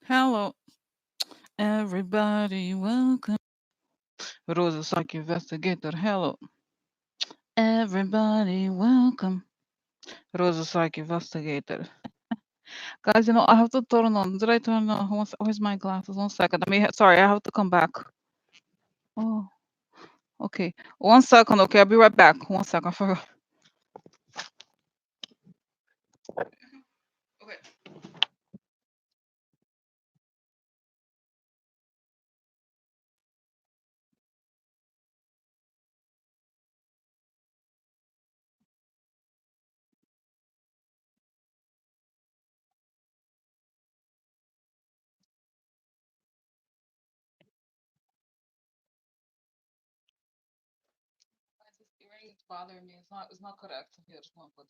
Hello, everybody. Welcome. Rosa Psych Investigator. Hello, everybody. Welcome. Rosa Psych Investigator. Guys, I have to turn on. Did I turn on? Where's my glasses? 1 second. Sorry, I have to come back. Oh, okay. 1 second. Okay, I'll be right back. 1 second. I forgot. Okay. Guys, this earring is bothering me. It's not correct. Here, it's not good.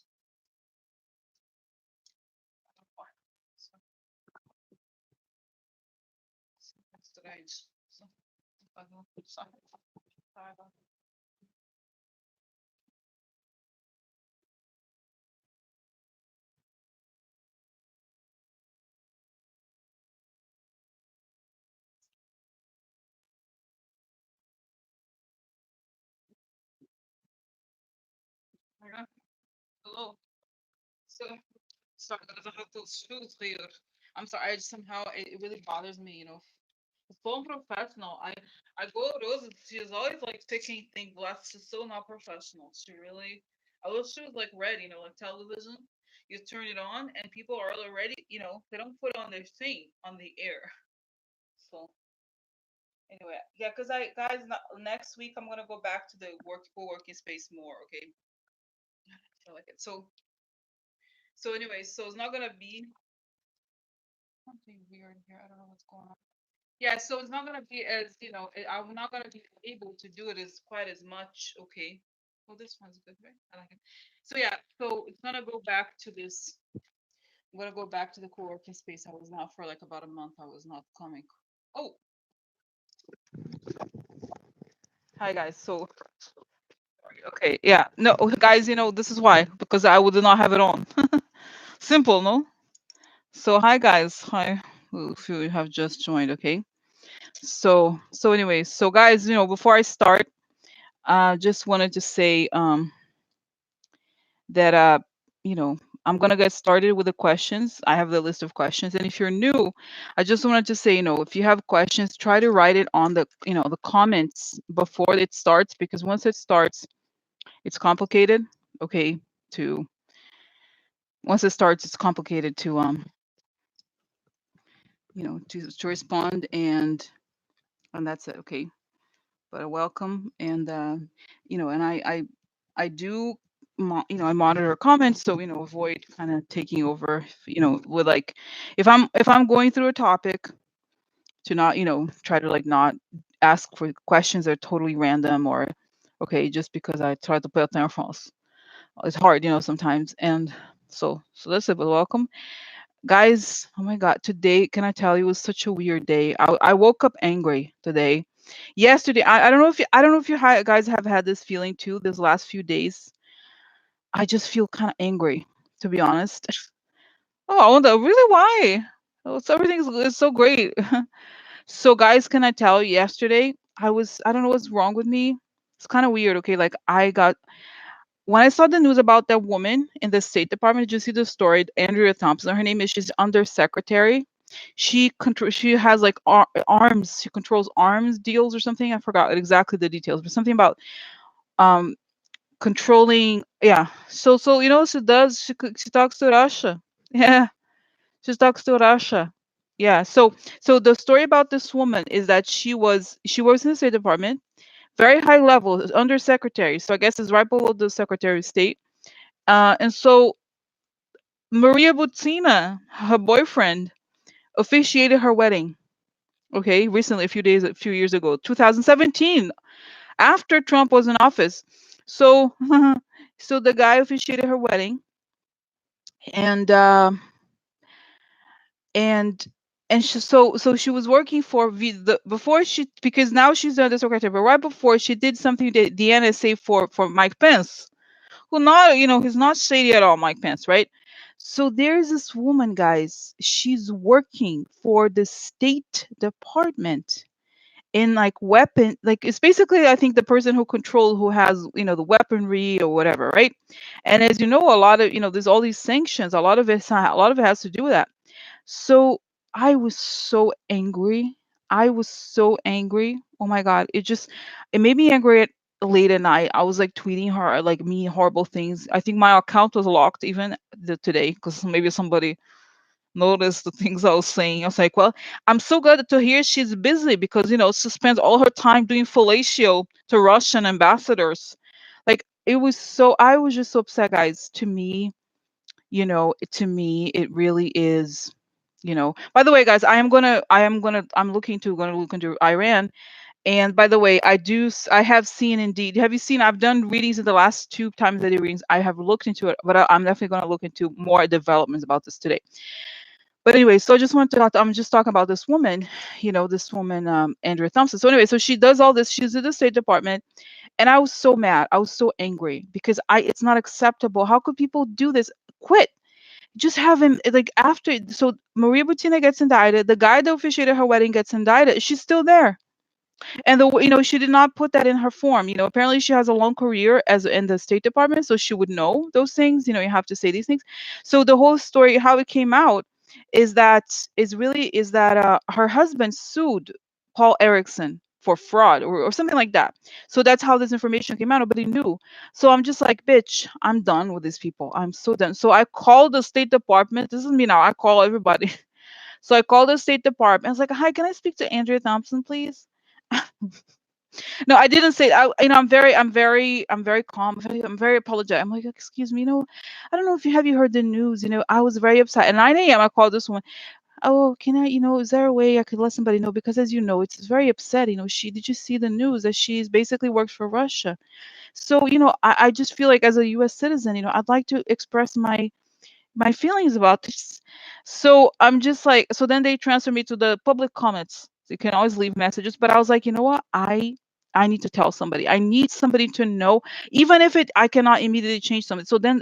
It's strange. So, I don't know. Sorry. Sorry about that. Hello. So, sorry, guys, I have to shoot here. I'm sorry. I just somehow it really bothers me. It's so unprofessional. I go to Rose. She's always like picking things. That's just so not professional. She really. I wish she was like red. Like television. You turn it on and people are already. They don't put on their thing on the air. So anyway, yeah, because I guys next week I'm gonna go back to the working space more. Okay, I feel like it. So anyway, so it's not gonna be something weird here. I don't know what's going on. Yeah, so it's not gonna be as I'm not gonna be able to do it as quite as much. Okay. Well, this one's good, right? I like it. So yeah, so it's gonna go back to this. I'm gonna go back to the co-working space. I was not for like about a month. I was not coming. Oh, hi guys. So okay, yeah, no, guys, this is why because I would not have it on. Simple, no? So hi guys, hi. If you have just joined, okay. So anyway, so guys, before I start, just wanted to say that I'm gonna get started with the questions. I have the list of questions, and if you're new, I just wanted to say, if you have questions, try to write it on the comments before it starts, because once it starts, it's complicated. Okay, to once it starts, it's complicated to respond, and that's it. Okay, but welcome, and I do I monitor comments, so avoid kind of taking over, with like if I'm going through a topic, to not try to like not ask for questions that are totally random, or okay, just because I try to put out there false. It's hard, sometimes, and so that's it. But welcome, guys. Oh my god, today, can I tell you, it was such a weird day. I woke up angry today. Yesterday, I don't know if you guys have had this feeling too. This last few days, I just feel kind of angry, to be honest. Oh, I wonder really why. Oh, so everything's so great. So, guys, can I tell you? Yesterday, I don't know what's wrong with me. It's kind of weird. Okay, like I got when I saw the news about that woman in the State Department. Did you see the story? Andrea Thompson, her name is. She's undersecretary. She has like arms. She controls arms deals or something. I forgot exactly the details, but something about um controlling. Yeah. So what she does. She talks to Russia. Yeah, she talks to Russia. Yeah. So the story about this woman is that she works in the State Department, very high level, undersecretary. So I guess it's right below the Secretary of State. And so Maria Butina, her boyfriend, officiated her wedding. Okay, recently, a few years ago, 2017, after Trump was in office. So, so the guy officiated her wedding, and and so she was working for before she, because now she's under secretary, but right before, she did something that the NSA for Mike Pence, who not he's not shady at all, Mike Pence, right? So there's this woman, guys. She's working for the State Department in like weapon, like it's basically I think the person who control who has the weaponry or whatever, right? And as you know, a lot of there's all these sanctions. A lot of it has to do with that. So I was so angry. I was so angry. Oh my God. It made me angry at late at night. I was like tweeting her like me horrible things. I think my account was locked even today because maybe somebody noticed the things I was saying. I was like, well, I'm so glad to hear she's busy because, she spends all her time doing fellatio to Russian ambassadors. Like, I was just so upset, guys. To me, it really is, by the way, guys, I'm look into Iran. And by the way, I have seen indeed. Have you seen? I've done readings in the last two times I did readings. I have looked into it, but I'm definitely going to look into more developments about this today. But anyway, so I just wanted to I'm just talking about this woman, this woman, Andrea Thompson. So anyway, so she does all this. She's in the State Department, and I was so mad. I was so angry because it's not acceptable. How could people do this? Quit. Just have him like after. So Maria Butina gets indicted. The guy that officiated her wedding gets indicted. She's still there. And she did not put that in her form. Apparently she has a long career as in the State Department, so she would know those things. You have to say these things. So the whole story, how it came out, is that her husband sued Paul Erickson for fraud or something like that. So that's how this information came out. Nobody knew. So I'm just like, bitch, I'm done with these people. I'm so done. So I called the State Department. This is me now. I call everybody. So I called the State Department. I was like, hi, can I speak to Andrea Thompson, please? No, I didn't say. I'm very calm. I'm very apologetic. I'm like, excuse me, I don't know if you heard the news. I was very upset. At 9 a.m., I called this one. Oh, can I, is there a way I could let somebody know? Because as you know, it's very upsetting. Did you see the news that she's basically works for Russia? So, I just feel like as a U.S. citizen, I'd like to express my feelings about this. So I'm just like, so then they transfer me to the public comments. So you can always leave messages, but I was like, you know what? I need to tell somebody. I need somebody to know, even if I cannot immediately change something. So then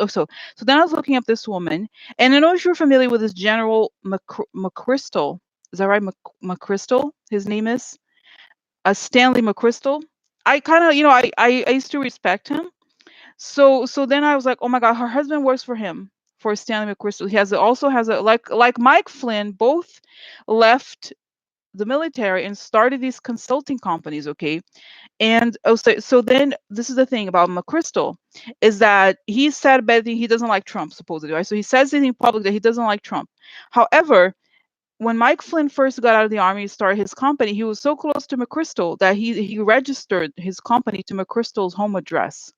so then I was looking up this woman, and I don't know if you're familiar with this General McChrystal. Is that right? McChrystal, his name is Stanley McChrystal. I kind of, I used to respect him. So then I was like, oh my God, her husband works for him, for Stanley McChrystal. Also has a like Mike Flynn, both left the military and started these consulting companies. Okay. And so then this is the thing about McChrystal, is that he said bad thing, he doesn't like Trump, supposedly, right? So he says in public that he doesn't like Trump. However, when Mike Flynn first got out of the army and started his company, he was so close to McChrystal that he registered his company to McChrystal's home address.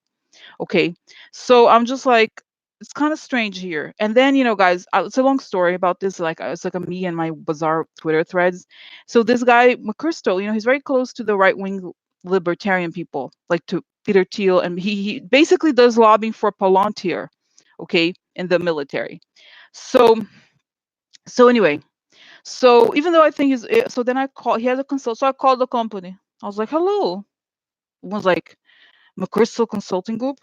Okay. So I'm just like, it's kind of strange here. And then, guys, it's a long story about this. Like, it's like a me and my bizarre Twitter threads. So this guy, McChrystal, he's very close to the right wing libertarian people, like to Peter Thiel. And he basically does lobbying for Palantir, okay, in the military. So, anyway, so even though I think so then he has a consult. So I called the company. I was like, hello. It was like, McChrystal Consulting Group.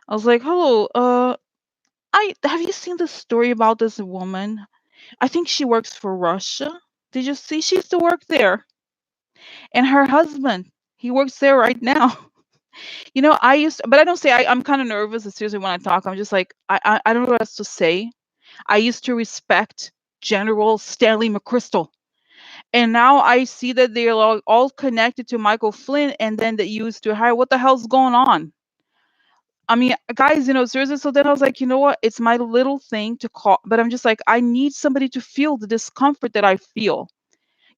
I was like, hello, I have you seen the story about this woman? I think she works for Russia. Did you see she used to work there? And her husband, he works there right now. But I don't say I'm kind of nervous. Seriously, when I talk, I'm just like I don't know what else to say. I used to respect General Stanley McChrystal, and now I see that they're all connected to Michael Flynn, and then they used to hire. What the hell's going on? I mean, guys, seriously. So then I was like, you know what? It's my little thing to call, but I'm just like, I need somebody to feel the discomfort that I feel.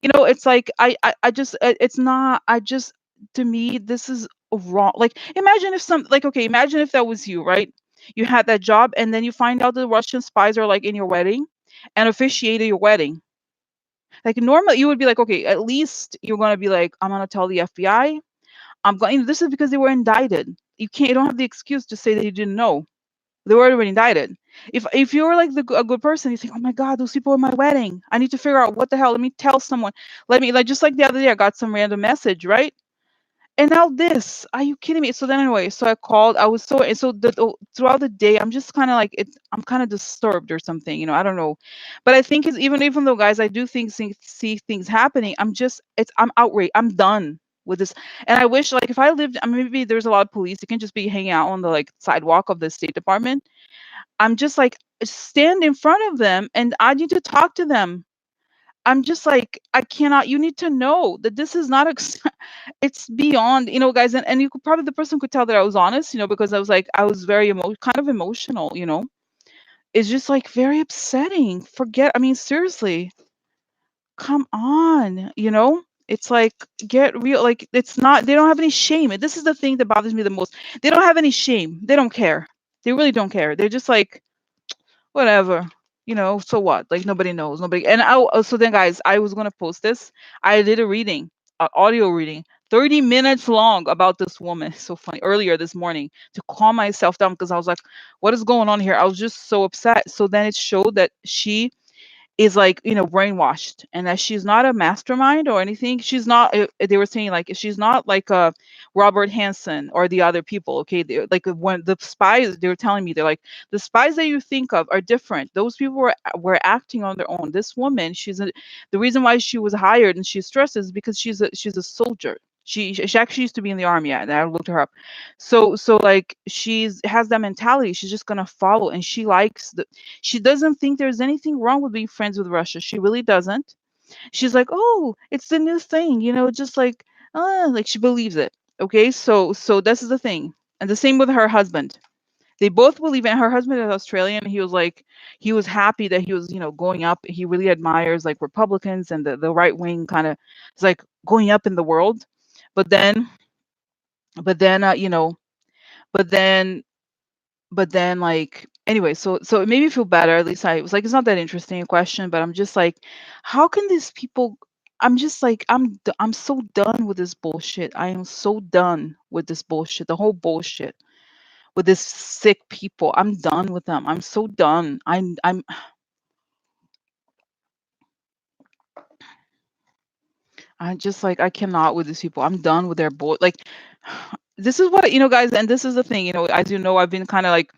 It's like I just, it's not. I just, to me, this is wrong. Like, imagine if okay, imagine if that was you, right? You had that job, and then you find out the Russian spies are like in your wedding, and officiated your wedding. Like, normally you would be like, okay, at least you're gonna be like, I'm gonna tell the FBI. I'm going. This is because they were indicted. You don't have the excuse to say that you didn't know. They were already indicted. If you're like a good person, you think, oh my God, those people are my wedding. I need to figure out what the hell. Let me tell someone. Let me, like, just like the other day, I got some random message, right? And now this, are you kidding me? So then anyway, so I called. I was so and so throughout the day, I'm just kind of like it. I'm kind of disturbed or something, I don't know. But I think it's even though guys, I do think see things happening. I'm outraged. I'm done with this. And I wish like if I lived, I mean, maybe there's a lot of police. You can just be hanging out on the like sidewalk of the State Department. I'm just like stand in front of them, and I need to talk to them. I'm just like, I cannot, you need to know that this is not, it's beyond, guys. And you could probably, the person could tell that I was honest, because I was like, I was very kind of emotional, It's just like very upsetting. I mean, seriously, come on, It's like, get real. Like, it's not, they don't have any shame. And this is the thing that bothers me the most. They don't have any shame. They don't care. They really don't care. They're just like, whatever, so what? Like nobody knows, nobody. And so then, guys, I was gonna post this. I did a reading, audio reading, 30 minutes long about this woman. So funny. Earlier this morning to calm myself down because I was like, what is going on here? I was just so upset. So then it showed that she is like brainwashed, and that she's not a mastermind or anything. She's not they were saying like she's not like Robert Hansen or the other people. Okay, they're like when the spies, they were telling me, they're like, the spies that you think of are different. Those people were acting on their own. This woman, the reason why she was hired and she's stressed is because she's a soldier. She actually used to be in the army. And I looked her up. So like she's has that mentality. She's just gonna follow, and she doesn't think there's anything wrong with being friends with Russia. She really doesn't. She's like, oh, it's the new thing, just like she believes it. Okay, so this is the thing. And the same with her husband. They both believe in Her husband is Australian. He was like, he was happy that he was, going up. He really admires like Republicans and the right wing kind of, it's like going up in the world. But then, but then, but then like anyway, so it made me feel better. At least I was like, it's not that interesting a question, but I'm just like, how can these people, I'm just like, I'm so done with this bullshit. I am so done with this bullshit, the whole bullshit with this sick people. I'm done with them. I'm so done. I just like, I cannot with these people. I'm done with their bull. Like, this is what, guys, and this is the thing, as you know, I've been kind of like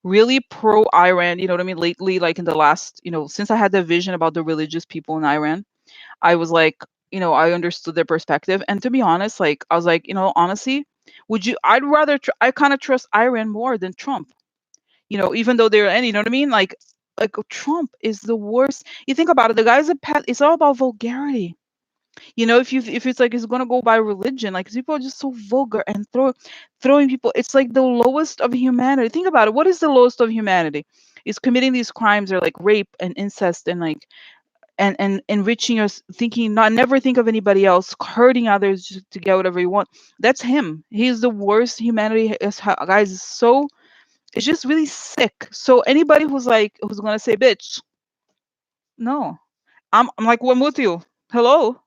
really pro Iran, you know what I mean, lately, like in the last, since I had the vision about the religious people in Iran. I was like, I understood their perspective. And to be honest, like, I was like, honestly, I'd rather, I kind of trust Iran more than Trump, even though they're, and you know what I mean? Like Trump is the worst. You think about it, the guy's a pet. It's all about vulgarity. If it's like it's gonna go by religion, like people are just so vulgar and throwing people. It's like the lowest of humanity. Think about it. What is the lowest of humanity? Is committing these crimes, or like rape and incest, and like and enriching us, thinking, not never think of anybody else, hurting others just to get whatever you want. That's him. He's the worst. Humanity is, guys, is so, it's just really sick. So anybody who's gonna say bitch, no. I'm like, what with you? Hello.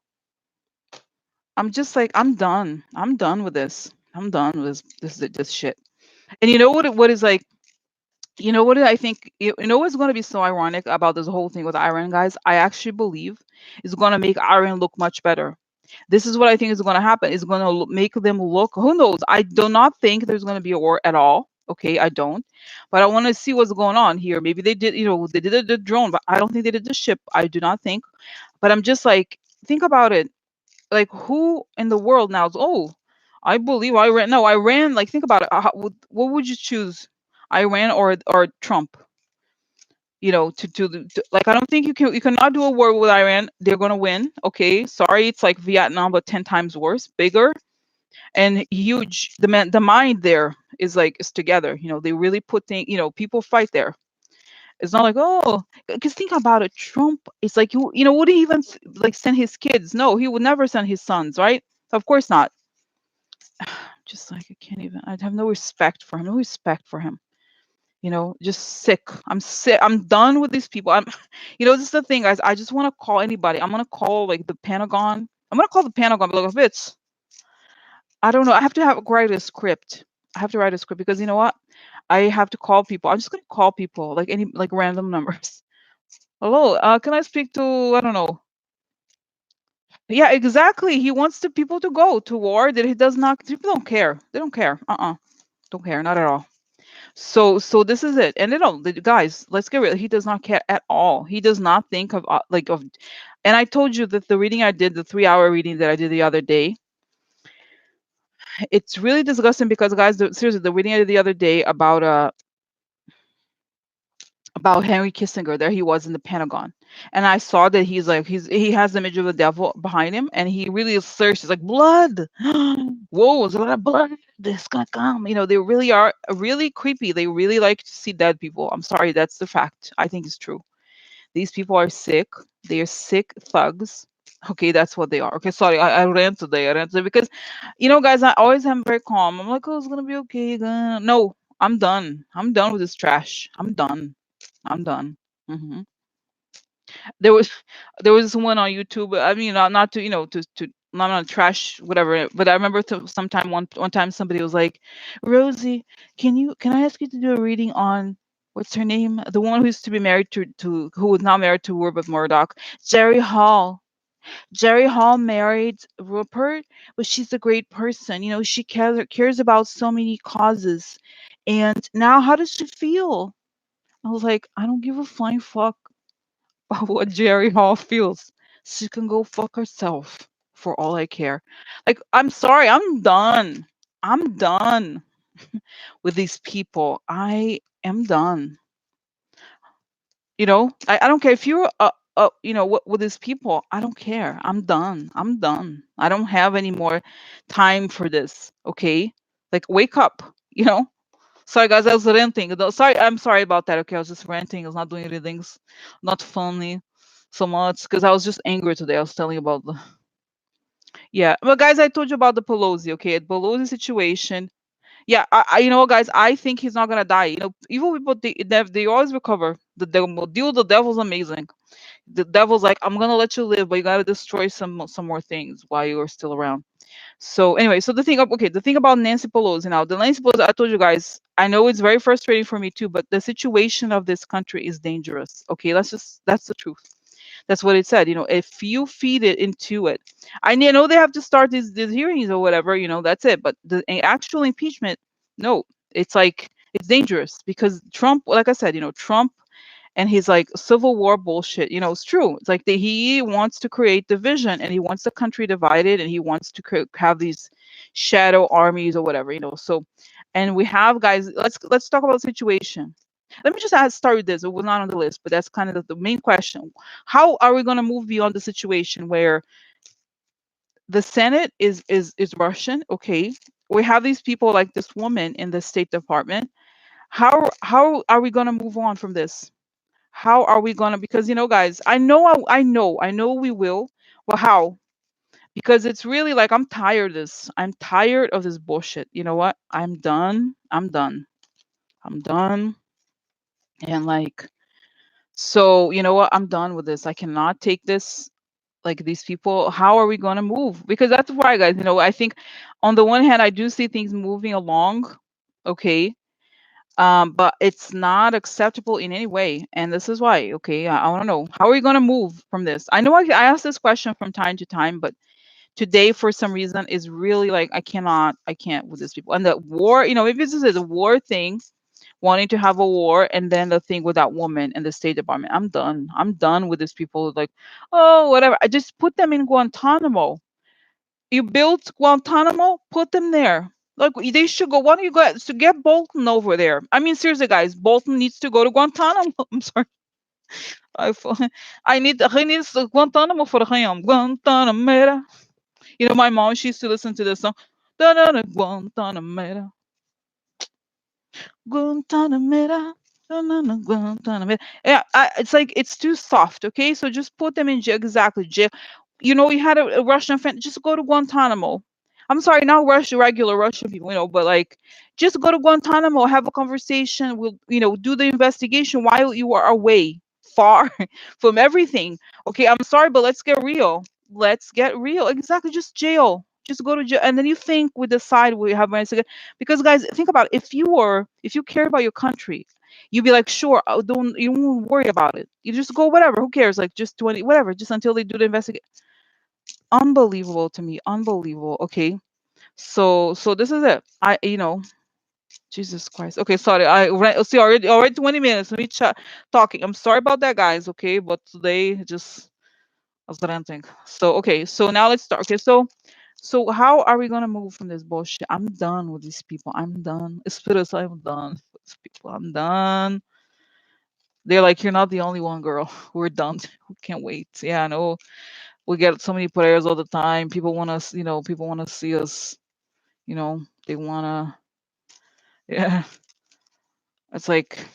I'm just like, I'm done. I'm done with this. I'm done with this shit. And you know what is like, what I think, what's going to be so ironic about this whole thing with Iran, guys? I actually believe is going to make Iran look much better. This is what I think is going to happen. It's going to make them look, who knows? I do not think there's going to be a war at all. Okay, I don't. But I want to see what's going on here. Maybe they did, they did the drone, but I don't think they did the ship. I do not think. But I'm just like, think about it. Like, who in the world now is, oh, I believe Iran. No, Iran, like, think about it. What would you choose? Iran or Trump? Like, I don't think you cannot do a war with Iran. They're gonna win. Okay, sorry, it's like Vietnam, but 10 times worse, bigger and huge. The mind there is together. They really put things. People fight there. It's not like, oh, because think about it. Trump is like, would he even like send his kids? No, he would never send his sons, right? Of course not. Just like, I can't even. I have no respect for him. No respect for him. Just sick. I'm sick. I'm done with these people. This is the thing, guys. I just want to call anybody. I'm gonna call like the Pentagon. I'm gonna call the Pentagon. Be like, if it's, I don't know. I have to write a script. I have to write a script because you know what? I have to call people. I'm just gonna call people like any like random numbers. Hello. Can I speak to, I don't know, Yeah, exactly. He wants the people to go to war. That he does not. People don't care. They don't care. Don't care. Not at all. So this is it. And guys, let's get real. He does not care at all. He does not think of like of. And I told you that the reading I did, the 3 hour reading that I did the other day, it's really disgusting because guys, seriously, the reading I did the other day about Henry Kissinger. There he was in the Pentagon, and I saw that he has the image of the devil behind him, and he really is thirsty. He's like blood. Whoa, there's a lot of blood. This gonna come. They really are really creepy. They really like to see dead people. I'm sorry, that's the fact. I think it's true. These people are sick. They are sick thugs. Okay, that's what they are. Okay, sorry, I ran today. I ran today because, guys, I always am very calm. I'm like, oh, it's gonna be okay. No, I'm done. I'm done with this trash. I'm done. I'm done. hmm There was there was one on YouTube. I mean, not to to not on trash whatever. But I remember sometime one time somebody was like, Rosie, can I ask you to do a reading on what's her name? The one who used to be married to who was now married to Rupert Murdoch, Jerry Hall. Jerry Hall married Rupert, but she's a great person. She cares about so many causes. And now, how does she feel? I was like, I don't give a flying fuck about what Jerry Hall feels. She can go fuck herself for all I care. Like, I'm sorry, I'm done. I'm done with these people. I am done. I don't care if you're with these people. I don't care. I'm done. I'm done. I don't have any more time for this. Okay, like wake up. Sorry guys, I was ranting. Sorry, I'm sorry about that. Okay, I was just ranting. I was not doing anything, not funny so much because I was just angry today. I was telling you about the yeah. Well, guys, I told you about the Pelosi. Okay, Pelosi situation. Yeah, guys, I think he's not gonna die. Evil people they always recover. The deal with the devil's amazing. The devil's like, I'm gonna let you live, but you gotta destroy some more things while you're still around. So anyway, so the thing about Nancy Pelosi now, the Nancy Pelosi, I told you guys, I know it's very frustrating for me too, but the situation of this country is dangerous. Okay, that's the truth. That's what it said. If you feed it into it, I know they have to start these hearings or whatever. That's it. But the actual impeachment, no, it's like it's dangerous because Trump, like I said, Trump and his like civil war bullshit. It's true. It's like he wants to create division and he wants the country divided and he wants to have these shadow armies or whatever. So, and we have guys. Let's talk about the situation. Let me just start with this. It was not on the list, but that's kind of the main question. How are we going to move beyond the situation where the Senate is Russian? Okay, we have these people like this woman in the State Department. How are we going to move on from this? How are we gonna? Because guys, I know we will. Well, how? Because it's really like I'm tired of this. I'm tired of this bullshit. You know what? I'm done. I'm done. I'm done. And like, so you know what? I'm done with this. I cannot take this. Like these people, how are we gonna move? Because that's why, guys. I think on the one hand, I do see things moving along. Okay, but it's not acceptable in any way, and this is why. Okay, I want to know how are we going to move from this. I know I ask this question from time to time, but today for some reason is really like I can't with these people and the war. If this is a war thing, wanting to have a war, and then the thing with that woman and the State Department. I'm done with these people. Like, oh, whatever. I just put them in Guantanamo. You built Guantanamo, put them there. Like they should go. Why don't you go to get Bolton over there? I mean, seriously, guys, Bolton needs to go to Guantanamo. I'm sorry. I I need he needs Guantanamo for him. Guantanamera. My mom, she used to listen to this song. Da da da Guantanamera. Guantanamera. Da, da, da, Guantanamera. Yeah, it's like it's too soft. Okay, so just put them in jail. Exactly, jail. You had a Russian friend, just go to Guantanamo. I'm sorry, not regular Russian people, but like, just go to Guantanamo, have a conversation. We'll, do the investigation while you are away, far from everything. Okay, I'm sorry, but let's get real. Let's get real. Exactly, just jail. Just go to jail, and then you think we decide we have because guys, think about it. If you care about your country, you'd be like, sure, you won't worry about it. You just go whatever. Who cares? Like just 20, whatever, just until they do the investigation. unbelievable to me, unbelievable. Okay, so this is it. Jesus Christ. Okay, sorry. See already 20 minutes. Let me chat talking. I'm sorry about that, guys. Okay, but today just I was ranting. So okay, so now let's start. Okay, so how are we gonna move from this bullshit? I'm done with these people. I'm done. Spirits, I'm done with these people. I'm done. They're like, you're not the only one, girl. We're done. We can't wait. Yeah, I know. We get so many prayers all the time. People want us, people want to see us, they want to, yeah. It's like,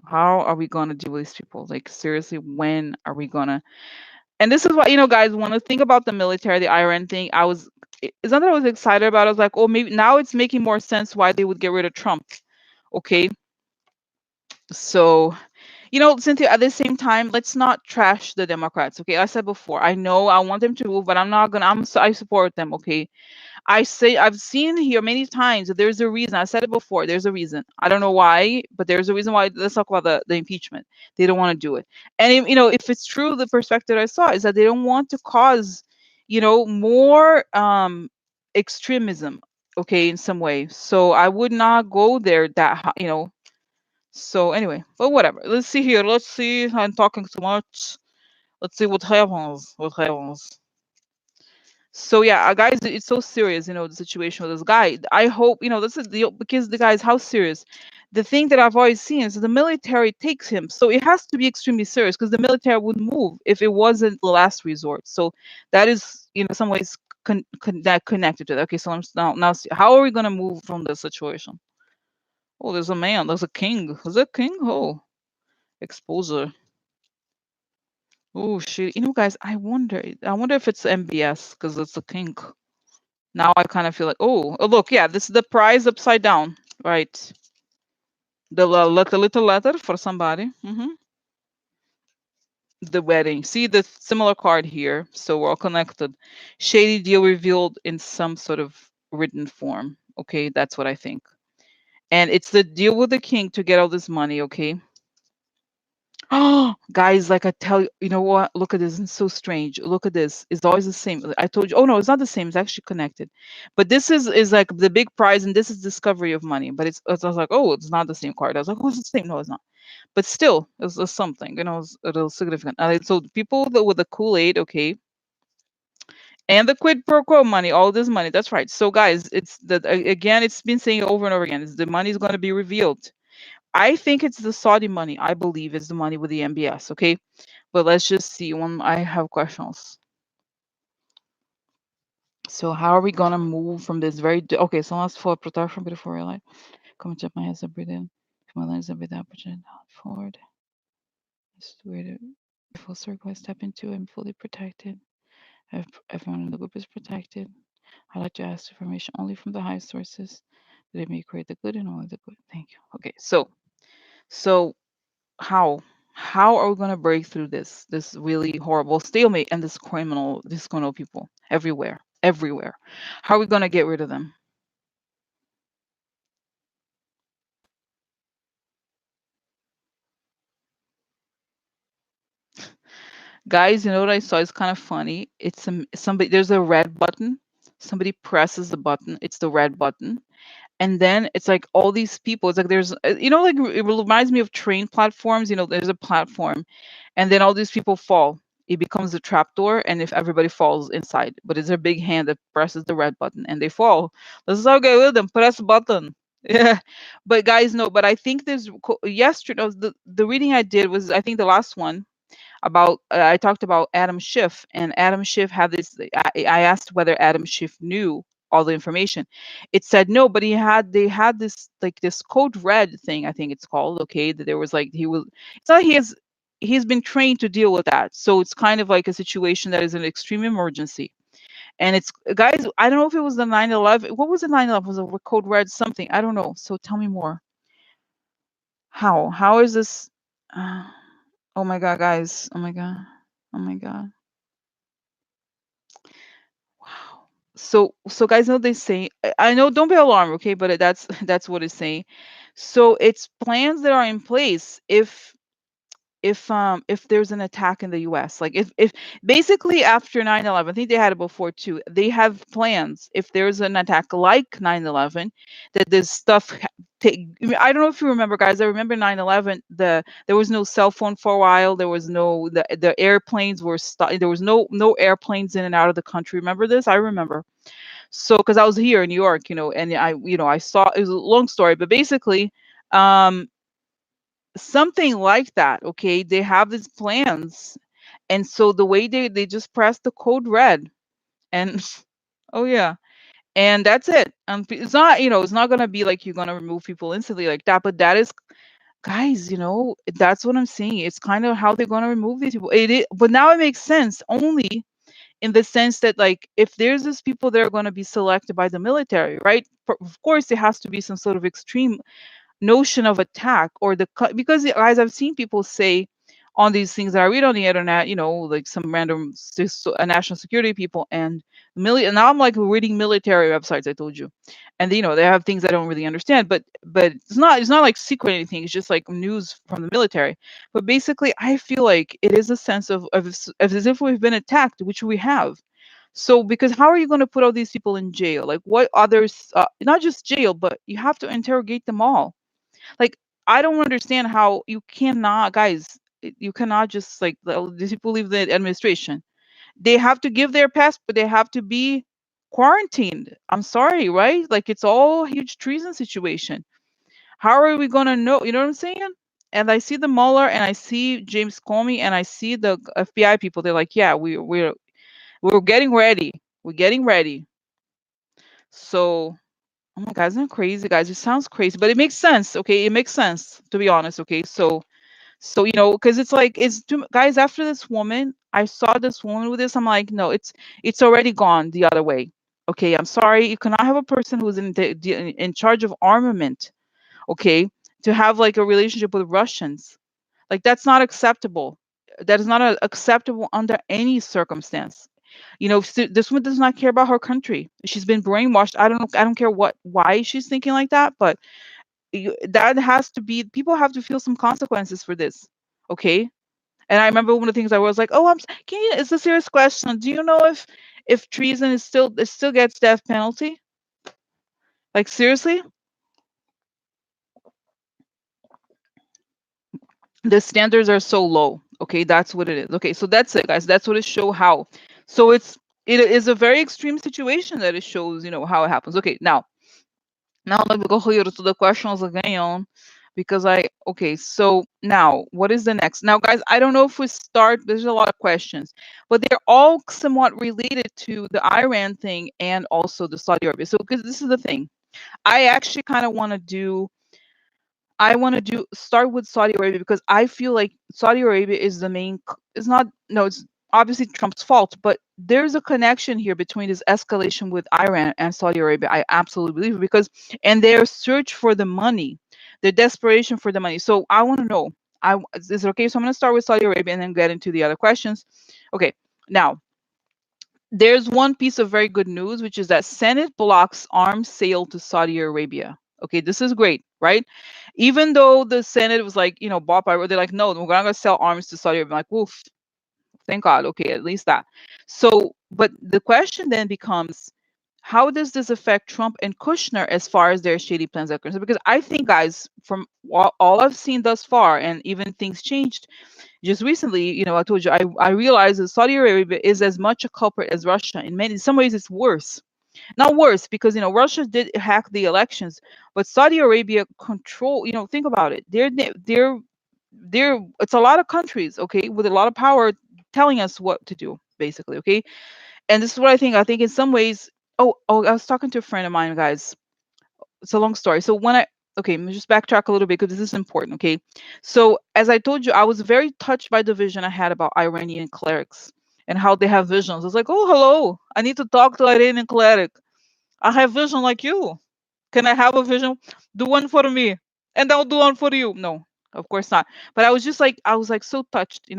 how are we going to deal with these people? Like, seriously, when are we going to? And this is why, guys, when I think about the military, the Iran thing, it's not that I was excited about it. I was like, oh, maybe now it's making more sense why they would get rid of Trump. Okay. So, Cynthia, at the same time, let's not trash the Democrats. Okay. I said before, I know I want them to move, but I'm not going to, I support them. Okay. I've seen here many times that there's a reason. I said it before. There's a reason. I don't know why, but there's a reason why. Let's talk about the impeachment. They don't want to do it. And if it's true, the perspective I saw is that they don't want to cause, more extremism. Okay, in some way. So I would not go there that. So anyway, but whatever. Let's see here. Let's see. I'm talking too much. Let's see what happens. What happens. So yeah, guys, it's so serious, the situation with this guy. I hope, this is the because the guys, how serious. The thing that I've always seen is the military takes him, so it has to be extremely serious because the military would move if it wasn't the last resort. So that is, some ways that connected to that. Okay, so now see, how are we gonna move from this situation? Oh, there's a man. There's a king. Is that king? Oh, exposure. Oh shit. Guys, I wonder if it's MBS because it's a king. Now I kind of feel like, oh, look, yeah, this is the prize upside down, right? The little letter for somebody. The wedding. See the similar card here, so we're all connected. Shady deal revealed in some sort of written form. Okay, that's what I think. And it's the deal with the king to get all this money. Okay. Oh, guys, like I tell you, you know what? Look at this. It's so strange. Look at this. It's always the same. I told you. Oh no, it's not the same. It's actually connected. But this is like the big prize, and this is discovery of money. But I was like, oh, it's not the same card. I was like, oh, it's the same. No, it's not. But still, it's something. It's a little significant. So the people that with the Kool-Aid, okay, and the quid pro quo money, all this money. That's right. So guys, it's that again. It's been saying over and over again. Is the money is going to be revealed. I think it's the Saudi money. I believe is the money with the MBS. Okay. But let's just see when I have questions. So how are we gonna move from this okay? So let's for protection before I like come check my hands and breathe in. My lungs and breathe out, project out forward. This is where the full circle I step into. I'm fully protected. Everyone in the group is protected. I like to ask information only from the high sources. That it may create the good and only the good. Thank you. Okay, so how are we going to break through this really horrible stalemate and these criminal people everywhere? How are we going to get rid of them? Guys, you know what I saw is kind of funny. It's somebody, there's a red button. Somebody presses the button. It's the red button. And then it's like all these people, it's like there's like it reminds me of train platforms. There's a platform and then all these people fall. It becomes a trapdoor, and if everybody falls inside, but it's a big hand that presses the red button and they fall. This is how get with them. Press button. Yeah. But guys, no, but I think there's yesterday, no, the reading I did was, I think, the last one about I talked about Adam Schiff, and Adam Schiff had this. I asked whether Adam Schiff knew all the information. It said no, but they had this, like, this code red thing, I think it's called. Okay, that there was, like, he was. It's not he's been trained to deal with that, so it's kind of like a situation that is an extreme emergency. And it's, guys, I don't know if it was the 9/11. What was the 9/11? Was a code red something? I don't know. So tell me more. How is this? Uh, oh my god, guys. Oh my god. Oh my god. Wow. So guys, know they say, I know, don't be alarmed, okay? But that's what it's saying. So it's plans that are in place if there's an attack in the US. Like if basically after 9/11, I think they had it before too. They have plans if there's an attack like 9/11 that this stuff I don't know if you remember, guys. I remember 9/11, there was no cell phone for a while. There was no the airplanes were there was no airplanes in and out of the country. Remember this? I remember. So because I was here in New York, and I saw, it was a long story, but basically um something like that. Okay, they have these plans, and so the way they just press the code red, and oh yeah, and that's it. It's not, it's not gonna be like you're gonna remove people instantly like that, but that is, guys, that's what I'm saying. It's kind of how they're gonna remove these people. But now it makes sense only in the sense that, like, if there's these people that are going to be selected by the military, right? Of course, there has to be some sort of extreme notion of attack, or because, guys, I've seen people say on these things that I read on the internet, like some random national security people and and now I'm like reading military websites, I told you, and they have things I don't really understand, but it's not like secret anything. It's just like news from the military. But basically, I feel like it is a sense of as if we've been attacked, which we have. So, because how are you going to put all these people in jail? Like, what others? Not just jail, but you have to interrogate them all. Like, I don't understand how you cannot, guys, you cannot just like these people leave the administration. They have to give their passport, they have to be quarantined. I'm sorry, right? Like, it's all a huge treason situation. How are we gonna know? You know what I'm saying? And I see the Mueller, and I see James Comey, and I see the FBI people. They're like, yeah, we're getting ready. We're getting ready. So, oh my God, isn't that crazy, guys? It sounds crazy, but it makes sense. Okay, it makes sense, to be honest. Okay, so because it's like, guys, after this woman, I saw this woman with this. I'm like, no, it's already gone the other way. Okay, I'm sorry. You cannot have a person who's in charge of armament. Okay, to have like a relationship with Russians. Like, that's not acceptable. That is not acceptable under any circumstance. This one does not care about her country. She's been brainwashed. I don't care why she's thinking like that, but that has to be. People have to feel some consequences for this. Okay. And I remember one of the things I was like, "Oh, it's a serious question. Do you know if treason it still gets death penalty? Like, seriously?" The standards are so low. Okay, that's what it is. Okay, so that's it, guys. That's what it show how. So it is a very extreme situation that it shows, how it happens. Okay, now let me go here to the questions again, because okay, so now what is the next? Now, guys, I don't know if we start, there's a lot of questions, but they're all somewhat related to the Iran thing and also the Saudi Arabia. So, because this is the thing, I actually kind of want to do I want to do start with Saudi Arabia, because I feel like Saudi Arabia is the main. It's not. No, it's obviously Trump's fault, but there's a connection here between this escalation with Iran and Saudi Arabia. I absolutely believe it, because and their search for the money, their desperation for the money. So I want to know. Is it okay? So I'm going to start with Saudi Arabia and then get into the other questions. Okay, now there's one piece of very good news, which is that Senate blocks arms sale to Saudi Arabia. Okay, this is great, right? Even though the Senate was like, bought by, they're like, no, we're not going to sell arms to Saudi Arabia. I'm like, woof, thank God. Okay, at least that. So, but the question then becomes, how does this affect Trump and Kushner as far as their shady plans are concerned? Because I think, guys, from all I've seen thus far, and even things changed just recently, I told you, I realized that Saudi Arabia is as much a culprit as Russia. In some ways, it's worse. Not worse, because Russia did hack the elections, but Saudi Arabia control. Think about it. They're it's a lot of countries, okay, with a lot of power telling us what to do, basically, okay. And this is what I think. I think in some ways. Oh, I was talking to a friend of mine, guys. It's a long story. So okay, let me just backtrack a little bit, because this is important, okay? So as I told you, I was very touched by the vision I had about Iranian clerics and how they have visions. I was like, oh, hello, I need to talk to Iranian cleric. I have vision like you. Can I have a vision? Do one for me, and I'll do one for you. No, of course not. But I was like so touched.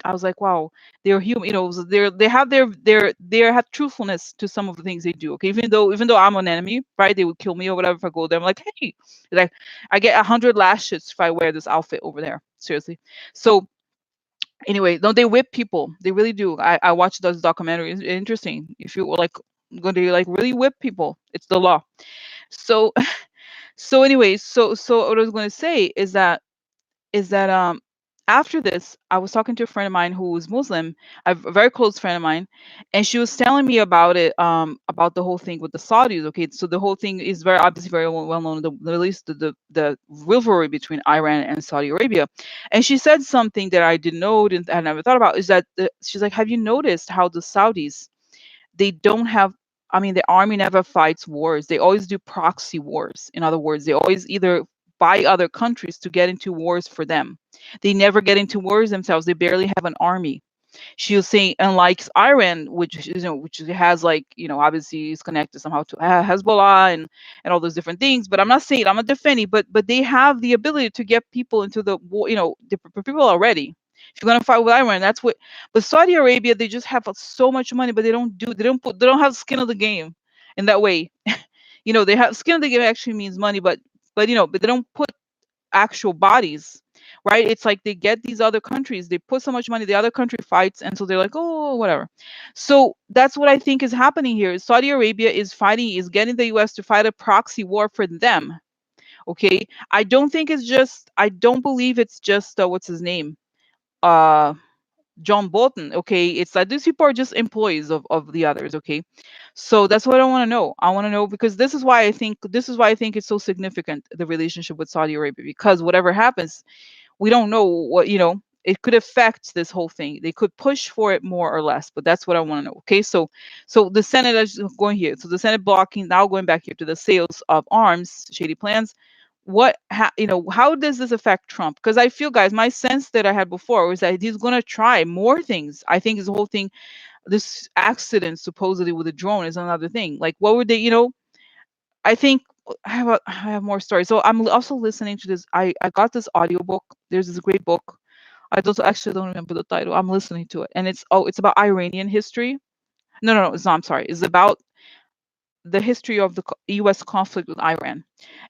I was like, wow, they're human. They have they have truthfulness to some of the things they do. Okay, even though I'm an enemy, right? They would kill me or whatever if I go there. I'm like, hey, like I get 100 lashes if I wear this outfit over there. Seriously. So Anyway, no, they whip people. They really do. I watched those documentaries. It's interesting. If you were like going to like really whip people, it's the law. So so anyways, so what I was going to say is that after this, I was talking to a friend of mine who was Muslim, a very close friend of mine, and she was telling me about it, about the whole thing with the Saudis. Okay, so the whole thing is very obviously very well known, the at least the rivalry between Iran and Saudi Arabia. And she said something that I didn't know, didn't I never thought about, is that she's like, have you noticed how the Saudis, they don't have, I mean, the army never fights wars. They always do proxy wars. In other words, they always either buy other countries to get into wars for them. They never get into wars themselves. They barely have an army. She was saying, unlike Iran, which which has, like, obviously is connected somehow to Hezbollah and all those different things. But I'm not saying, I'm not defending, but they have the ability to get people into the war. The people are ready. If you're gonna fight with Iran, that's what. But Saudi Arabia, they just have so much money, but they don't have skin of the game in that way. They have skin of the game actually means money, but they don't put actual bodies, right? It's like they get these other countries, they put so much money, the other country fights, and so they're like, oh, whatever. So that's what I think is happening here. Saudi Arabia is getting the US to fight a proxy war for them. Okay. I don't believe it's just what's his name? Uh John Bolton. Okay. It's like these people are just employees of the others. Okay. So that's what I want to know. I want to know, because this is why I think it's so significant, the relationship with Saudi Arabia, because whatever happens, we don't know it could affect this whole thing. They could push for it more or less, but that's what I want to know. Okay, so the Senate is going here. So the Senate blocking, now going back here to the sales of arms, shady plans. How does this affect Trump? Because I feel, guys, my sense that I had before was that he's going to try more things. I think this whole thing, this accident supposedly with a drone, is another thing. Like, what would they? I think I have more stories. So I'm also listening to this. I got this audiobook. There's this great book. I don't actually don't remember the title. I'm listening to it, and it's about Iranian history. No, no, no, it's not. I'm sorry. It's about the history of the U.S. conflict with Iran.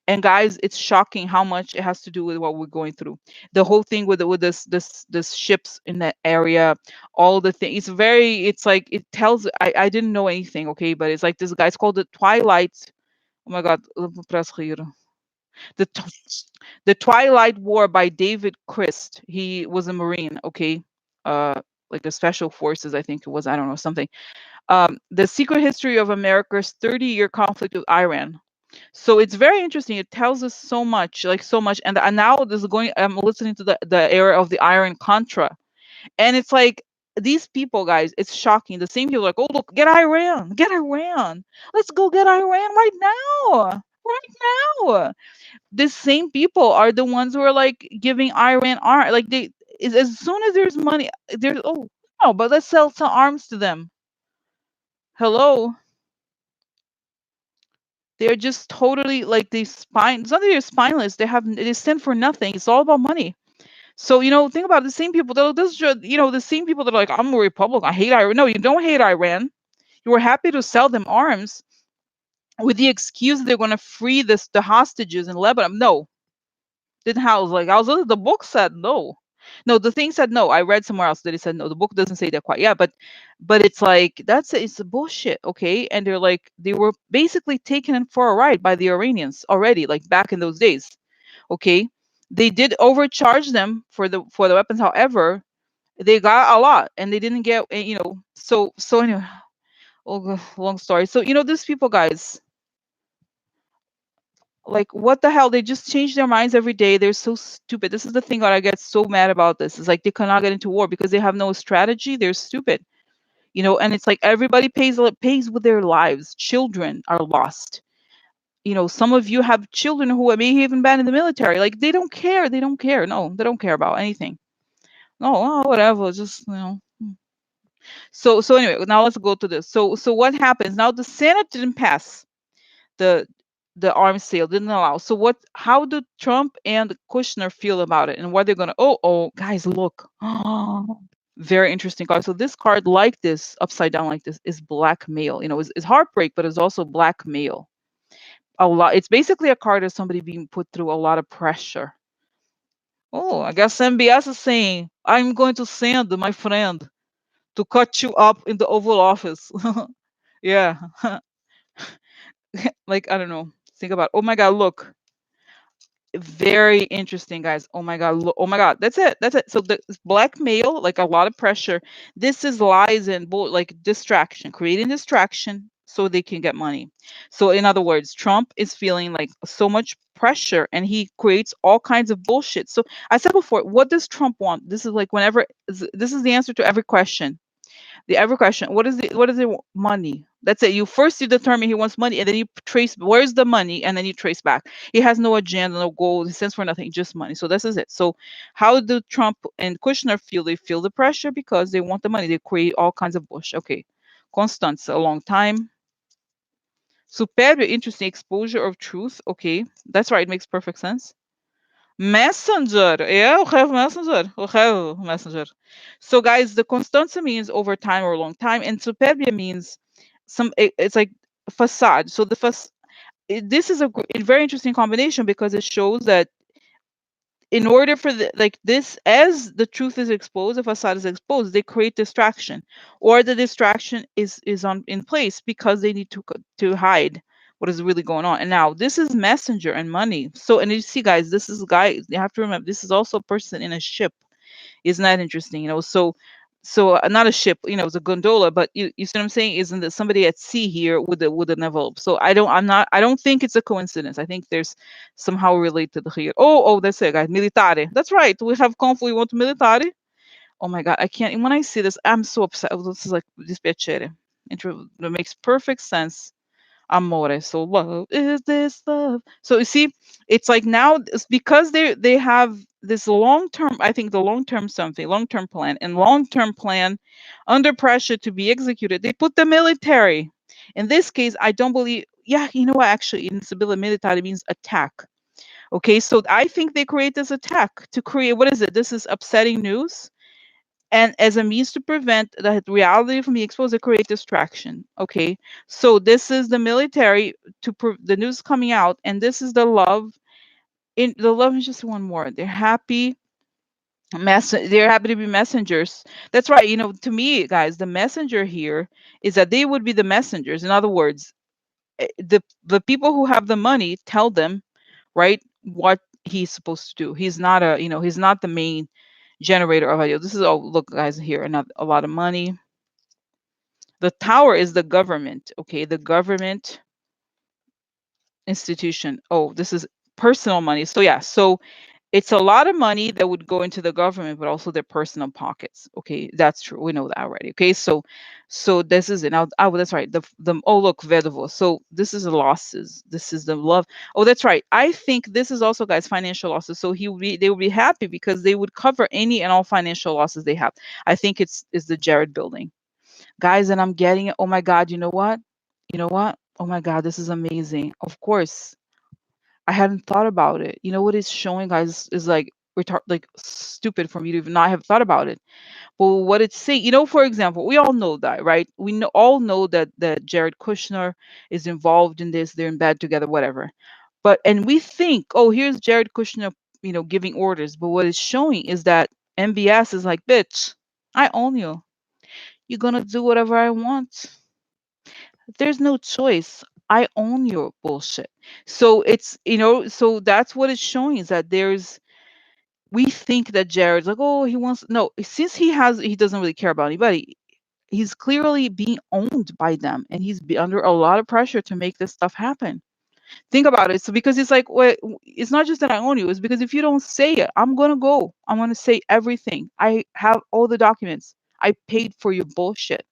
And guys, it's shocking how much it has to do with what we're going through. The whole thing with this ships in that area, all the things. It's like it tells. I didn't know anything. Okay, but it's like this guy's called the Twilight. Oh my God, the Tw- the Twilight War by David Christ. He was a Marine. Okay, like the Special Forces, I think it was. I don't know, something. The Secret History of America's 30-year conflict with Iran. So it's very interesting. It tells us so much, like so much. And now this is going. I'm listening to the era of the Iran Contra, and it's like these people, guys. It's shocking. The same people are like, oh look, get Iran. Let's go get Iran right now, right now. The same people are the ones who are like giving Iran arm. Like as soon as there's money, there's no, but let's sell some arms to them. Hello. They're just totally like it's not that they're spineless. They stand for nothing. It's all about money. So think about it, the same people that the same people that are like, I'm a Republican, I hate Iran. No, you don't hate Iran. You were happy to sell them arms with the excuse that they're going to free the hostages in Lebanon. No, didn't house like I was the book said no. No, the thing said no. I read somewhere else that it said no. The book doesn't say that quite. Yeah, but it's like it's a bullshit, okay? And they're like they were basically taken in for a ride by the Iranians already, like back in those days. Okay. They did overcharge them for the weapons, however, they got a lot and they didn't get so anyway, long story. So these people, guys, like, what the hell? They just change their minds every day. They're so stupid. This is the thing that I get so mad about this. It's like they cannot get into war because they have no strategy. They're stupid. And it's like everybody pays with their lives. Children are lost. Some of you have children who may even been in the military. Like, they don't care. They don't care. No, they don't care about anything. No, whatever. Just So anyway, now let's go to this. So what happens now? The Senate didn't pass the the arms sale, didn't allow. So how do Trump and Kushner feel about it, and what they're gonna? Oh, guys, look. Very interesting card. So this card, like this, upside down like this, is blackmail. It's heartbreak, but it's also blackmail. A lot. It's basically a card of somebody being put through a lot of pressure. Oh, I guess MBS is saying, I'm going to send my friend to cut you up in the Oval Office. Yeah. Like, I don't know. Think about, oh my God, look. Very interesting, guys. Oh my God. Oh my God. That's it. That's it. So the blackmail, like a lot of pressure. This is lies and like distraction, creating distraction so they can get money. So in other words, Trump is feeling like so much pressure and he creates all kinds of bullshit. So I said before, what does Trump want? This is like whenever this is the answer to every question. The every question, what is it money? That's it. You determine he wants money and then you trace where's the money and then you trace back. He has no agenda, no goal, he stands for nothing, just money. So this is it. So how do Trump and Kushner feel? They feel the pressure because they want the money. They create all kinds of bush. Okay. Constance, a long time. Superior, interesting exposure of truth. Okay. That's right, it makes perfect sense. Messenger. Yeah, we have messenger. We have messenger. So guys, the constanza means over time or a long time, and superbia means it's like facade. So this is a very interesting combination because it shows that in order for this, as the truth is exposed, the facade is exposed, they create distraction, or the distraction is on in place because they need to hide what is really going on. And now this is messenger and money. So, and you see, guys, this is guy. You have to remember, this is also a person in a ship. Isn't that interesting? Not a ship, it's a gondola, but you see what I'm saying? Isn't that somebody at sea here with an envelope? So I don't think it's a coincidence. I think there's somehow related here. Oh, that's it, guys. Militare. That's right. We have conflict. We want militare. Oh my God, I can't. When I see this, I'm so upset. This is like dispiacere. It makes perfect sense. Amore. So love is this love. So you see, it's like now it's because they have this long term. I think the long term plan, and long term plan under pressure to be executed. They put the military. In this case, I don't believe. Yeah, you know what? Actually, instability military means attack. Okay, so I think they create this attack to create what is it? This is upsetting news and as a means to prevent the reality from being exposed to create distraction. Okay, so this is the military the news coming out, and this is the love. In the love is just one more. They're happy to be messengers. That's right. To me, guys, the messenger here is that they would be the messengers. In other words, the people who have the money tell them, right, what he's supposed to do. He's not the main generator of ideas. This is all, look, guys, here, another a lot of money. The tower is the government, okay? The government institution. Oh, this is personal money. So yeah, so it's a lot of money that would go into the government, but also their personal pockets. Okay, that's true. We know that already. Okay, so this is it. Now, oh, that's right. The oh look, Vedovo. So this is the losses. This is the love. Oh, that's right. I think this is also, guys, financial losses. So they would be happy because they would cover any and all financial losses they have. I think it's the Jared building, guys, and I'm getting it. Oh my God, you know what? You know what? Oh my God, this is amazing. Of course, I hadn't thought about it. You know what it's showing, guys, is like like stupid for me to even not have thought about it. But what it's saying, for example, we all know that, right? All know that Jared Kushner is involved in this. They're in bed together, whatever. And we think, oh, here's Jared Kushner, giving orders. But what it's showing is that MBS is like, bitch, I own you. You're gonna do whatever I want. There's no choice. I own your bullshit. So so that's what it's showing, is that we think that Jared's like, oh, he wants, no, since he doesn't really care about anybody. He's clearly being owned by them, and he's under a lot of pressure to make this stuff happen. Think about it. So because it's like, well, it's not just that I own you, it's because if you don't say it, I'm gonna go. I'm gonna say everything. I have all the documents. I paid for your bullshit.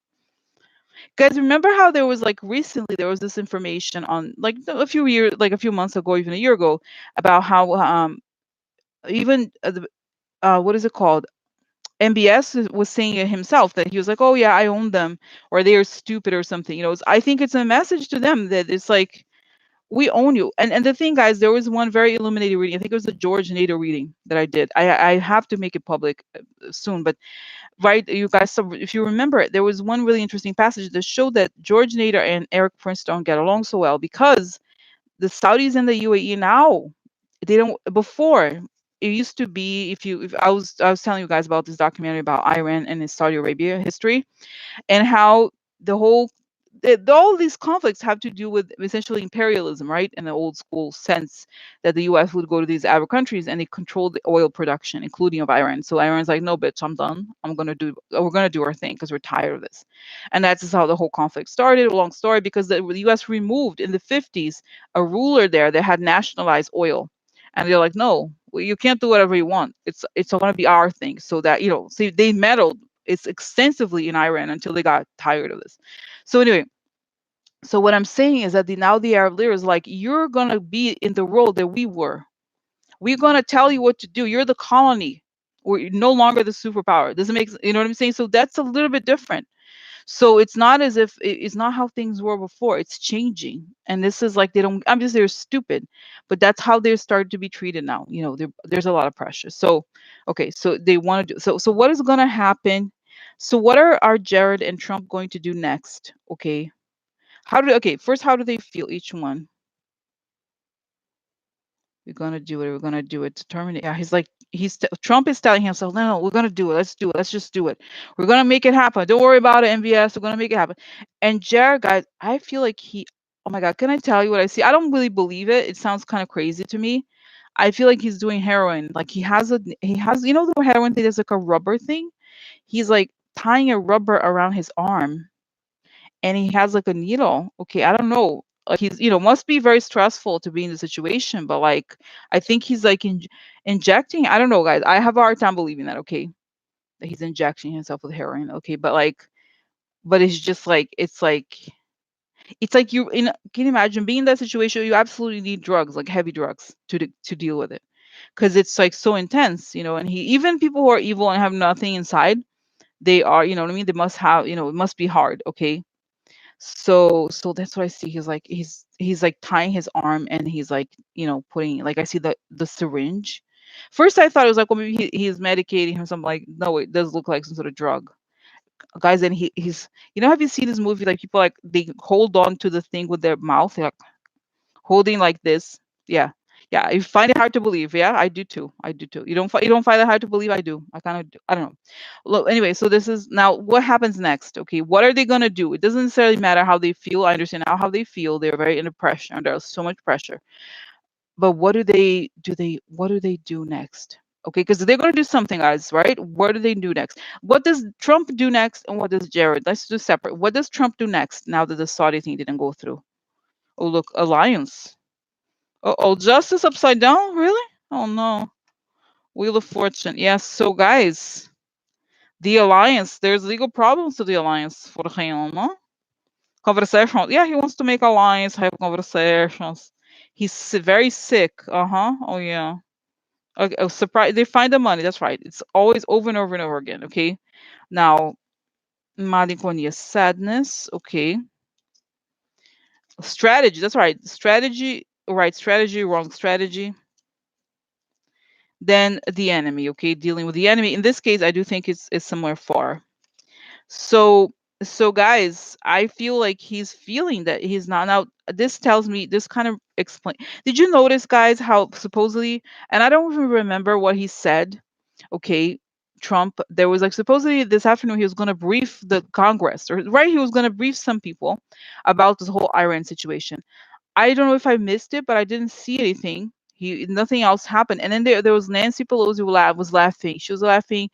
Guys, remember how there was like recently there was this information on like a few months ago, even a year ago, about how even what is it called? MBS was saying it himself, that he was like, "Oh yeah, I own them," or they are stupid or something. I think it's a message to them that it's like, we own you. And the thing, guys, there was one very illuminating reading. I think it was the George Nader reading that I did. I have to make it public soon, but right, you guys, so if you remember, there was one really interesting passage that showed that George Nader and Eric Prince don't get along so well because the Saudis and the UAE now, they don't, before, it used to be, if I was telling you guys about this documentary about Iran and its Saudi Arabia history, and how the whole all these conflicts have to do with essentially imperialism, right? In the old school sense, that the U.S. would go to these Arab countries and they control the oil production, including of Iran. So Iran's like, no, bitch, I'm done. We're gonna do our thing because we're tired of this, and that's just how the whole conflict started. A long story, because the U.S. removed in the 50s a ruler there that had nationalized oil, and they're like, no, well, you can't do whatever you want. It's going to be our thing. So that, see, they meddled it's extensively in Iran until they got tired of this. So anyway, so what I'm saying is that now the Arab leader is like, you're gonna be in the role that we were. We're gonna tell you what to do. You're the colony. We're no longer the superpower. Doesn't make, you know what I'm saying? So that's a little bit different. So it's not as if it's not how things were before. It's changing, and this is like, they don't. I'm just, they're stupid, but that's how they're starting to be treated now. There's a lot of pressure. So, okay, so they want to do. So what is going to happen? So what are Jared and Trump going to do next? Okay, first, how do they feel, each one? We're gonna do it. We're gonna do it. Determined. Yeah, he's like, Trump is telling himself, no, no, we're gonna do it. Let's do it. Let's just do it. We're gonna make it happen. Don't worry about it, MVS. We're gonna make it happen. And Jared, guys, I feel like oh my God, can I tell you what I see? I don't really believe it. It sounds kind of crazy to me. I feel like he's doing heroin. Like he has, the heroin thing. There's like a rubber thing. He's like tying a rubber around his arm, and he has like a needle. Okay, I don't know. Like, he's, must be very stressful to be in the situation, but like, I think he's like injecting. I don't know, guys. I have a hard time believing that. Okay, that he's injecting himself with heroin. Okay, but like, but it's just like, it's like you in. Can you imagine being in that situation? You absolutely need drugs, like heavy drugs, to deal with it, because it's like so intense, And even people who are evil and have nothing inside, they are, you know what I mean. They must have, it must be hard. Okay, so that's what I see. He's like tying his arm, and he's like, putting, like, I see the syringe. First I thought it was like, well, maybe he's medicating him, something like, no, it does look like some sort of drug. Guys, and he's, have you seen this movie, like, people, like, they hold on to the thing with their mouth, they're like holding like this. Yeah. Yeah, you find it hard to believe. Yeah, I do too. I do too. You don't find it hard to believe? I do. I kind of do. I don't know. Look, anyway, so this is now what happens next. Okay, what are they gonna do? It doesn't necessarily matter how they feel. I understand now how they feel. They're very under pressure. Under so much pressure. But what do they do? What do they do next? Okay, because they're gonna do something, guys, right? What do they do next? What does Trump do next, and what does Jared? Let's do separate. What does Trump do next now that the Saudi thing didn't go through? Oh, look, alliance. Oh, justice upside down? Really? Oh no. Wheel of Fortune. Yes. So, guys, the alliance. There's legal problems to the alliance for him. No? Conversation. Yeah, he wants to make alliance, have conversations. He's very sick. Uh huh. Oh yeah. Okay. Oh, surprise. They find the money. That's right. It's always over and over and over again. Okay. Now, Malinconia, sadness. Okay. Strategy. That's right. Strategy. Right. Strategy. Wrong strategy. Then the enemy. Okay, dealing with the enemy. In this case, I do think it's somewhere far. So guys, I feel like he's feeling that he's not now. This tells me, this kind of explain. Did you notice, guys, how supposedly, and I don't even remember what he said. Okay, Trump. There was like, supposedly this afternoon he was going to brief the Congress, or right, he was going to brief some people about this whole Iran situation. I don't know if I missed it, but I didn't see anything. Nothing else happened. And then there was Nancy Pelosi who was laughing. She was laughing,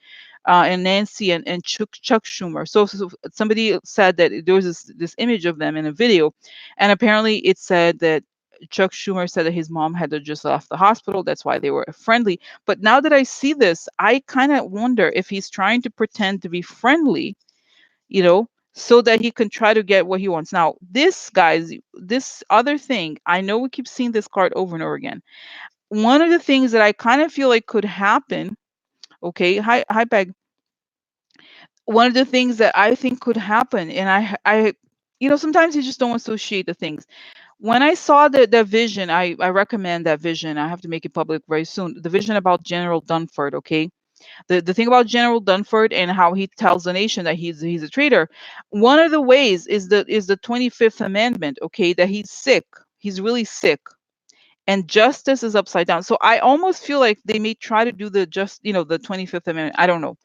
and Nancy and Chuck Schumer. So somebody said that there was this image of them in a video, and apparently it said that Chuck Schumer said that his mom had just left the hospital. That's why they were friendly. But now that I see this, I kind of wonder if he's trying to pretend to be friendly, so that he can try to get what he wants. Now, this, guys, this other thing, I know we keep seeing this card over and over again. One of the things that I kind of feel like could happen, okay, hi, Peg. One of the things that I think could happen, and sometimes you just don't associate the things. When I saw the vision, I recommend that vision. I have to make it public very soon. The vision about General Dunford, okay? The thing about General Dunford and how he tells the nation that he's a traitor. One of the ways is the 25th Amendment, okay, that he's sick. He's really sick. and justice is upside down. So I almost feel like they may try to do the just, the 25th Amendment. I don't know.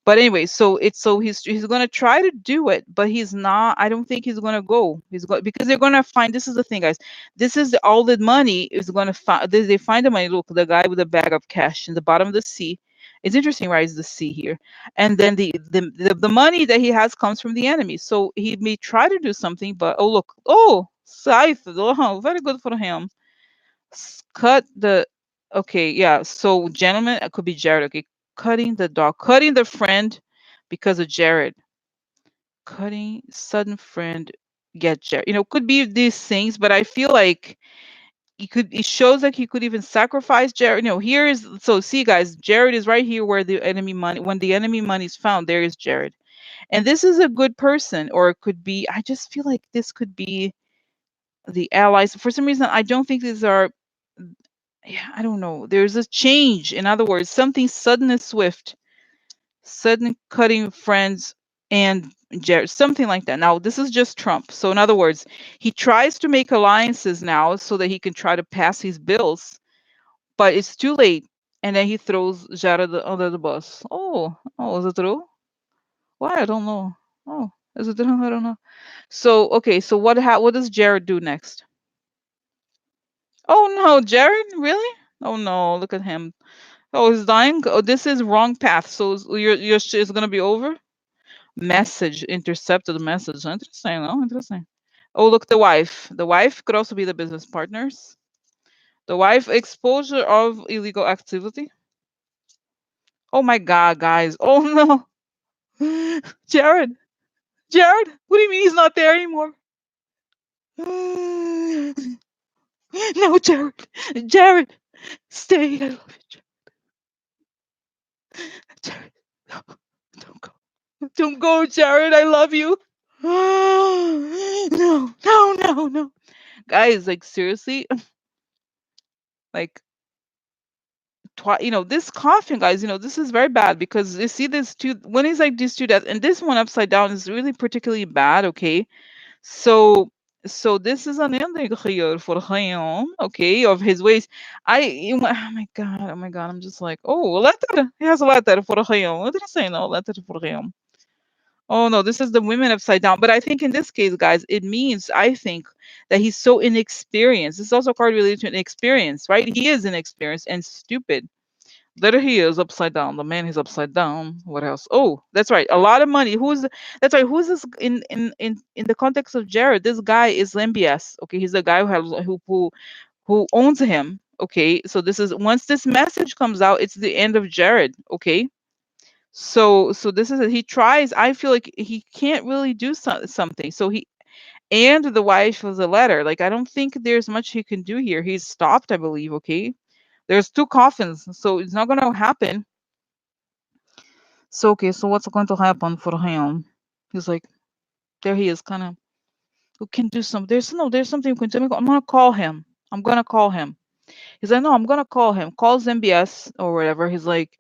But anyway, so he's gonna try to do it, but he's not. I don't think he's gonna go. He's going because they're gonna find. This is the thing, guys. This is all the money is gonna find. They find the money. Look, the guy with the bag of cash in the bottom of the sea. It's interesting, right? Is the sea here, and then the money that he has comes from the enemy. So he may try to do something, but oh look, oh scythe, oh very good for him. Cut the okay, yeah. So gentlemen, it could be Jared. Okay, cutting the dog, cutting the friend because of Jared. Cutting sudden friend get Jared. Could be these things, but I feel like it shows like he could even sacrifice Jared. Here is so see guys, Jared is right here where the enemy money when the enemy money is found, there is Jared. And this is a good person, or it could be, I just feel like this could be the allies. For some reason, I don't think these are yeah, I don't know. There's a change. In other words, something sudden and swift, sudden cutting friends and something like that. Now, this is just Trump. So, in other words, he tries to make alliances now so that he can try to pass his bills, but it's too late. And then he throws Jared under the bus. Oh, is it true? Why? I don't know. Oh, is it true? I don't know. So, okay. So, what does Jared do next? Oh no, Jared, really? Oh no, look at him. Oh, he's dying. Oh, this is wrong path. So your shit is gonna be over. Message intercepted message. Interesting. Oh, interesting. Oh, look, the wife. The wife could also be the business partners. The wife exposure of illegal activity. Oh my God, guys. Oh no, Jared. Jared. What do you mean he's not there anymore? No, Jared. Jared, stay. I love you, Jared. No, don't go. Don't go, Jared. I love you. No, no, no, no. Guys, like seriously, like this coughing, guys, this is very bad because you see this two when it's like these two deaths and this one upside down is really particularly bad, okay? So this is an ending here for him, okay, of his ways. Oh my god, I'm just like, oh, a letter. He has a letter for him. What did I say? No letter for him. Oh no, this is the women upside down. But I think in this case, guys, it means I think that he's so inexperienced. This is also a card related to inexperience, right? He is inexperienced and stupid. There he is upside down. The man is upside down. What else? Oh, that's right. A lot of money. That's right. Who's this in the context of Jared? This guy is MBS. Okay, he's the guy who owns him. Okay, so this is once this message comes out, it's the end of Jared. Okay, so this is he tries. I feel like he can't really do something. So he and the wife was a letter. Like I don't think there's much he can do here. He's stopped, I believe. Okay, there's two coffins, so it's not gonna happen. So okay, so what's going to happen for him? He's like, there he is, kind of. Who can do some? There's something you can do. I'm gonna call him. I'm gonna call him. He's like, no, I'm gonna call him. Calls MBS or whatever. He's like,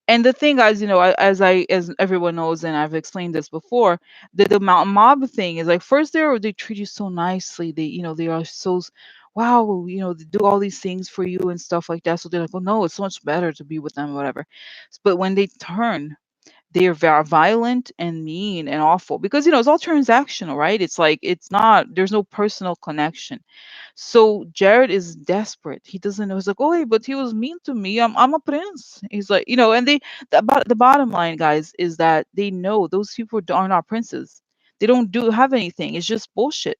and the thing, guys, as everyone knows, and I've explained this before, the mob thing is like first they treat you so nicely. They are so, wow, they do all these things for you and stuff like that. So they're like, oh no, it's so much better to be with them, whatever. But when they turn, they're very violent and mean and awful because it's all transactional, right? It's like there's no personal connection. So Jared is desperate. He doesn't know. He's like, oh, hey, but he was mean to me. I'm a prince. He's like, and the bottom line, guys, is that they know those people are not princes. They don't have anything. It's just bullshit.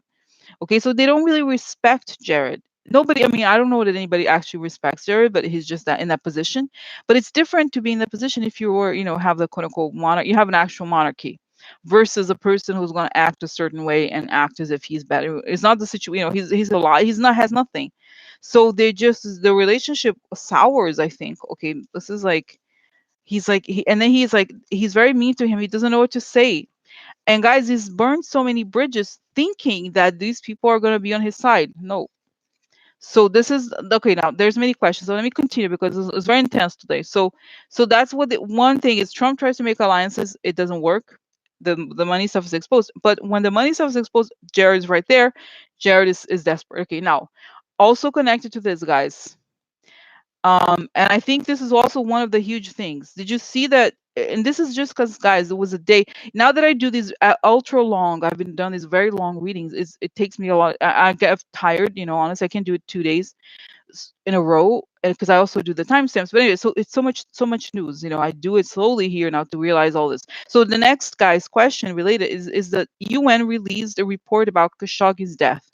Okay, so they don't really respect Jared. Nobody, I mean, I don't know that anybody actually respects Jared, but he's just that in that position. But it's different to be in that position if you were, have the quote unquote monarch, you have an actual monarchy versus a person who's going to act a certain way and act as if he's better. It's not the situation, he's a lie. He's not, has nothing. So the relationship sours, I think. Okay, this is like, and then he's very mean to him. He doesn't know what to say. And guys, he's burned so many bridges thinking that these people are going to be on his side. No. So this is okay. Now there's many questions. So let me continue because it's very intense today. So that's what one thing is. Trump tries to make alliances. It doesn't work. The money stuff is exposed. But when the money stuff is exposed, Jared's right there. Jared is desperate. Okay, now also connected to this, guys. And I think this is also one of the huge things. Did you see that? And this is just because, guys, it was a day. Now that I do these ultra long, I've been done these very long readings. It takes me a lot. I get tired, honestly. I can't do it 2 days in a row, and because I also do the timestamps. But anyway, so it's so much news. I do it slowly here now to realize all this. So the next guy's question related is that UN released a report about Khashoggi's death,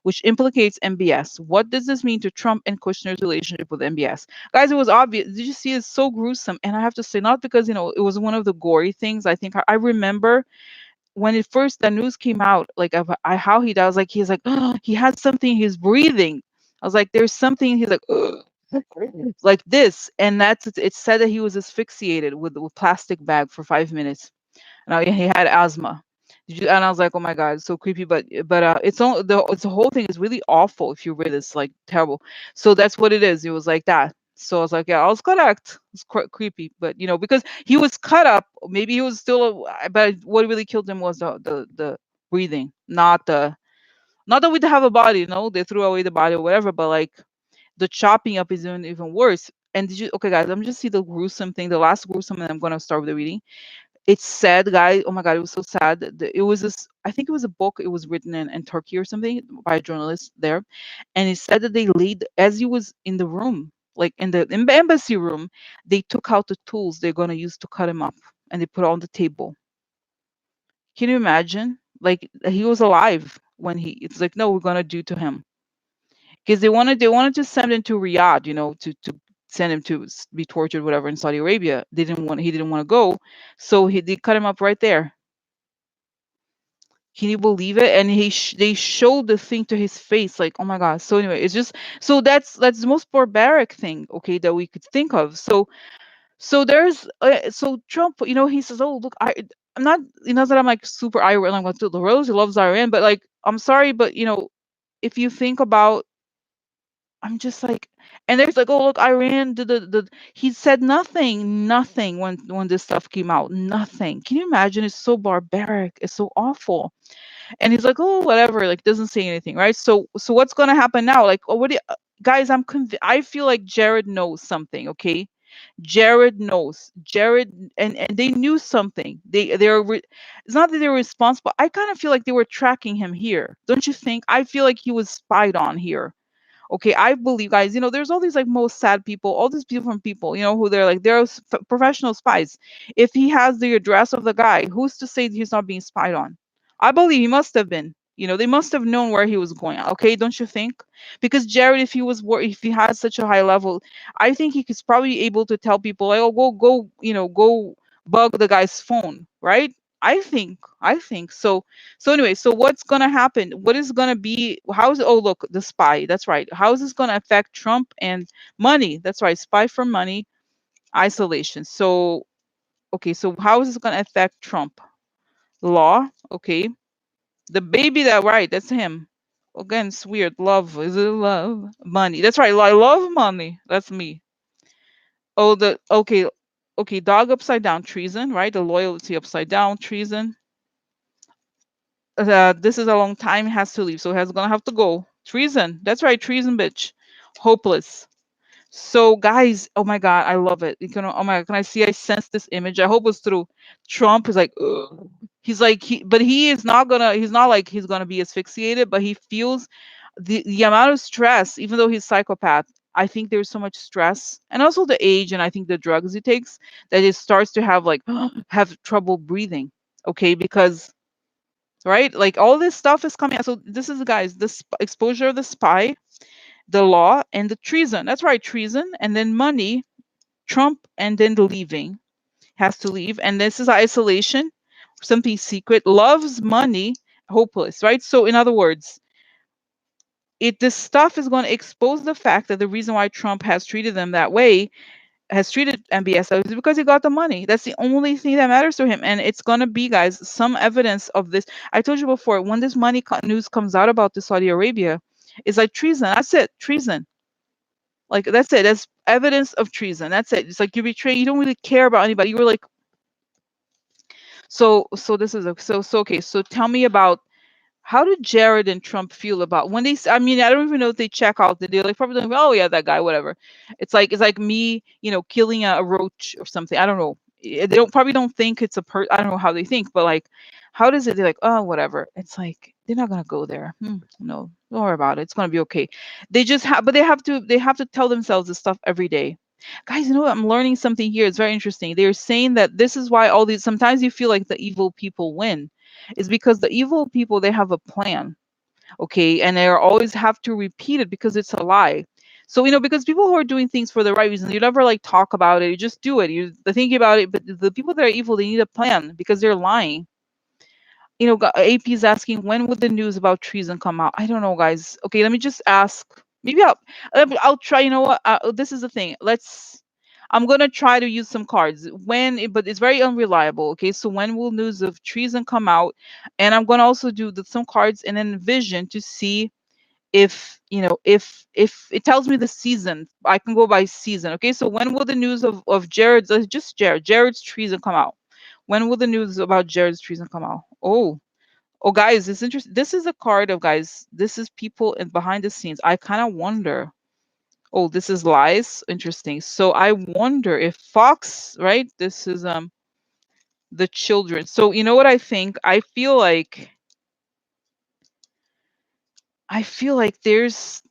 which implicates MBS. What does this mean to Trump and Kushner's relationship with MBS? Guys, it was obvious. Did you see? It's so gruesome, and I have to say, not because it was one of the gory things. I think I remember when it first the news came out, like of how he died. I was like, he's like, he had something. He's breathing. I was like, there's something. He's like, like this, and it said that he was asphyxiated with plastic bag for 5 minutes. Now he had asthma. And I was like, oh my god, it's so creepy. But it's the whole thing is really awful if you read this, like terrible. So that's what it is. It was like that. So I was like, yeah, I was correct. It's creepy, but because he was cut up, maybe he was still. But what really killed him was the breathing, not that we have a body. They threw away the body or whatever, but like the chopping up is even worse. And did you? Okay, guys, let me just see the gruesome thing, the last gruesome, and I'm gonna start with the reading. It's sad, guy. Oh my god, it was so sad. It was this. I think it was a book. It was written in Turkey or something by a journalist there, and it said that they laid as he was in the room, like in the embassy room, they took out the tools they're gonna use to cut him up, and they put it on the table. Can you imagine? Like he was alive when he. It's like no, we're gonna do to him because they wanted to send him to Riyadh, to send him to be tortured, whatever, in Saudi Arabia. He didn't want to go, so they cut him up right there. Can you believe it? And they showed the thing to his face, like, oh my god. So anyway, it's just so that's the most barbaric thing, okay, that we could think of. So there's so Trump, he says, oh look, I'm not, that I'm like super Iran, I'm going to the Rose, he loves Iran, but like, I'm sorry, but if you think about, I'm just like, and there's like, oh look, Iran, he said nothing when this stuff came out, nothing. Can you imagine? It's so barbaric, it's so awful. And he's like, oh, whatever, like doesn't say anything, right? So what's gonna happen now? Like, oh, guys? I feel like Jared knows something. Okay, Jared knows. Jared and they knew something. It's not that they were responsible. I kind of feel like they were tracking him here. Don't you think? I feel like he was spied on here. Okay, I believe, guys, there's all these like most sad people, all these different people, who they're professional spies. If he has the address of the guy, who's to say that he's not being spied on? I believe he must have been. They must have known where he was going. Okay, don't you think? Because Jared, if he had such a high level, I think he's probably able to tell people like, oh, go, go bug the guy's phone, right? I think so. So anyway, so what's gonna happen? What is gonna be? How's Oh look, the spy. That's right. How is this gonna affect Trump and money? That's right. Spy for money, isolation. So okay, so how is this gonna affect Trump? Law. Okay, the baby. That right? That's him. Again, it's weird. Love. Is it love? Money. That's right. I love money. That's me. Oh, okay. Dog upside down. Treason. Right. The loyalty upside down. Treason. This is a long time, has to leave, so has gonna have to go. Treason. That's right, treason, bitch. Hopeless. So guys, oh my god, I love it. Oh my god, can I see? I sense this image. I hope it's through. Trump is like, ugh. He's like, but he is not gonna. He's not like he's gonna be asphyxiated, but he feels the amount of stress. Even though he's psychopath, I think there's so much stress, and also the age, and I think the drugs he takes, that it starts to have like have trouble breathing. Okay, because right, like all this stuff is coming out. So this is, guys, the exposure of the spy, the law, and the treason. That's right, treason, and then money, Trump, and then the leaving, has to leave, and this is isolation, something secret, loves money, hopeless, right? So in other words, this stuff is going to expose the fact that the reason why Trump has treated them that way, has treated MBS is because he got the money. That's the only thing that matters to him. And it's going to be, guys, some evidence of this. I told you before, when this money news comes out about the Saudi Arabia, it's like treason. That's it. Treason. Like, that's it. That's evidence of treason. That's it. It's like you betray. You don't really care about anybody. You were like, so this is so okay. So tell me about how did Jared and Trump feel about when I mean, I don't even know if they check out the deal. Like probably like, oh yeah, that guy, whatever. It's like me, killing a roach or something. I don't know. They don't think it's I don't know how they think, but like, how does it? They're like, oh, whatever. It's like they're not gonna go there. No, don't worry about it. It's gonna be okay. They just have, but they have to tell themselves this stuff every day. Guys, what? I'm learning something here. It's very interesting. They're saying that this is why all these. Sometimes you feel like the evil people win is because the evil people, they have a plan, okay, and they always have to repeat it because it's a lie. So because people who are doing things for the right reasons, you never like talk about it, you just do it, you're thinking about it. But the people that are evil, they need a plan because they're lying. AP is asking, when would the news about treason come out? I don't know, guys. Okay, let me just ask. Maybe I'll try. You know what? This is the thing. I'm gonna try to use some cards but it's very unreliable. Okay, so when will news of treason come out? And I'm gonna also do some cards and then vision to see if it tells me the season. I can go by season. Okay, so when will the news of Jared's treason come out? When will the news about Jared's treason come out? Oh, guys, it's interesting. This is a card of, guys. This is people in behind the scenes. I kind of wonder. Oh, this is lies. Interesting. So I wonder if Fox, right? This is the children. So you know what I think? I feel like there's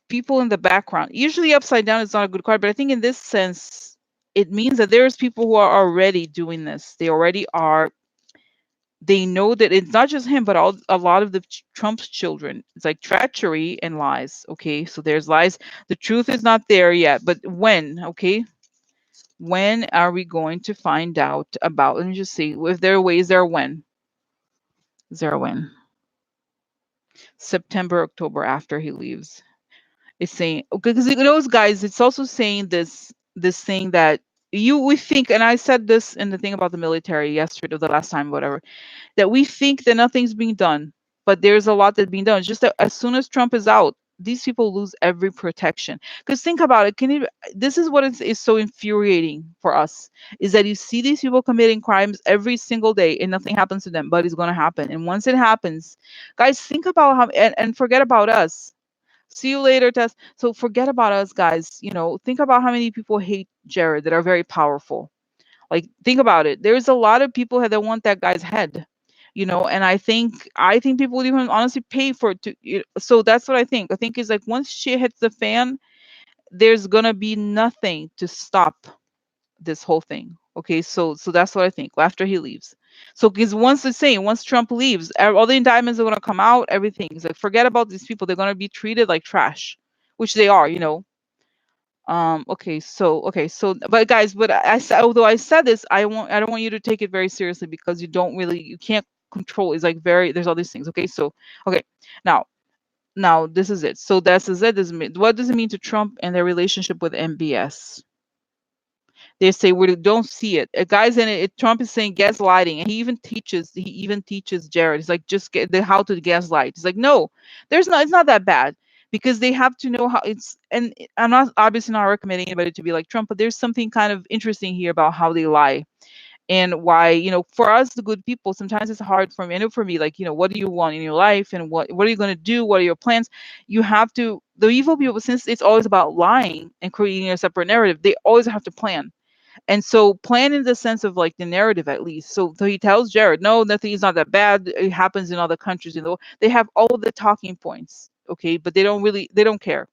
people in the background. Usually upside down is not a good card, but I think in this sense, it means that there's people who are already doing this. They already are. They know that it's not just him, but a lot of the Trump's children. It's like treachery and lies. Okay, so there's lies. The truth is not there yet, but when? Okay, when are we going to find out about? Let me just see if there are ways. There are when. Is there a when? September, October after he leaves. It's saying because guys, it's also saying this thing that we think, and I said this in the thing about the military yesterday, the last time, whatever, that we think that nothing's being done, but there's a lot that's being done. It's just that as soon as Trump is out, these people lose every protection. Because think about it, this is what is so infuriating for us, is that you see these people committing crimes every single day and nothing happens to them, but it's going to happen. And once it happens, guys, think about how, and forget about us. See you later, Tess. So forget about us, guys. Think about how many people hate Jared that are very powerful. Like, think about it. There's a lot of people that want that guy's head. And I think people would even honestly pay for it to. So that's what I think. I think is like once shit hits the fan, there's gonna be nothing to stop this whole thing. Okay, so that's what I think after he leaves. So because once Trump leaves, all the indictments are gonna come out. Everything is like, forget about these people. They're gonna be treated like trash, which they are. Okay, so but guys, but I said, although I said this, I don't want you to take it very seriously because you can't control. It's like there's all these things. Okay, so okay, now this is it. So that's is it. What does it mean to Trump and their relationship with MBS? They say we don't see it. Guys, in it, Trump is saying gaslighting, and he even teaches Jared. He's like, just get the how to gaslight. He's like, no, there's not. It's not that bad because they have to know how it's. And I'm not obviously not recommending anybody to be like Trump, but there's something kind of interesting here about how they lie and why. For us, the good people, sometimes it's hard for me. I know for me, like, what do you want in your life, and what are you going to do? What are your plans? You have to. The evil people, since it's always about lying and creating a separate narrative, they always have to plan. And so plan in the sense of like the narrative at least. So he tells Jared, no, nothing is not that bad. It happens in other countries. They have all the talking points. Okay, but they don't care.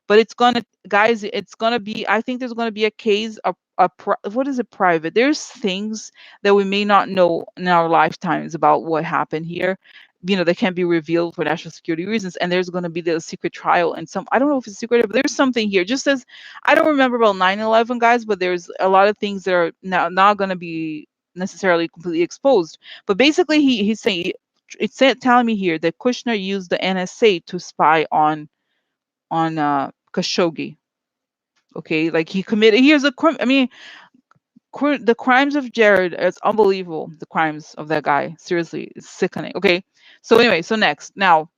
But it's gonna, guys, it's gonna be. I think there's gonna be a case of what is it, private. There's things that we may not know in our lifetimes about what happened here. That can be revealed for national security reasons, and there's going to be the secret trial and some. I don't know if it's secret, but there's something here. Just as I don't remember about 9/11, guys, but there's a lot of things that are now not going to be necessarily completely exposed. But basically, he's saying telling me here that Kushner used the NSA to spy on Khashoggi. Okay, like he committed. Here's a crime. I mean, the crimes of Jared is unbelievable. The crimes of that guy, seriously, it's sickening. Okay, so anyway, so next now.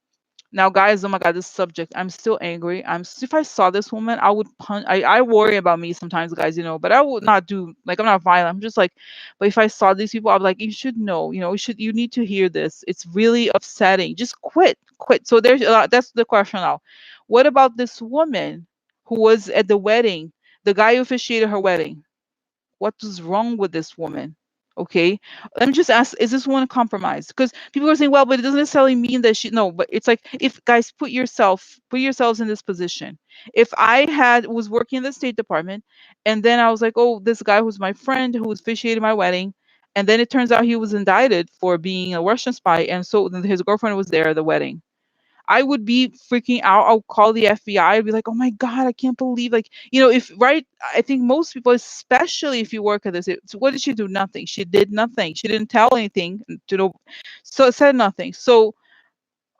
Now, guys, oh my God, this subject, I'm still angry. If I saw this woman, I would punch. I worry about me sometimes, guys, but I would not do, like, I'm not violent. I'm just like, but if I saw these people, I'd be like, you should know, you need to hear this. It's really upsetting. Just quit. So there's that's the question now. What about this woman who was at the wedding? The guy who officiated her wedding. What is wrong with this woman? Okay, let me just ask: is this one compromised? Because people are saying, well, but it doesn't necessarily mean that she. No, but it's like, if guys, put yourselves in this position. If I was working in the State Department, and then I was like, oh, this guy who's my friend who was officiating my wedding, and then it turns out he was indicted for being a Russian spy, and so then his girlfriend was there at the wedding. I would be freaking out. I'll call the FBI. I'd be like, "Oh my God, I can't believe, like, if right." I think most people, especially if you work at this, so what did she do? Nothing. She did nothing. She didn't tell anything to know. So it said nothing. So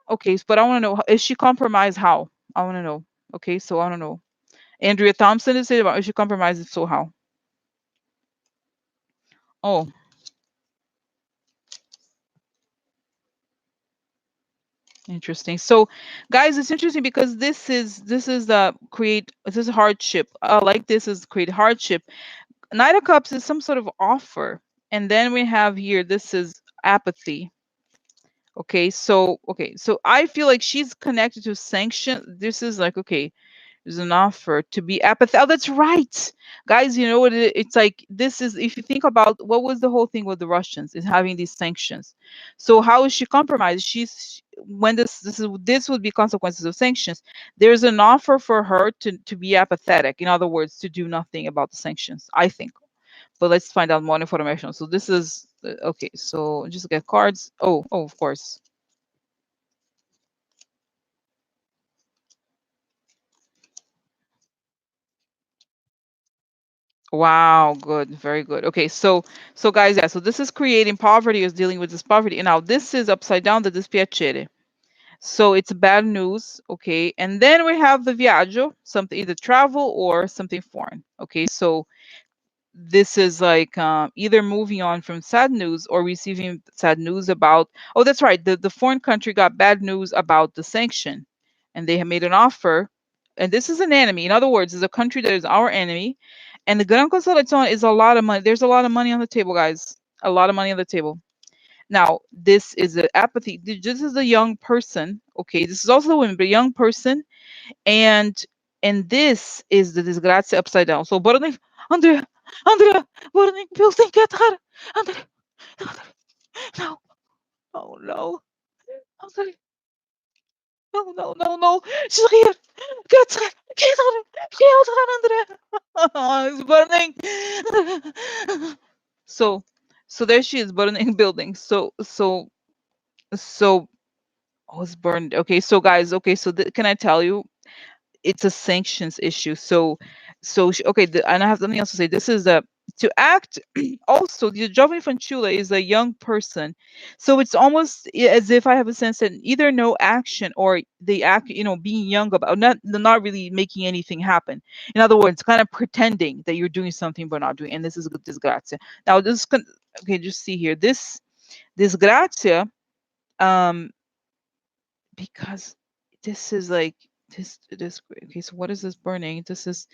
okay, but I want to know, is she compromised? How? I want to know. Okay, so I don't know. Andrea Thompson is saying about, is she compromised? So how? Oh, interesting. So, guys, it's interesting because this is hardship. Like, this is create hardship. Knight of Cups is some sort of offer. And then we have here, this is apathy. Okay, so I feel like she's connected to sanction. This is like, okay, there's an offer to be apathetic. Oh, that's right. Guys, you know what it's like, this is, if you think about what was the whole thing with the Russians, is having these sanctions. So how is she compromised? When this would be consequences of sanctions. There's an offer for her to be apathetic. In other words, to do nothing about the sanctions, I think. But let's find out more information. So this is okay. So just get cards. Oh, of course. Wow, good, very good. Okay, so guys, yeah. So this is creating poverty, is dealing with this poverty, and now this is upside down, the dispiacere. So it's bad news. Okay, and then we have the viaggio, something either travel or something foreign. Okay, so this is like, either moving on from sad news or receiving sad news about, oh, that's right, the foreign country got bad news about the sanction, and they have made an offer, and this is an enemy. In other words, is a country that is our enemy, and the gran consolazione is a lot of money. There's a lot of money on the table, guys. A lot of money on the table. Now, this is a apathy. This is a young person. Okay, this is also a woman, but a young person, and this is the disgrazia upside down. So burning, Andrea, Andrea, burning building, get her, Andrea, Andrea, no, oh no, Andrea, no, no, no, no, she's here, get her, Andrea, it's burning. So, so there she is, burning building. So, oh, it's burned. Okay, so guys, okay, so can I tell you? It's a sanctions issue. Okay, and I have something else to say. This is a to act. Also, the Giovanni Fanciulla is a young person, so it's almost as if I have a sense that either no action or they act, being young about not really making anything happen. In other words, kind of pretending that you're doing something but not doing. And this is disgrazia. Now, okay, just see here. This disgrazia, um, because this is like this okay, so what is this burning? This is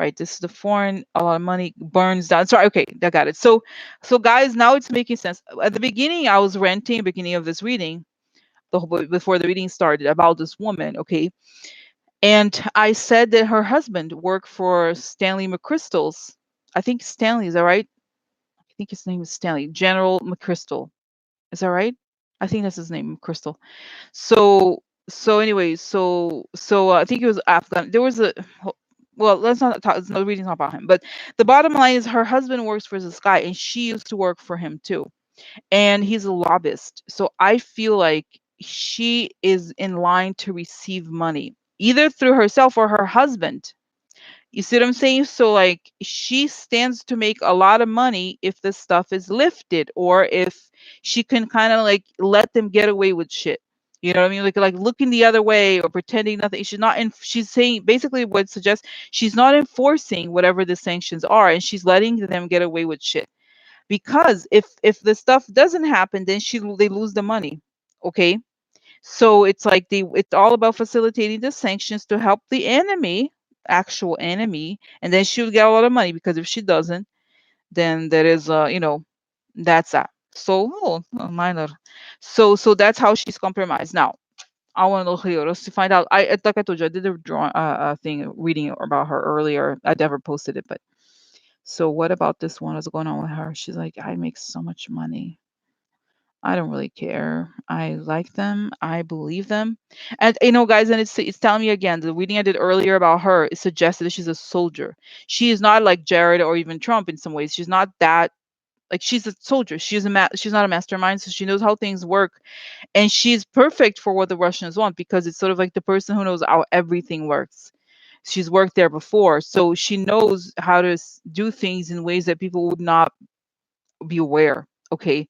right, this is the foreign, a lot of money burns down. Sorry, okay, I got it. So guys, now it's making sense. At the beginning, I was ranting, beginning of this reading, before the reading started, about this woman, okay, and I said that her husband worked for Stanley McChrystal's. I think Stanley, is that right? I think his name is Stanley, General McChrystal. Is that right? I think that's his name, McChrystal. So anyway, I think it was Afghan. There was a well, let's not talk. No reading about him. But the bottom line is, her husband works for this guy, and she used to work for him too. And he's a lobbyist. So I feel like she is in line to receive money, either through herself or her husband. You see what I'm saying? So like, she stands to make a lot of money if this stuff is lifted, or if she can kind of like let them get away with shit. You know what I mean? Like looking the other way or pretending nothing. She's saying basically what suggests she's not enforcing whatever the sanctions are, and she's letting them get away with shit. Because if the stuff doesn't happen, then they lose the money. Okay? So it's like it's all about facilitating the sanctions to help the enemy, actual enemy, and then she would get a lot of money because if she doesn't, then there is that's that. So minor. So that's how she's compromised. Now I want to look here just to find out. Like I told you, I did a drawing thing reading about her earlier. I never posted it, but so what about this one? What's going on with her? She's like, I make so much money. I don't really care. I like them. I believe them. And guys, and it's telling me again, the reading I did earlier about her, it suggested that she's a soldier. She is not like Jared or even Trump in some ways. She's not that like she's a soldier. She's not a mastermind, so she knows how things work. And she's perfect for what the Russians want because it's sort of like the person who knows how everything works. She's worked there before, so she knows how to do things in ways that people would not be aware. Okay,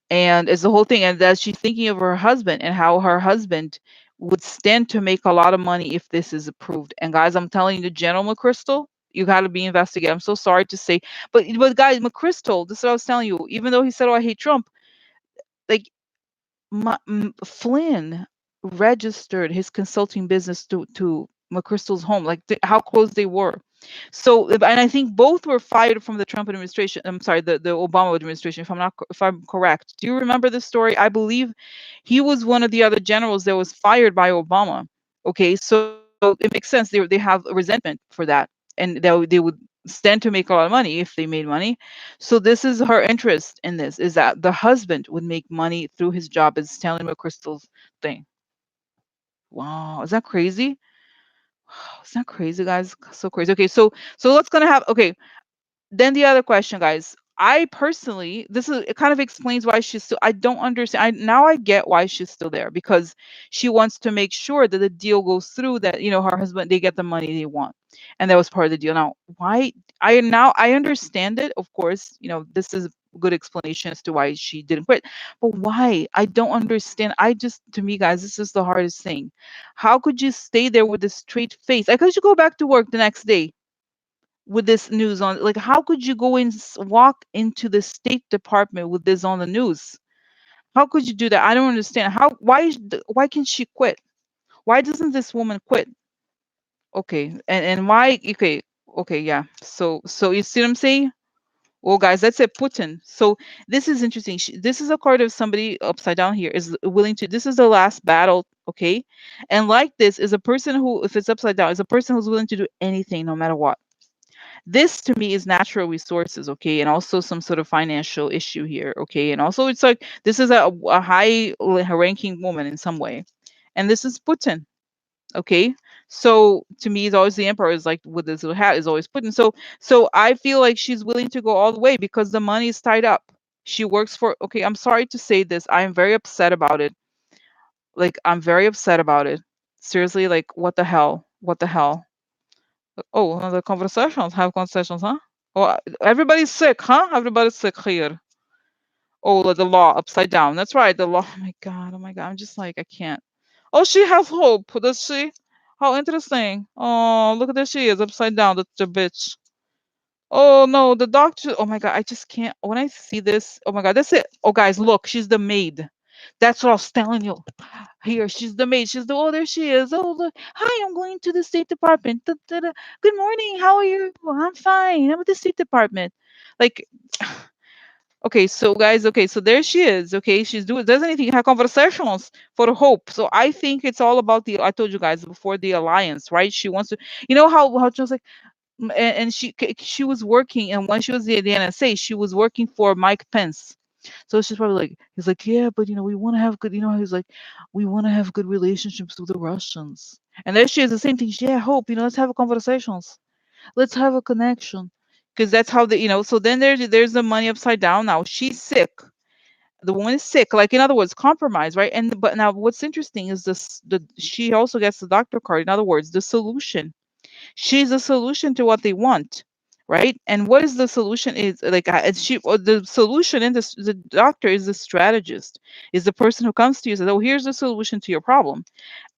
and it's the whole thing, and that she's thinking of her husband and how her husband would stand to make a lot of money if this is approved. And guys, I'm telling you, General McChrystal, you got to be investigated. I'm so sorry to say, but guys, McChrystal, this is what I was telling you. Even though he said, "Oh, I hate Trump," like Flynn registered his consulting business to McChrystal's home, like how close they were. So, and I think both were fired from the Trump administration. I'm sorry, the Obama administration, if I'm correct. Do you remember this story? I believe he was one of the other generals that was fired by Obama. Okay, so it makes sense. They have resentment for that, and they would stand to make a lot of money if they made money. So this is her interest in this, is that the husband would make money through his job as Stanley McChrystal's thing. Wow, is that crazy? Is that crazy, guys? So crazy. Okay, so what's gonna happen? Okay, then the other question, guys. I personally, it kind of explains why she's still. I don't understand. Now I get why she's still there because she wants to make sure that the deal goes through. That her husband, they get the money they want, and that was part of the deal. Now, why? I understand it. Of course, this is a good explanation as to why she didn't quit. But why? I don't understand. To me, guys, this is the hardest thing. How could you stay there with a straight face? I could you go back to work the next day with this news on, like, how could you go and walk into the State Department with this on the news? How could you do that? I don't understand. Why can she quit? Why doesn't this woman quit? Okay, and why? Okay, yeah. So you see what I'm saying? Well, guys, that's it. Putin. So this is interesting. This is a card of somebody upside down here is willing to. This is the last battle. Okay, and like this is a person who, if it's upside down, is a person who's willing to do anything no matter what. This to me is natural resources, okay, and also some sort of financial issue here, okay, and also it's like this is a high ranking woman in some way, and this is Putin, okay. So to me, it's always the emperor is like with this little hat is always Putin. So I feel like she's willing to go all the way because the money is tied up. She works for, okay, I'm sorry to say this, I am very upset about it. Like, I'm very upset about it. Seriously, like, what the hell? What the hell? Oh, the conversations, have conversations, huh? Oh, everybody's sick, huh? Everybody's sick here. Oh, the law upside down. That's right, the law. Oh my God, oh my God. I'm just like, I can't. Oh, she has hope, does she? How interesting. Oh, look at there she is, upside down, the bitch. Oh no, the doctor. Oh my God, I just can't. When I see this, oh my God, that's it. Oh, guys, look, she's the maid. That's what I was telling you. Here, she's the maid. Oh, there she is. Oh, look. Hi, I'm going to the State Department. Da, da, da. Good morning. How are you? "Well, I'm fine. I'm at the State Department." Like, okay, so guys, okay, so there she is. Okay, she's does anything, have conversations for hope. So I think it's all about I told you guys before, the alliance, right? She wants to, how just like, and she was working, and when she was at the NSA, she was working for Mike Pence. So she's probably like, he's like, yeah, but we want to have good, he's like, we want to have good relationships with the Russians. And there she is, the same thing. Yeah, hope, let's have conversations. Let's have a connection. Because that's how so then there's the money upside down now. She's sick. The woman is sick, like, in other words, compromised, right? And but now what's interesting is she also gets the doctor card. In other words, the solution. She's a solution to what they want, right? And what is the solution is like, the solution in this, the doctor is the strategist, is the person who comes to you and says, oh, here's the solution to your problem.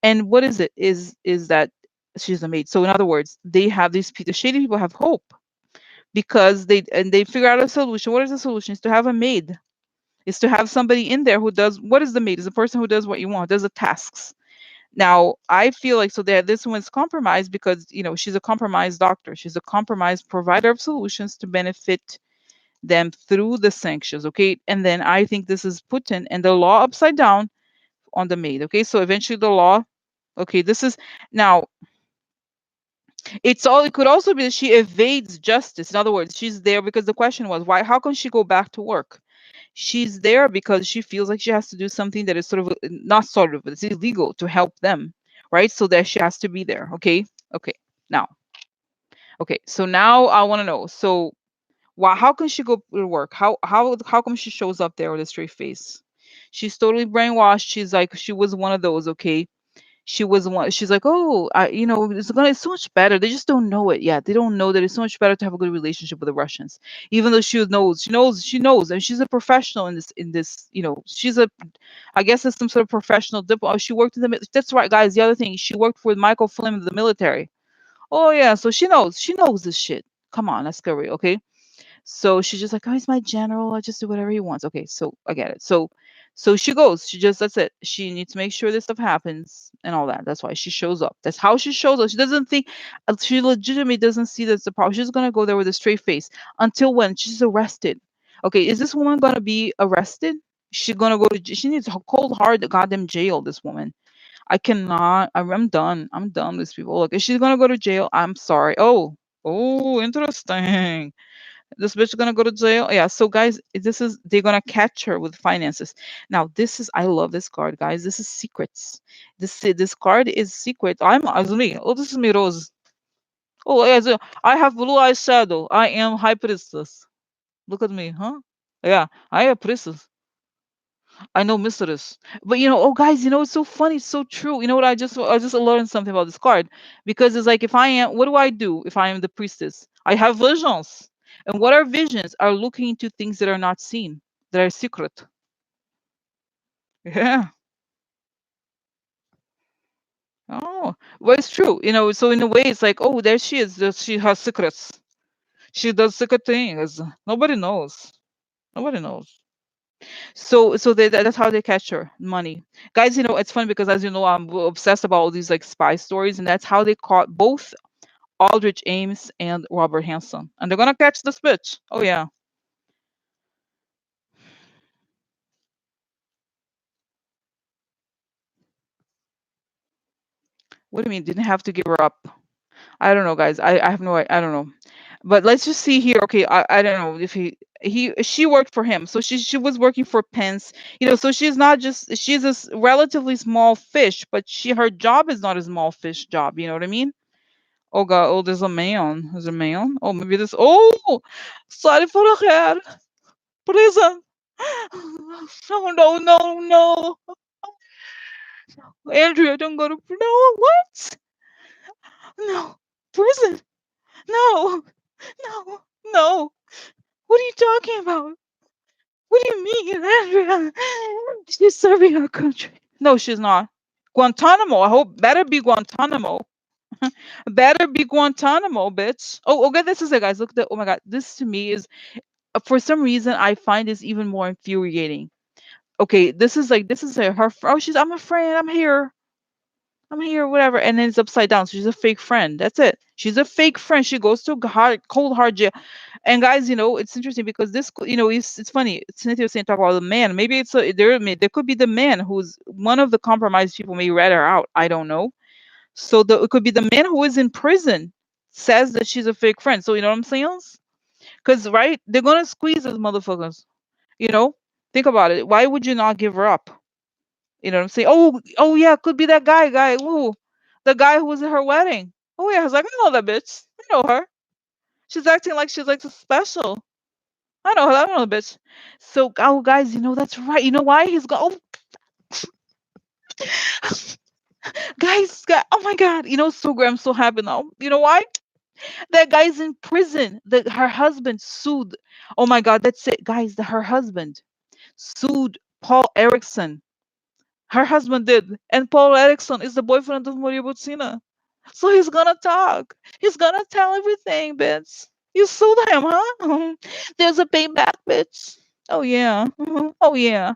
And what is it is that she's a maid. So in other words, they have these the shady people have hope because they figure out a solution. What is the solution? Is to have a maid, is to have somebody in there who does, what is the maid? Is a person who does what you want, does the tasks. Now, I feel like so that this one's compromised because, she's a compromised doctor. She's a compromised provider of solutions to benefit them through the sanctions, okay? And then I think this is Putin and the law upside down on the maid, okay? So eventually the law, okay, this is now it could also be that she evades justice. In other words, she's there because the question was, why, how can she go back to work? She's there because she feels like she has to do something that is sort of not sort of, it's illegal to help them, right? So that she has to be there. Okay. Okay. Now, okay. So now I want to know. So why? How can she go to work? How come she shows up there with a straight face? She's totally brainwashed. She's like she was one of those. Okay, she was one. She's like, oh, it's so much better. They just don't know it yet. They don't know that it's so much better to have a good relationship with the Russians, even though she knows, and she's a professional in this. She's a, I guess it's some sort of professional diplomat. She worked in the. That's right, guys. The other thing, she worked with Michael Flynn in the military. Oh yeah, so she knows this shit. Come on, let's get real, okay? So she's just like, oh, he's my general. I just do whatever he wants. Okay, so I get it. So she goes. That's it. She needs to make sure this stuff happens and all that. That's why she shows up. That's how she shows up. She doesn't think. She legitimately doesn't see that's the problem. She's gonna go there with a straight face until when she's arrested. Okay, is this woman gonna be arrested? She's gonna go to. She needs a cold hard goddamn jail. This woman. I cannot. I'm done. I'm done with these people. Look, if she's gonna go to jail, I'm sorry. Oh, interesting. This bitch gonna go to jail. Yeah. So guys, they're gonna catch her with finances. Now I love this card, guys. This is secrets. This card is secret. I'm Azuli. Oh, this is me, Rose. Oh, yeah, I have blue eyeshadow. I am high priestess. Look at me, huh? Yeah, I am priestess. I know mistress. But oh guys, it's so funny, it's so true. You know what? I just learned something about this card because it's like if I am, what do I do if I am the priestess? I have visions. And what are visions? Are looking into things that are not seen, that are secret. Yeah. Oh, well, it's true. So in a way, it's like, oh, there she is. She has secrets. She does secret things. Nobody knows. Nobody knows. So that's how they catch her money, guys. It's funny because as you know, I'm obsessed about all these like spy stories, and that's how they caught both Aldrich Ames and Robert Hansen, and they're gonna catch this bitch. Oh yeah. What do you mean didn't have to give her up? I don't know, guys. I have no I don't know, but let's just see here. Okay, I don't know if she worked for him, so she was working for Pence. So she's not just she's a relatively small fish, but her job is not a small fish job. You know what I mean? Oh god, oh there's a man. There's a man. Oh maybe this. Oh, sorry for the hair. Prison. No, no, no, no. Andrea, don't go to no. What? No, prison. No, no, no. What are you talking about? What do you mean, Andrea? She's serving her country. No, she's not. Guantanamo. I hope better be Guantanamo. Better be Guantanamo, bitch. Oh, okay. This is it, guys. Look at that. Oh my god. This to me is for some reason I find this even more infuriating. Okay, this is her. Oh, I'm a friend. I'm here. I'm here. Whatever. And then it's upside down. So she's a fake friend. That's it. She's a fake friend. She goes to cold hard jail. And guys, it's interesting because this, it's funny. Cynthia was saying talk about the man. Maybe there could be the man who's one of the compromised people. May rat her out. I don't know. So it could be the man who is in prison says that she's a fake friend. So you know what I'm saying? Because right, they're gonna squeeze those motherfuckers. You know, think about it. Why would you not give her up? You know what I'm saying? Oh yeah, could be that guy. Ooh, the guy who was at her wedding. Oh yeah, I was like, I know that bitch. I know her. She's acting like she's like special. I know her. I know the bitch. So, oh guys, that's right. You know why he's going? Oh, oh my god. So I'm so happy now. You know why? That guy's in prison. Her husband sued. Oh my god, that's it, guys. Her husband sued Paul Erickson. Her husband did. And Paul Erickson is the boyfriend of Maria Butina. So he's gonna talk. He's gonna tell everything, bitch. You sued him, huh? There's a payback, bitch. Oh yeah. Oh yeah.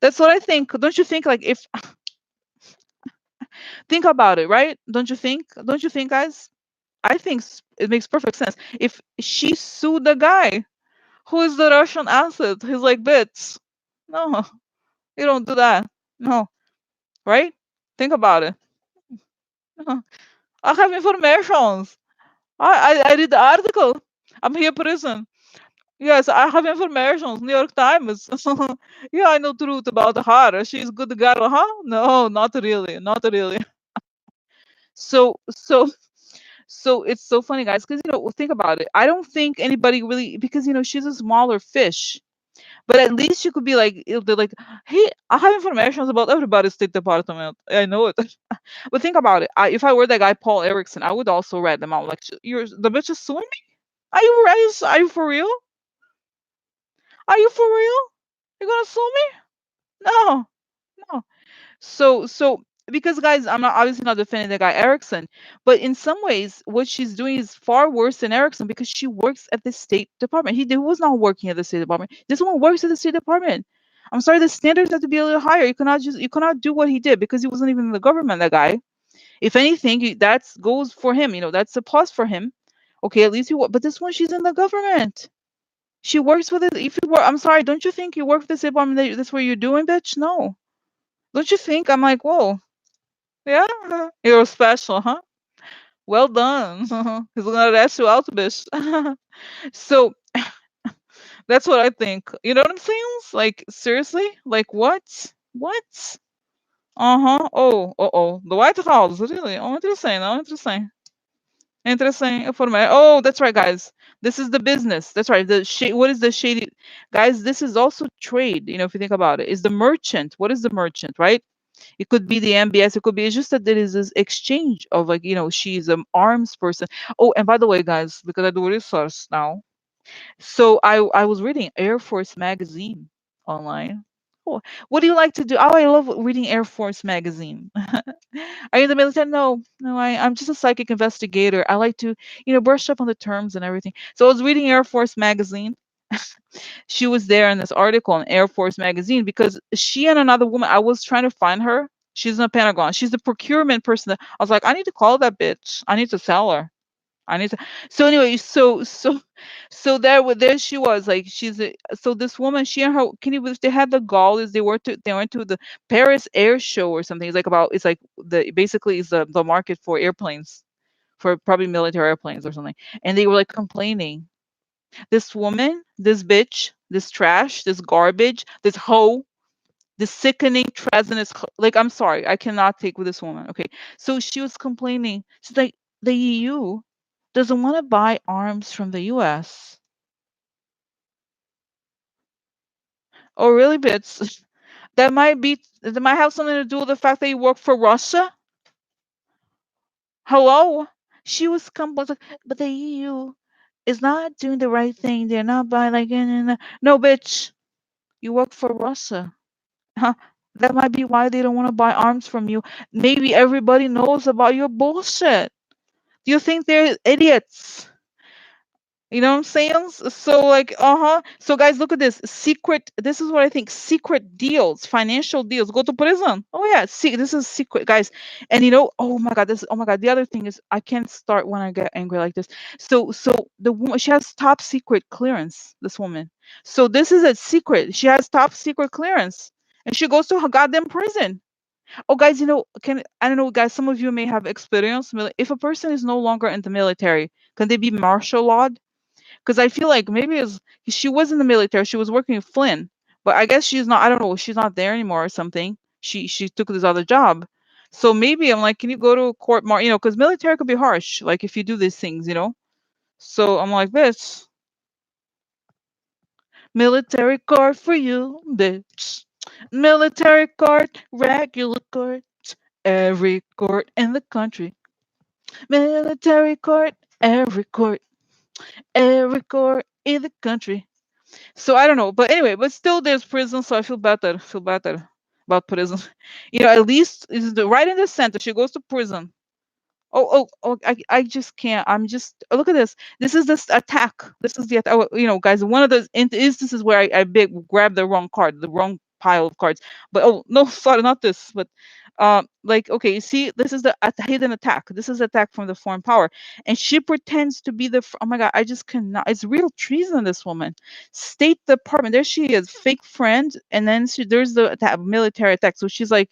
That's what I think. Don't you think? Like, if think about it, right? Don't you think? Don't you think, guys? I think it makes perfect sense. If she sued the guy who is the Russian asset, he's like, bitch. No, you don't do that. No, right? Think about it. No. I have informations. I read the article. I'm here prison. Yes, I have information. New York Times. Yeah, I know truth about her. She's good girl, huh? No, not really. Not really. So, so, so it's so funny, guys, because think about it. I don't think anybody really, because she's a smaller fish, but at least you could be like, they're like, hey, I have information about everybody's State Department. I know it. But think about it. If I were that guy Paul Erickson, I would also rat them out. Like, you're the bitch is suing me. Are you right? Are you for real? Are you for real? You're gonna sue me? No, no. So because, guys, I'm not obviously not defending the guy Erickson, but in some ways what she's doing is far worse than Erickson because she works at the State Department. He was not working at the State Department. This one works at the State Department. I'm sorry, the standards have to be a little higher. You cannot do what he did because he wasn't even in the government, that guy. If anything, that goes for him, that's a plus for him. Okay, at least but this one, she's in the government. She works with it. If you work, I'm sorry, don't you think you work for the State Department, that's what you're doing, bitch? No. Don't you think? I'm like, whoa. Yeah, you're special, huh? Well done. He's gonna ask you out, bitch. So that's what I think. You know what I'm saying? Like, seriously? Like, what? What? Uh-huh. Oh, uh-oh. The White House, really? Oh, interesting. Oh, interesting. Interesting information. Oh, that's right, guys. This is the business. That's right. What is the shady? Guys, this is also trade, if you think about it. Is the merchant. What is the merchant, right? It could be the MBS. It could be, it's just that there is this exchange of, like, she's an arms person. Oh, and by the way, guys, because I do research now. So I was reading Air Force magazine online. Oh, what do you like to do? Oh, I love reading Air Force magazine. Are you in the military? No, no, I'm just a psychic investigator. I like to, brush up on the terms and everything. So I was reading Air Force magazine. She was there in this article in Air Force magazine because she and another woman, I was trying to find her. She's in the Pentagon. She's the procurement person. I was like, I need to call that bitch. I need to sell her. I need to. So anyway, so there she was. Like, so this woman, she and her, can you believe they had the gall is they went to the Paris Air Show or something. It's like the basically is the market for airplanes, for probably military airplanes or something. And they were like complaining. This woman, this bitch, this trash, this garbage, this hoe, this sickening treasonous, like, I'm sorry, I cannot take with this woman. Okay. So she was complaining. She's like, the EU doesn't want to buy arms from the US. Oh, really, bits? That might have something to do with the fact that you work for Russia. Hello? She was complaining, but the EU is not doing the right thing. They're not buying, like, no, bitch. You work for Russia. Huh? That might be why they don't want to buy arms from you. Maybe everybody knows about your bullshit. Do you think they're idiots? You know what I'm saying? So, like, So, guys, look at this. This is what I think. Secret deals, financial deals. Go to prison. Oh yeah, see, this is secret, guys. And oh my God, oh my God. The other thing is, I can't start when I get angry like this. So the woman, she has top secret clearance. This woman. So this is a secret. She has top secret clearance, and she goes to her goddamn prison. Oh, guys, I don't know, guys. Some of you may have experience. If a person is no longer in the military, can they be martial lawed? Because I feel like maybe she was in the military. She was working with Flynn, but I guess she's not. I don't know. She's not there anymore or something. She took this other job. So maybe I'm like, can you go to court more? Because military could be harsh. Like, if you do these things. So I'm like, bitch, military court for you, bitch. Military court, regular court, every court in the country. Military court, every court in the country. So I don't know, but anyway, but still there's prison, so I feel better about prison. At least is right in the center. She goes to prison. I just can't. I'm just look at this. This is this attack. This is the guys. One of the instances where I big grabbed the wrong card, the wrong pile of cards. But oh no, sorry, not this. But like okay, you see, this is the hidden attack. This is attack from the foreign power, and she pretends to be the. Oh my god, I just cannot. It's real treason. This woman, State Department. There she is, fake friend, and then there's the attack, military attack. So she's like,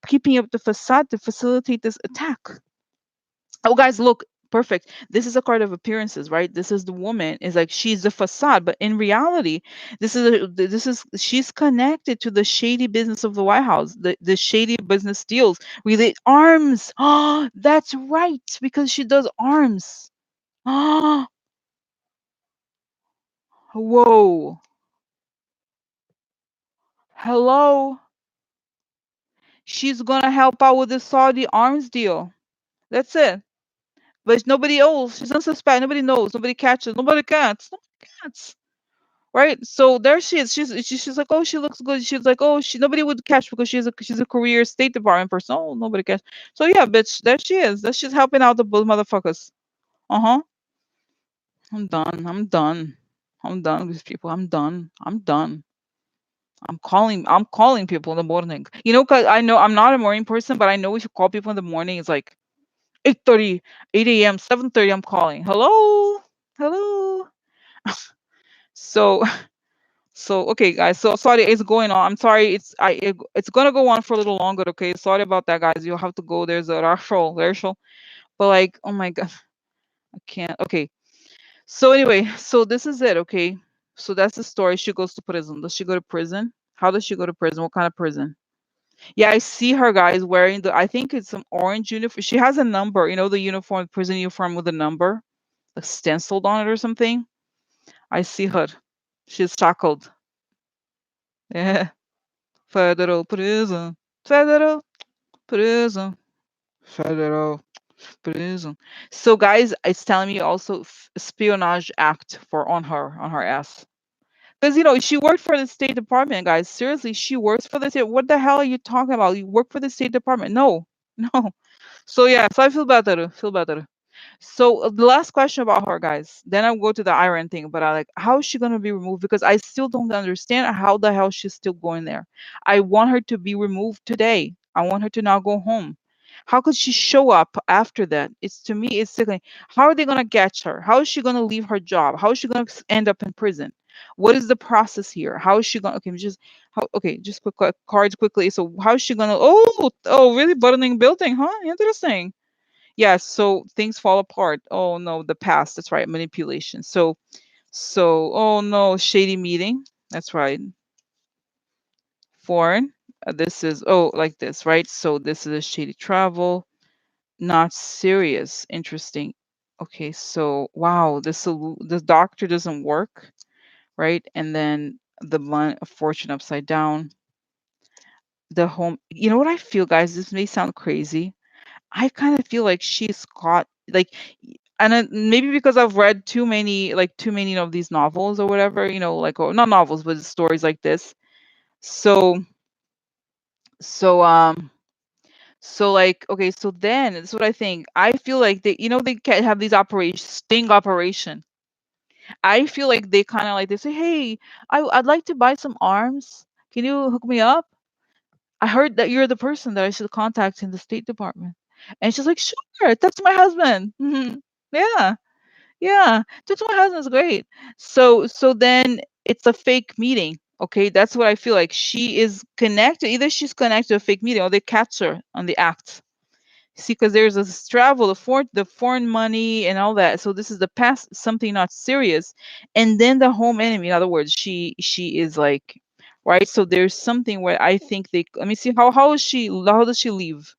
keeping up the facade to facilitate this attack. Oh, guys, look, perfect. This is a card of appearances, right? This is the woman is like she's the facade, but in reality, she's connected to the shady business of the White House, the shady business deals, relate arms. Oh, that's right, because she does arms. Oh, whoa, hello. She's gonna help out with the Saudi arms deal. That's it. But nobody else. She's unsuspected. Nobody knows. Nobody catches. Nobody cats. Nobody cats. Right? So there she is. She's like, oh, she looks good. She's like, oh, nobody would catch because she's a career State Department person. Oh, nobody catch. So yeah, bitch, there she is. That she's helping out the bull motherfuckers. Uh-huh. I'm done. I'm done. I'm done with these people. I'm done. I'm done. I'm calling people in the morning. Cause I know I'm not a morning person, but I know if you call people in the morning, it's like 8:30, 8 a.m., 7:30, I'm calling. Hello? Hello? So So okay, guys. So sorry, it's going on. I'm sorry. It's gonna go on for a little longer. Okay, sorry about that, guys. You'll have to go. There's a Rachel. But like, oh my god, I can't. Okay. So anyway, so this is it. Okay. So that's the story. She goes to prison. Does she go to prison? How does she go to prison? What kind of prison? Yeah, I see her, guys, wearing I think it's some orange uniform. She has a number. The uniform, prison uniform with a number, like stenciled on it or something. I see her. She's shackled. Yeah. Federal prison. Federal prison. Federal prison. So guys, it's telling me also espionage act on her ass. Because she worked for the State Department, guys. Seriously, she works for the state. What the hell are you talking about? You work for the State Department? No, no. So yeah, so I feel better. Feel better. So the last question about her, guys. Then I'll go to the iron thing. But how is she gonna be removed? Because I still don't understand how the hell she's still going there. I want her to be removed today. I want her to now go home. How could she show up after that? It's to me, it's sickening. How are they gonna catch her? How is she gonna leave her job? How is she gonna end up in prison? What is the process here? How is she gonna? Okay, just quick cards quickly. So how is she gonna? Oh, really burning building, huh? Interesting. Yeah, so things fall apart. Oh no, the past. That's right, manipulation. Oh no, shady meeting. That's right. Foreign. This is like this, right? So this is a shady travel. Not serious. Interesting. Okay, so wow, the doctor doesn't work, right? And then the fortune upside down. The home. You know what I feel, guys? This may sound crazy. I kind of feel like she's caught, like, and then maybe because I've read too many of these novels or whatever, like, or not novels, but stories like this. So, so, like, okay, so then that's what I think. I feel like they can have these sting operation. I feel like they kind of like they say, hey, I'd like to buy some arms. Can you hook me up? I heard that you're the person that I should contact in the State Department. And she's like, sure, that's my husband. Yeah. Yeah, talk to my husband's great. So then it's a fake meeting. Okay, that's what I feel like. She is connected. Either she's connected to a fake meeting or they catch her on the act. See, because there's this travel, the foreign money and all that. So this is the past, something not serious, and then the home enemy. In other words, she is like, right. So there's something where I think they. Let me see how is she? How does she leave?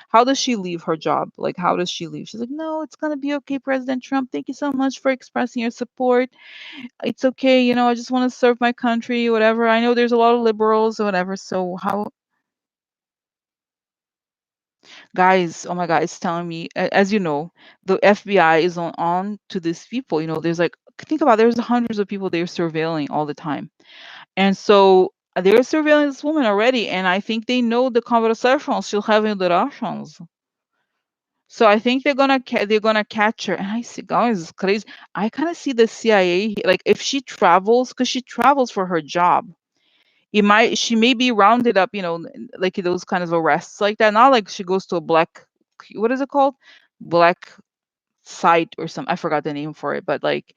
How does she leave her job? Like, how does she leave? She's like, no, it's gonna be okay, President Trump. Thank you so much for expressing your support. It's okay, I just want to serve my country, whatever. I know there's a lot of liberals or whatever. So how, guys? Oh my God, it's telling me, as you know, the FBI is on to these people. There's like, think about, there's hundreds of people they're surveilling all the time, and so they're surveilling this woman already, and I think they know the conversations she'll have in the Russians. So I think they're gonna catch her. And I see, guys, it's crazy. I kind of see the CIA like if she travels, because she travels for her job. She may be rounded up, like those kind of arrests like that. Not like she goes to a black, what is it called, black site or something. I forgot the name for it, but like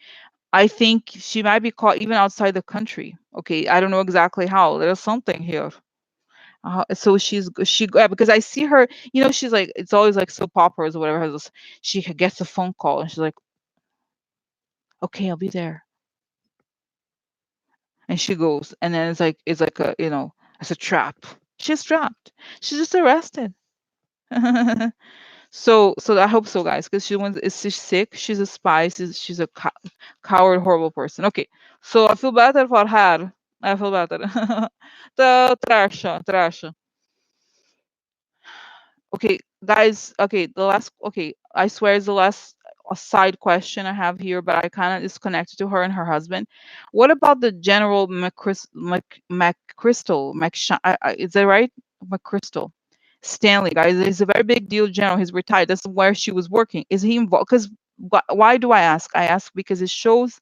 I think she might be caught even outside the country. Okay, I don't know exactly how. There's something here. So yeah, because I see her, she's like, it's always like soap operas or whatever. She gets a phone call and she's like, okay, I'll be there, and she goes, and then it's like it's a trap. She's trapped. She's just arrested. So I hope so, guys, because she's sick. She's a spy. She's a coward, horrible person. Okay, so I feel better for her. I feel better. The trash. Okay, guys. Okay, I swear it's the last side question I have here, but I kind of is connected to her and her husband. What about the General McChrystal? Is that right? McChrystal. Stanley, guys, he's a very big deal general. He's retired. That's where she was working. Is he involved? Because why do I ask? I ask because it shows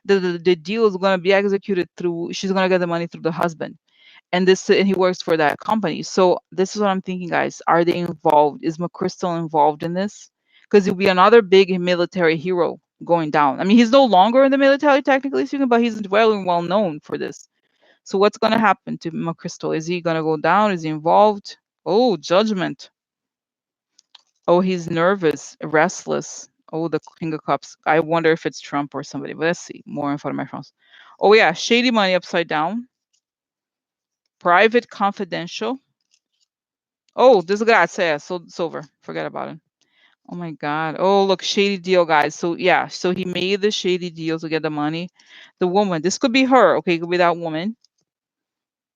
that the deal is going to be executed through. She's going to get the money through the husband, and he works for that company. So this is what I'm thinking, guys. Are they involved? Is McChrystal involved in this? Because he'll be another big military hero going down. I mean, he's no longer in the military technically speaking, but he's well known for this. So what's going to happen to McChrystal? Is he going to go down? Is he involved? Oh, judgment. Oh, he's nervous, restless. Oh, the King of Cups. I wonder if it's Trump or somebody. But let's see. More info on my phones. Oh yeah, shady money upside down. Private confidential. Oh, disgrazia. So silver. Forget about it. Oh my God. Oh, look, shady deal, guys. So yeah, so he made the shady deal to get the money. The woman. This could be her. Okay, it could be that woman.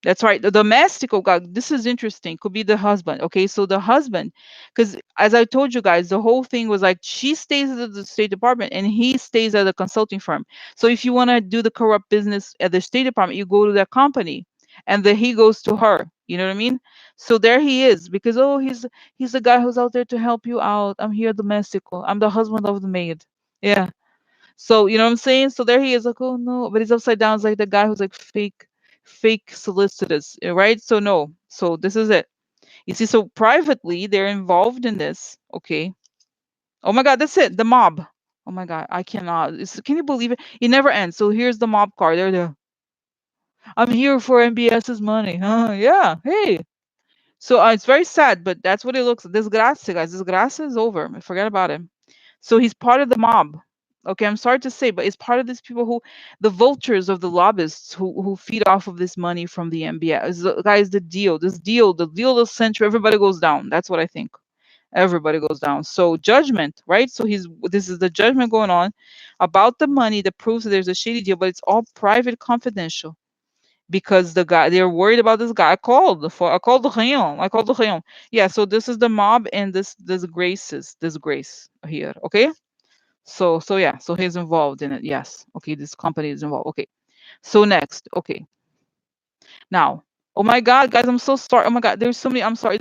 That's right. The domestic, oh God, this is interesting. Could be the husband. Okay, so the husband, because as I told you guys, the whole thing was like she stays at the State Department and he stays at a consulting firm. So if you want to do the corrupt business at the State Department, you go to that company, and then he goes to her. You know what I mean? So there he is, because he's the guy who's out there to help you out. I'm here domestical. I'm the husband of the maid. Yeah. So you know what I'm saying? So there he is, like, oh no, but he's upside down. It's like the guy who's like fake solicitors, right? So no. So this is it. You see, so privately they're involved in this. Okay. Oh my God, that's it. The mob. Oh my God, I cannot. Can you believe it? It never ends. So here's the mob card. There. I'm here for MBS's money. Yeah. Hey. So it's very sad, but that's what it looks. Desgracia, guys. Desgracia is over. Forget about it. So he's part of the mob. Okay, I'm sorry to say, but it's part of these people who, the vultures of the lobbyists who feed off of this money from the MBS. Guys, the deal of the century, everybody goes down. That's what I think. Everybody goes down. So judgment, right? So this is the judgment going on about the money that proves that there's a shady deal, but it's all private, confidential, because they're worried about this guy. I called the Rayon. Yeah, so this is the mob, and this disgrace here. Okay. So yeah, so he's involved in it. Yes. Okay, this company is involved. Okay. So next, okay. Now, oh my God, guys, I'm so sorry. Oh my God, there's so many. I'm sorry.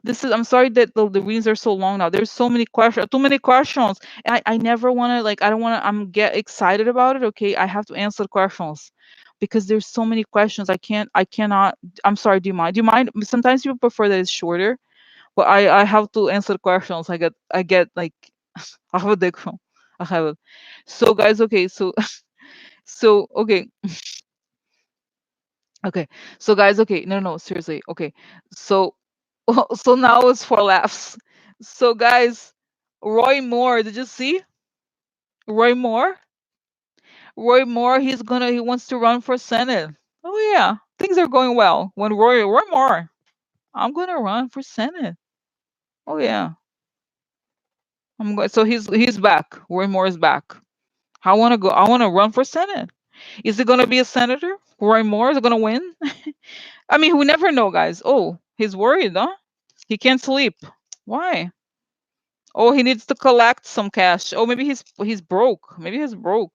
I'm sorry that the readings are so long now. There's so many questions, too many questions. And I never want to, like, I don't want to, get excited about it. Okay. I have to answer questions because there's so many questions. I cannot, I'm sorry. Do you mind? Sometimes people prefer that it's shorter, but I have to answer questions. I get like, I have a dick. I have it. So guys, okay, so so okay, okay. So guys, okay, no, seriously, okay. So so now it's for laughs. So guys, Roy Moore, did you see Roy Moore? Roy Moore, he wants to run for Senate. Oh yeah, things are going well. When Roy Moore, I'm gonna run for Senate. Oh yeah, I'm going. So he's back. Roy Moore is back. I want to go. I want to run for Senate. Is it gonna be a senator? Roy Moore is it gonna win? I mean, we never know, guys. Oh, he's worried, huh? He can't sleep. Why? Oh, he needs to collect some cash. Oh, maybe he's broke. Maybe he's broke.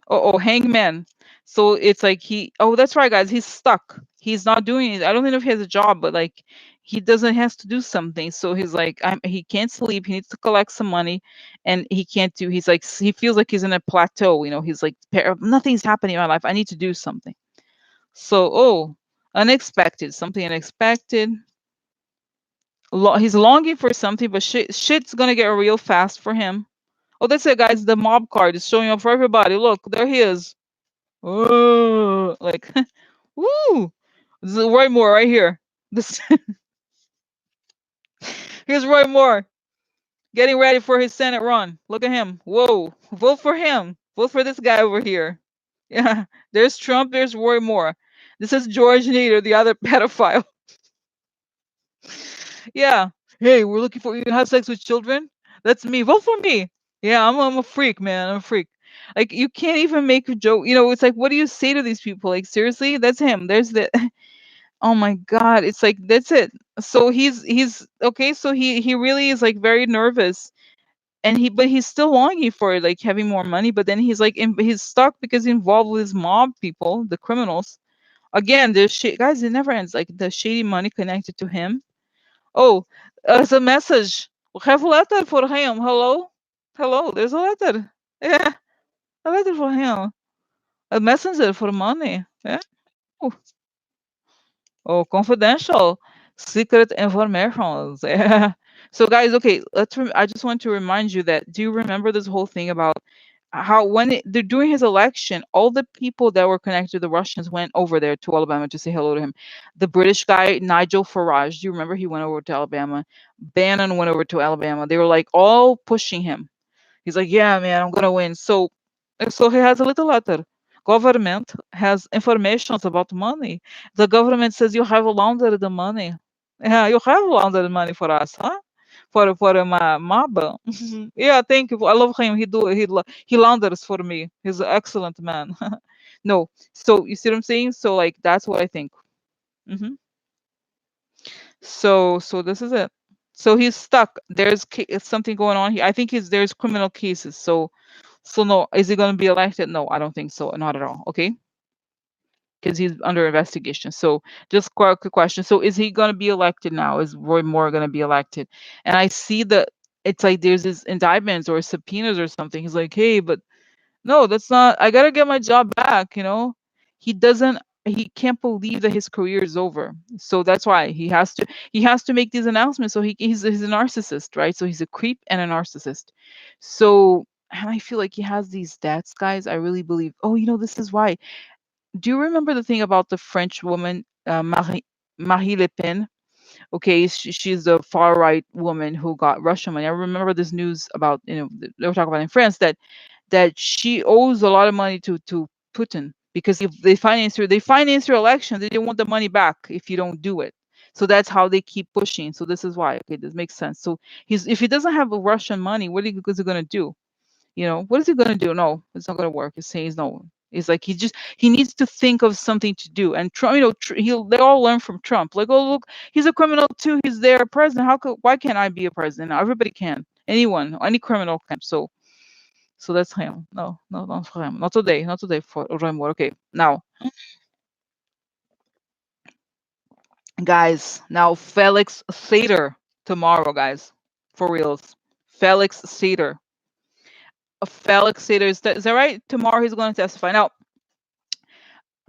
Oh, hangman. So it's like he. Oh, that's right, guys. He's stuck. He's not doing it. I don't know if he has a job, but like he doesn't has to do something. So he's like, he can't sleep. He needs to collect some money, and he can't do. He's like, he feels like he's in a plateau. He's like, nothing's happening in my life. I need to do something. So, unexpected, something unexpected. He's longing for something, but shit's gonna get real fast for him. Oh, that's it, guys. The mob card is showing up for everybody. Look, there he is. Oh, like, woo! This is Roy Moore right here. This Here's Roy Moore getting ready for his Senate run. Look at him. Whoa! Vote for him. Vote for this guy over here. Yeah. There's Trump. There's Roy Moore. This is George Nader, the other pedophile. Yeah. Hey, we're looking for you to have sex with children. That's me. Vote for me. Yeah, I'm a freak, man. I'm a freak. Like, you can't even make a joke. It's like, what do you say to these people? Like, seriously, that's him. There's the. Oh my God, it's like, that's it. So he's okay. So he really is like very nervous, and but he's still longing for like having more money. But then he's like he's stuck because he's involved with his mob people, the criminals. Again, the shit, guys. It never ends. Like the shady money connected to him. Oh, there's a message. We have a letter for him. Hello? Hello, there's a letter. Yeah, a letter for him. A messenger for money. Yeah. Oh, confidential. Secret information. Yeah. So, guys, okay, I just want to remind you that, do you remember this whole thing about how during his election, all the people that were connected to the Russians went over there to Alabama to say hello to him. The British guy, Nigel Farage, do you remember he went over to Alabama? Bannon went over to Alabama. They were like all pushing him. He's like, yeah, man, I'm gonna win. So he has a little letter. Government has informations about money. The government says you have laundered the money. Yeah, you have laundered money for us, huh? For my mob. Yeah, thank you. I love him. He launders for me. He's an excellent man. No, so you see what I'm saying? So like that's what I think. hmm So this is it. So he's stuck. There's something going on here. I think there's criminal cases. So no, is he going to be elected? No, I don't think so. Not at all. Okay, because he's under investigation. So just quick question. So is he going to be elected now? Is Roy Moore going to be elected? And I see that it's like there's these indictments or subpoenas or something. He's like, hey, but no, that's not. I gotta get my job back. He doesn't. He can't believe that his career is over. So that's why he has to. He has to make these announcements. So he's a narcissist, right? So he's a creep and a narcissist. So, and I feel like he has these stats, guys. I really believe. Oh, this is why. Do you remember the thing about the French woman, Marie Le Pen? Okay, she's the far right woman who got Russian money. I remember this news about, they were talking about in France that she owes a lot of money to Putin, because if they finance your election, they don't want the money back if you don't do it. So that's how they keep pushing. So this is why. Okay, this makes sense. So if he doesn't have Russian money, what is he gonna do? What is he gonna do? No, it's not gonna work. He says no. It's like he needs to think of something to do. And Trump, they all learn from Trump. Like, oh look, he's a criminal too. He's their president. Why can't I be a president? Everybody can. Anyone, any criminal can. So that's him. No, no, not for him. Not today. Not today for Roy Moore. Okay, now, guys. Now Felix Sater tomorrow, guys. For reals. Felix Sater. Felix Sater is that right? Tomorrow he's going to testify. Now,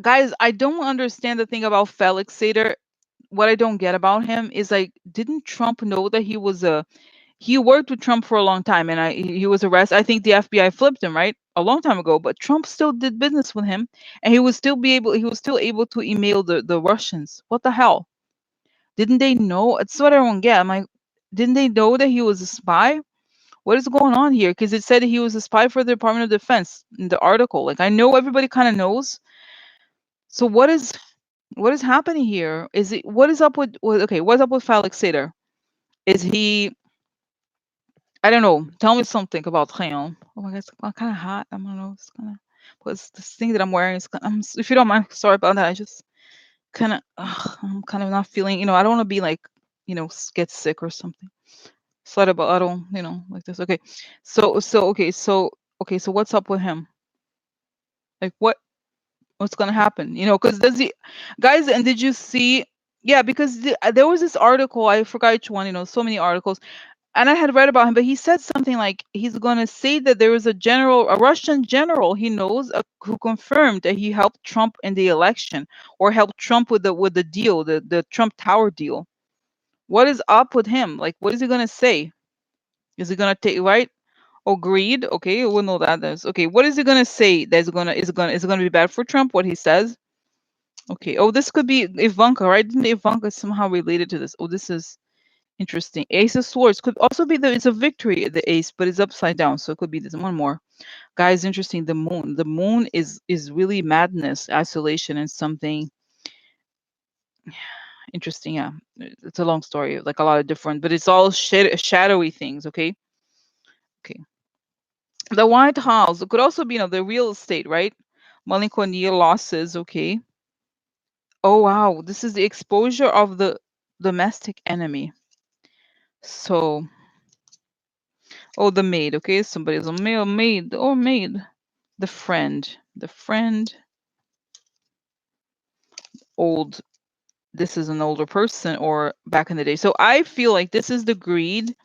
guys, I don't understand the thing about Felix Sater. What I don't get about him is, like, didn't Trump know that he worked with Trump for a long time, and he was arrested. I think the FBI flipped him, right, a long time ago, but Trump still did business with him, and he was still able to email the Russians. What the hell? Didn't they know? It's what I don't get. I'm like, didn't they know that he was a spy? What is going on here? Because it said he was a spy for the Department of Defense in the article. Like, I know everybody kind of knows. So what is happening here? What is up with okay? What's up with Felix Sater? Is he? I don't know. Tell me something about him. Oh my God, it's kind of hot. I don't know. It's kind of. What's this thing that I'm wearing? If you don't mind, sorry about that. I just I'm kind of not feeling. I don't want to be like, get sick or something. Sorry about, I don't, like this. Okay, so what's up with him? Like, what's gonna happen? Because does he, guys? And did you see? Yeah, because there was this article, I forgot which one, so many articles, and I had read about him, but he said something like he's going to say that there was a general, a Russian general he knows, who confirmed that he helped Trump in the election, or helped Trump with the deal, the Trump Tower deal. What is up with him? Like, what is he going to say? Is he going to take, right? Oh, greed. Okay, we'll know that. There's okay. What is he going to say? That's gonna is it going to be bad for Trump? What he says? Okay. Oh, this could be Ivanka, right? Didn't Ivanka somehow related to this? Oh, this is interesting. Ace of Swords could also be it's a victory, the ace, but it's upside down, so it could be this one more. Guys, interesting. The moon. The moon is really madness, isolation, and something interesting. Yeah, it's a long story, like a lot of different, but it's all shadowy things. Okay, okay. The White House could also be, the real estate, right? Malinconia losses. Okay. Oh wow, this is the exposure of the domestic enemy. So, oh, the maid. Okay, somebody's a male maid. Oh, maid. The friend, old. This is an older person, or back in the day. So I feel like this is the greed.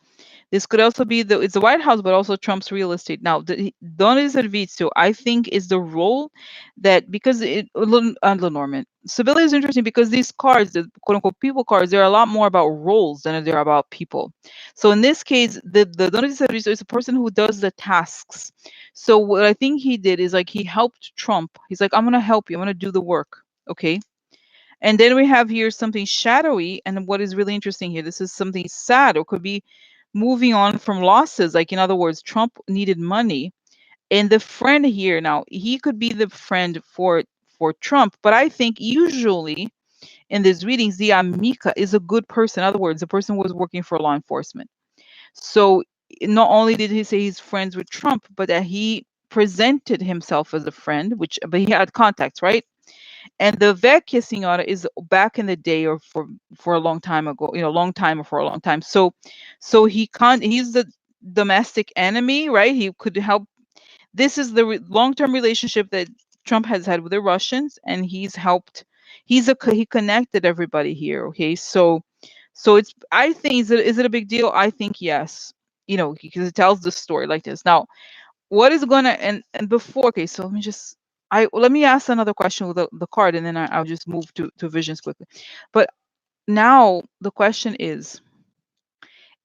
This could also be it's the White House, but also Trump's real estate. Now, Donald Servizio, I think, is the role that, because Lenormand. Sibylla is interesting because these cards, the quote unquote people cards, they're a lot more about roles than they're about people. So in this case, the Donald Servizio is a person who does the tasks. So what I think he did is, like, he helped Trump. He's like, I'm gonna help you. I'm gonna do the work. Okay. And then we have here something shadowy. And what is really interesting here, this is something sad, or could be moving on from losses. Like, in other words, Trump needed money. And the friend here, now, he could be the friend for Trump, but I think usually in these readings, the amica is a good person. In other words, the person was working for law enforcement. So not only did he say he's friends with Trump, but that he presented himself as a friend, but he had contacts, right? And the Vecchia Signora is back in the day, or for a long time ago, long time, or for a long time. So he's the domestic enemy, right? He could help. This is the long-term relationship that Trump has had with the Russians, and he's helped. He connected everybody here. Okay, so it's, I think, is it a big deal? I think yes. Because it tells the story like this. Now, what is gonna, and before, okay, so let me ask another question with the card, and then I'll just move to visions quickly. But now the question is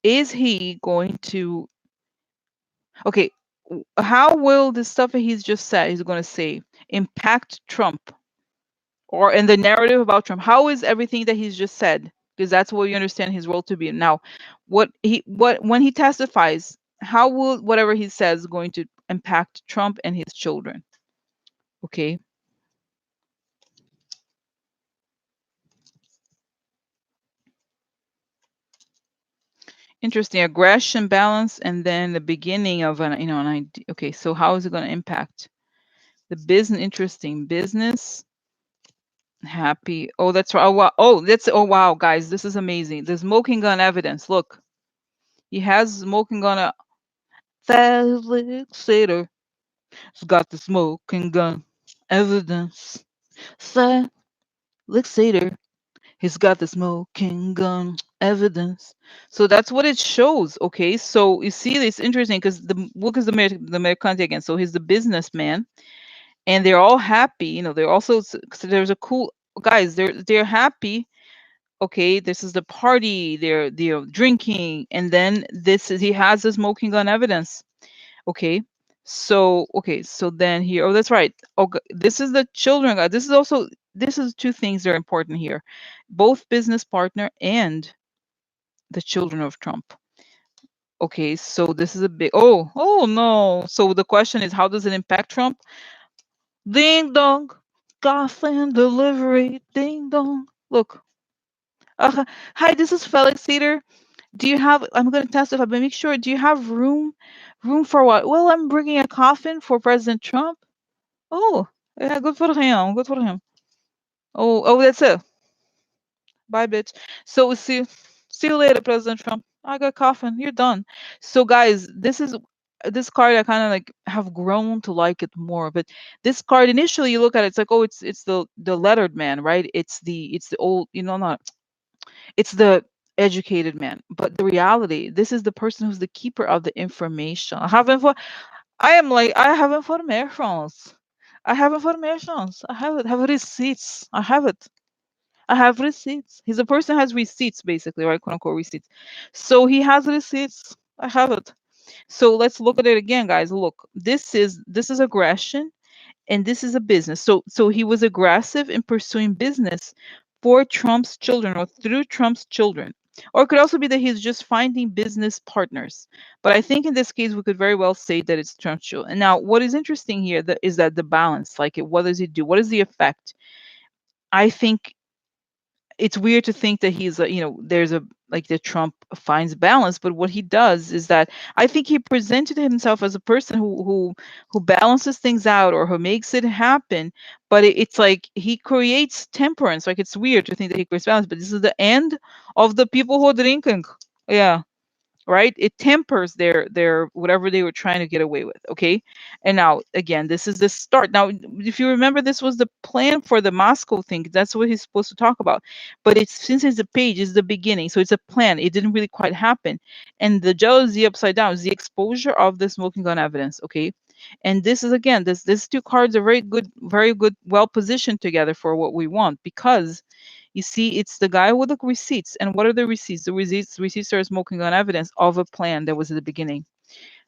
he going to, okay, how will the stuff that he's just said he's going to say impact Trump, or in the narrative about Trump? How is everything that he's just said, because that's what you understand his role to be now, what when he testifies, how will whatever he says going to impact Trump and his children? Okay. Interesting. Aggression, balance, and then the beginning of an idea. Okay, so how is it going to impact the business? Interesting. Business, happy. Oh, that's right. Oh, wow. Oh, wow, guys, this is amazing. The smoking gun evidence. Look, he has smoking gun. Felix Sater has got the smoking gun evidence. Felix Sater, he's got the smoking gun evidence. So that's what it shows. Okay, so you see, it's interesting because look is the mercante again. So he's the businessman, and they're all happy. They're also, so there's a cool, guys. They're happy. Okay, this is the party. They're drinking, and then he has the smoking gun evidence. Okay. So then here, oh, that's right. Oh, this is the children, guys. This is two things that are important here, both business partner and the children of Trump. Okay, so this is a big, oh no. So the question is, how does it impact Trump? Ding dong, coffin delivery, ding dong. Look, uh, hi, this is Felix Theater. Do you have? I'm going to testify, but make sure. Do you have room for what? Well, I'm bringing a coffin for President Trump. Oh, yeah, good for him. Good for him. Oh, that's it. Bye, bitch. So see you later, President Trump. I got coffin. You're done. So, guys, this card. I kind of like have grown to like it more. But this card, initially, you look at it, it's like, oh, it's the lettered man, right? It's the old, not. It's the educated man. But the reality, this is the person who's the keeper of the information. I am like, I have informations. I have informations. I have it. I have receipts. I have it. I have receipts. He's a person who has receipts, basically, right? Quote unquote receipts. So he has receipts. I have it. So let's look at it again, guys. Look, this is aggression, and this is a business. So he was aggressive in pursuing business for Trump's children or through Trump's children. Or it could also be that he's just finding business partners. But I think in this case, we could very well say that it's Trump's children. And now, what is interesting here is that the balance, like, what does it do? What is the effect? I think it's weird to think that he's a, there's a, like, that Trump finds balance, but what he does is that I think he presented himself as a person who balances things out or who makes it happen, but it's like he creates temperance. Like, it's weird to think that he creates balance, but this is the end of the people who are drinking. Yeah, right? It tempers their whatever they were trying to get away with. Okay. And now again, this is the start. Now, if you remember, this was the plan for the Moscow thing. That's what he's supposed to talk about. But it's, since it's a page, is the beginning. So it's a plan. It didn't really quite happen. And the jealousy upside down is the exposure of the smoking gun evidence. Okay. And this is, again, these two cards are very good, well positioned together for what we want, because you see, it's the guy with the receipts. And what are the receipts? The receipts are smoking gun evidence of a plan that was at the beginning.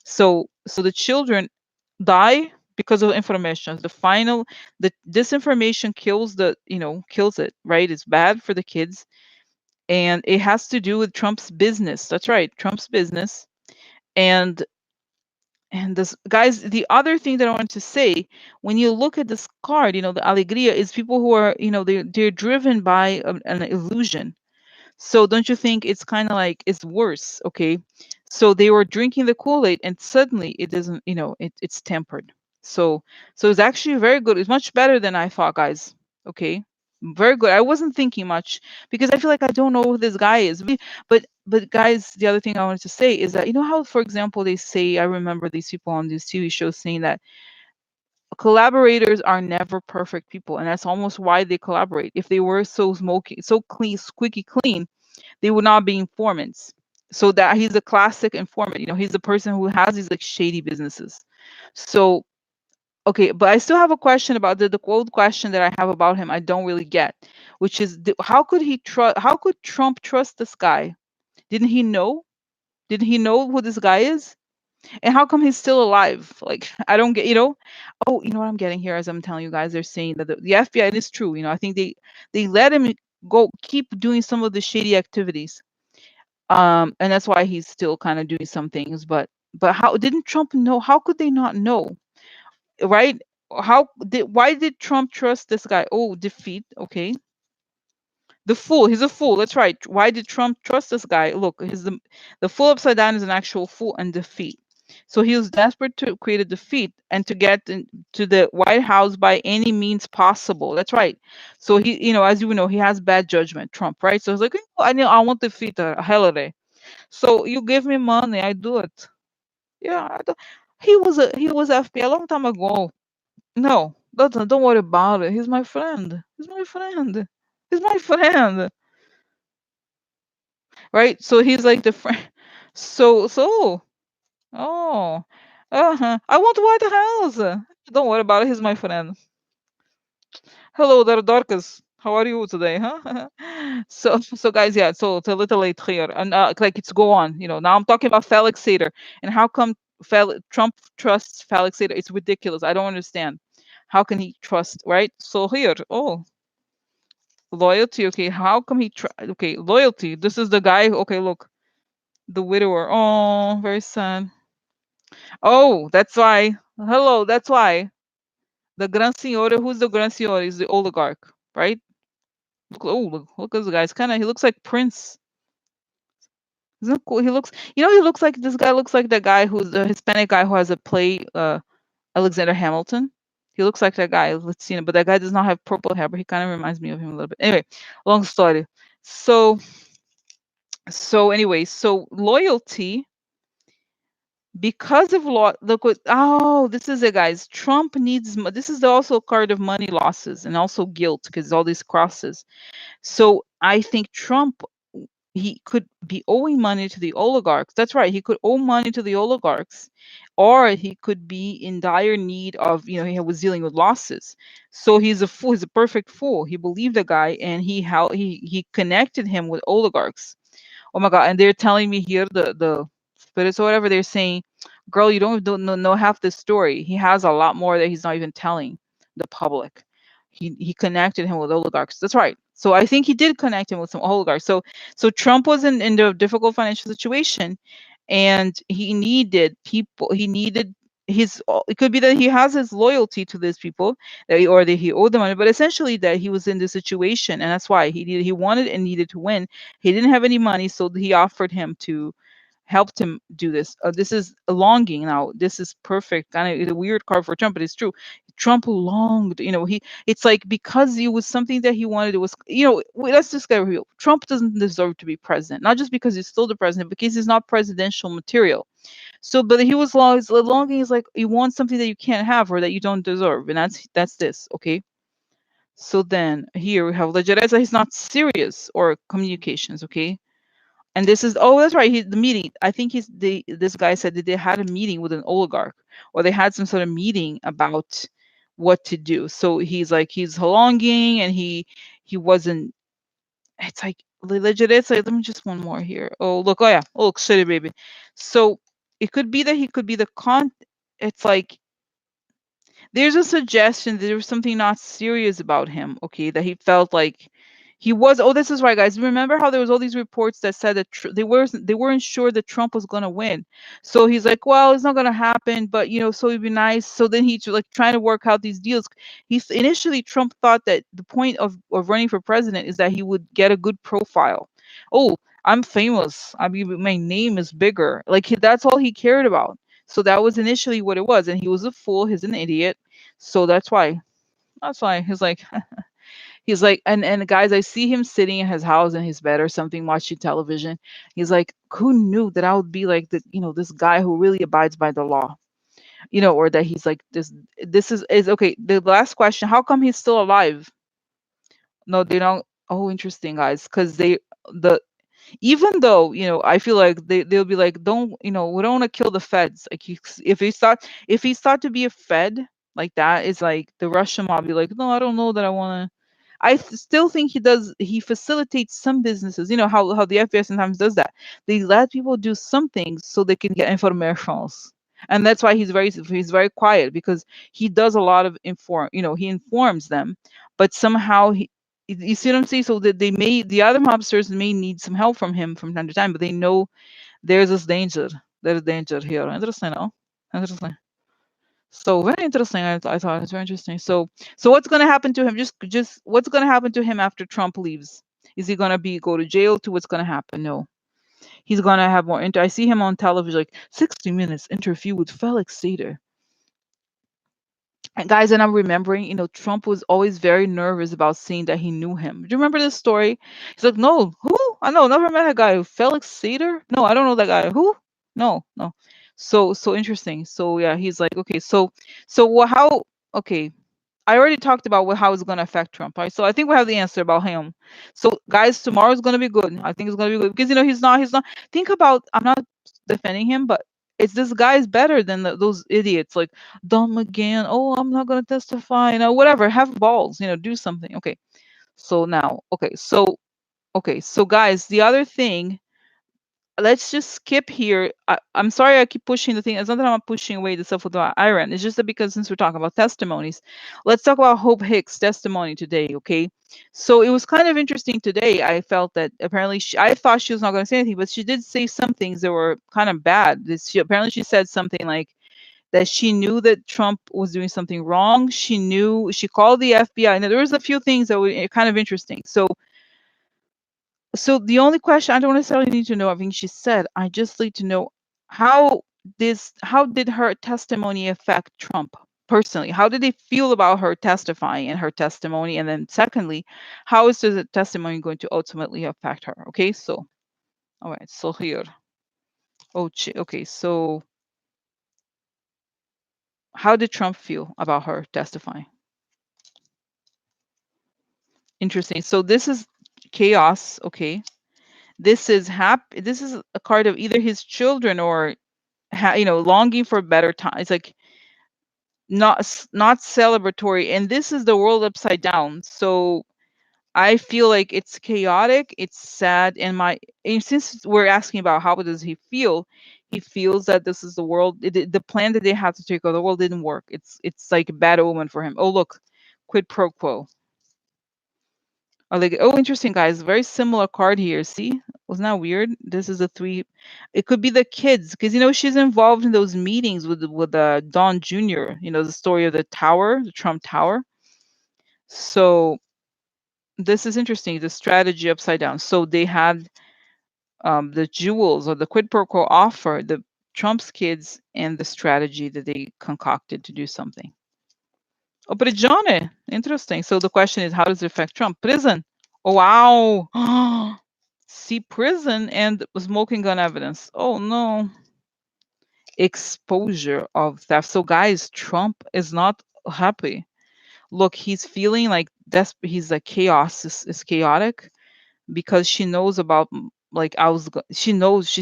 So the children die because of information. The disinformation kills kills it, right? It's bad for the kids. And it has to do with Trump's business. That's right, Trump's business. And this, guys, the other thing that I wanted to say, when you look at this card, the alegria is people who are, they're driven by an illusion. So don't you think it's kind of like it's worse? Okay. So they were drinking the Kool-Aid and suddenly it doesn't, it's tempered. So it's actually very good. It's much better than I thought, guys. Okay. Very good. I wasn't thinking much because I feel like I don't know who this guy is. But guys, the other thing I wanted to say is that, how, for example, they say, I remember these people on these TV shows saying that collaborators are never perfect people, and that's almost why they collaborate. If they were so smoky, so clean, squeaky clean, they would not be informants. So that he's a classic informant. He's the person who has these, like, shady businesses. So, okay, but I still have a question about the quote question that I have about him. I don't really get, which is, how could he trust? How could Trump trust this guy? Didn't he know? Didn't he know who this guy is? And how come he's still alive? Like, I don't get. Oh, you know what I'm getting here, as I'm telling you guys, they're saying that the FBI, it is true. I think they let him go, keep doing some of the shady activities. And that's why he's still kind of doing some things. But how didn't Trump know? How could they not know? Right? Why did Trump trust this guy? Oh, defeat. Okay. The fool. He's a fool. That's right. Why did Trump trust this guy? Look, the fool upside down is an actual fool and defeat. So he was desperate to create a defeat and to get to the White House by any means possible. That's right. So he, as you know, he has bad judgment, Trump, right? So he's like, I want to defeat Hillary. So you give me money, I do it. Yeah, he was FBI a long time ago. No, don't worry about it. He's my friend. He's my friend. He's my friend. Right? So he's like the friend. So, oh, I want White House. Don't worry about it. He's my friend. Hello there, Dorcas. How are you today, huh? So guys, yeah. So it's a little late here, and like, it's go on. Now I'm talking about Felix Sater, and how come Trump trusts Felix Sater? It's ridiculous. I don't understand. How can he trust? Right? So here, oh, loyalty. Okay, how come Okay, loyalty. This is the guy. Okay, look, the widower. Oh, very sad. Oh, that's why. Hello, that's why. The Gran Signore, who's the Gran Signore? Is the oligarch, right? Look at this guy. He looks like Prince. Isn't it cool? He looks like, this guy looks like the guy who's the Hispanic guy who has a play, Alexander Hamilton. He looks like that guy. Let's see, but that guy does not have purple hair, but he kind of reminds me of him a little bit. Anyway, long story. So, so loyalty because of law. Look what, oh, this is it, guys. Trump needs this is also a card of money losses and also guilt because all these crosses. So I think Trump, he could be owing money to the oligarchs. That's right. He could owe money to the oligarchs, or he could be in dire need of, he was dealing with losses. So he's a fool. He's a perfect fool. He believed the guy, and he connected him with oligarchs. Oh my God. And they're telling me here, the spirits or whatever, they're saying, girl, you don't know half the story. He has a lot more that he's not even telling the public. He connected him with oligarchs. That's right. So I think he did connect him with some oligarchs. So Trump was in a difficult financial situation, and he needed people. He needed his. It could be that he has his loyalty to these people, or that he owed them money, but essentially that he was in this situation, and that's why he wanted and needed to win. He didn't have any money, so he offered him to helped him do this. This is a longing now. This is perfect. Kind of a weird card for Trump, but it's true. Trump longed, it's like because it was something that he wanted. It was, let's just get real. Trump doesn't deserve to be president, not just because he's still the president, because he's not presidential material. So, but he was longing is like you want something that you can't have or that you don't deserve, and that's this, okay? So then here we have Legereza. He's not serious or communications, okay? And this is, oh, that's right. The meeting. I think this guy said that they had a meeting with an oligarch, or they had some sort of meeting about what to do. So he's like he's longing, and he wasn't. It's like legit. It's like, let me just one more here. Oh look, oh yeah, oh look, shitty baby. So it could be that he could be the con. It's like there's a suggestion that there was something not serious about him, okay, that he felt like he was. Oh, this is right, guys. Remember how there was all these reports that said that they weren't sure that Trump was going to win. So he's like, well, it's not going to happen, but so it'd be nice. So then he's like trying to work out these deals. He's initially Trump thought that the point of running for president is that he would get a good profile. Oh, I'm famous. I mean, my name is bigger. Like that's all he cared about. So that was initially what it was, and he was a fool. He's an idiot. So that's why. That's why he's like, and guys, I see him sitting in his house in his bed or something, watching television. He's like, who knew that I would be like this guy who really abides by the law, or that he's like this. This is okay. The last question: how come he's still alive? No, they don't. Oh, interesting, guys, because the even though I feel like they'll be like, don't, we don't want to kill the feds. Like if he's thought to be a fed, like that is like the Russian mob be like, no, I don't know that I want to. Still think he facilitates some businesses. You know how the FBI sometimes does that. They let people do some things so they can get informations. And that's why he's very quiet, because he does a lot of he informs them, but somehow you see what I'm saying? So that the other mobsters may need some help from him from time to time, but they know there's this danger. There's danger here. Interesting, no? Interesting. So very interesting. I thought it's very interesting. So what's going to happen to him? Just what's going to happen to him after Trump leaves? Is he going to go to jail? To what's going to happen? No, he's going to have more. I see him on television, like 60 Minutes interview with Felix Sater. And guys, and I'm remembering, Trump was always very nervous about saying that he knew him. Do you remember this story? He's like, no, who? I know, never met a guy. Felix Sater? No, I don't know that guy. Who? No, no. So interesting. So yeah, he's like, okay, how? Okay, I already talked about how it's going to affect Trump, right? So I think we have the answer about him. So guys, tomorrow's going to be good. I think it's going to be good because he's not. Think about. I'm not defending him, but it's this guy's better than those idiots like Don McGahn. Oh, I'm not going to testify. Whatever. Have balls. Do something. Okay. So now, okay. So guys, the other thing, let's just skip here. I'm sorry I keep pushing the thing. It's not that I'm pushing away the stuff with Iran. It's just that because since we're talking about testimonies, let's talk about Hope Hicks' testimony today, okay? So it was kind of interesting today. I felt that apparently I thought she was not going to say anything, but she did say some things that were kind of bad. Apparently she said something like that she knew that Trump was doing something wrong. She called the FBI. Now there was a few things that were kind of interesting. So the only question, I don't necessarily need to know everything she said. I just need to know how how did her testimony affect Trump personally? How did they feel about her testifying and her testimony? And then secondly, how is the testimony going to ultimately affect her? Okay, so all right, so here. Oh, okay, so How did Trump feel about her testifying? Interesting. So this is chaos. Okay. This is This is a card of either his children or longing for better time. It's like not celebratory, and this is the world upside down. So I feel like it's chaotic, it's sad, and since we're asking about how does he feels that this is the world. The plan that they had to take over the world didn't work. It's like a bad omen for him. Oh look, quid pro quo. Oh, like, oh, interesting, guys. Very similar card here. See, wasn't that weird? This is a three. It could be the kids, because she's involved in those meetings with Don Jr. The story of the tower, the Trump Tower. So this is interesting. The strategy upside down. So they had the jewels or the quid pro quo offer, the Trump's kids, and the strategy that they concocted to do something. Oh, but Johnny, interesting. So the question is, how does it affect Trump? Prison. Oh, wow. See, prison and smoking gun evidence. Oh, no. Exposure of theft. So, guys, Trump is not happy. Look, he's feeling like he's like chaos is chaotic because she knows about like she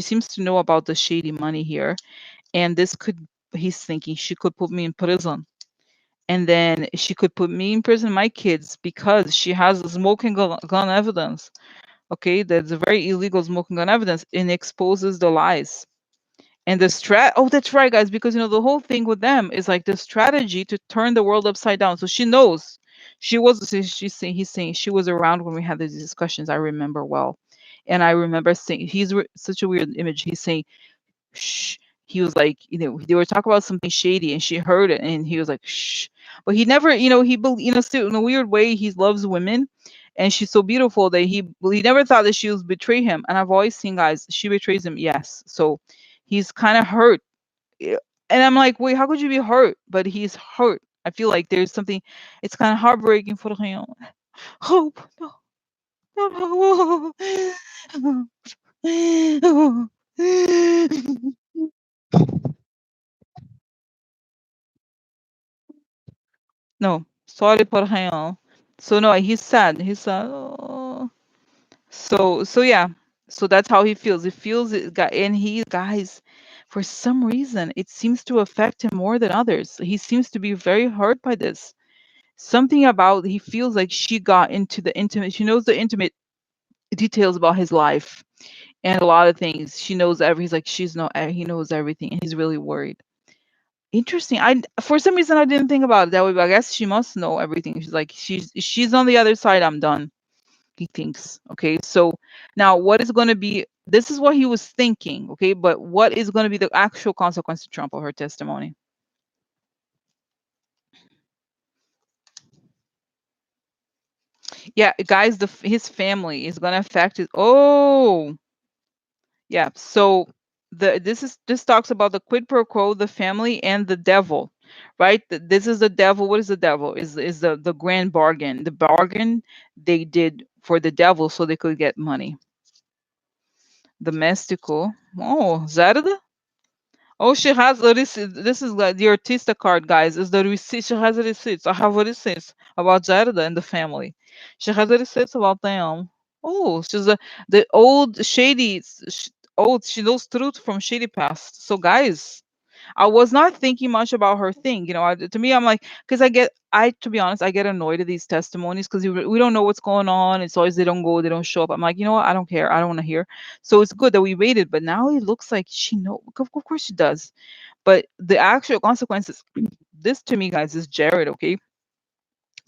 seems to know about the shady money here, and this could he's thinking she could put me in prison, and then she could put me in prison, my kids, because she has the smoking gun evidence. Okay, that's a very illegal smoking gun evidence, and exposes the lies. And the oh, that's right, guys, because the whole thing with them is like the strategy to turn the world upside down. So she knows. She's saying he's saying she was around when we had these discussions. I remember well. And I remember saying such a weird image. He's saying shh. He was like, they were talking about something shady, and she heard it, and he was like, shh. But he never, still in a weird way, he loves women, and she's so beautiful that he never thought that she would betray him. And I've always seen guys, she betrays him, yes. So he's kind of hurt, and I'm like, wait, how could you be hurt? But he's hurt. I feel like there's something. It's kind of heartbreaking for him. Hope, no, no, no. No, sorry for him. So no, he's sad. He's sad. Oh. So yeah. So that's how he feels. He feels it, and he guys, for some reason, it seems to affect him more than others. He seems to be very hurt by this. Something about he feels like she got into the intimate. She knows the intimate details about his life and a lot of things. She knows every. He's like she's no. He knows everything, and he's really worried. Interesting. For some reason I didn't think about it that way, but I guess she must know everything. She's like she's on the other side. I'm done. He thinks. Okay. So now what is going to be? This is what he was thinking. Okay, but what is going to be the actual consequence to Trump of her testimony? Yeah, guys, his family is going to affect his. Oh, yeah. So this talks about the quid pro quo, the family, and the devil, right? This is the devil. What is the devil? Is the grand bargain? The bargain they did for the devil so they could get money. Domestico. Oh, Zarda. Oh, she has a receipt. This is like the artista card, guys. Is the receipt? She has a receipt. I have a receipt about Zarda and the family. She has a receipt about them. Oh, the old shady. Oh, she knows truth from shady past. So, guys, I was not thinking much about her thing. To me, I'm like, because to be honest, I get annoyed at these testimonies because we don't know what's going on. It's always they don't go, they don't show up. I'm like, you know what? I don't care. I don't want to hear. So it's good that we waited. But now it looks like she knows. Of course she does. But the actual consequences, this to me, guys, is Jared. Okay.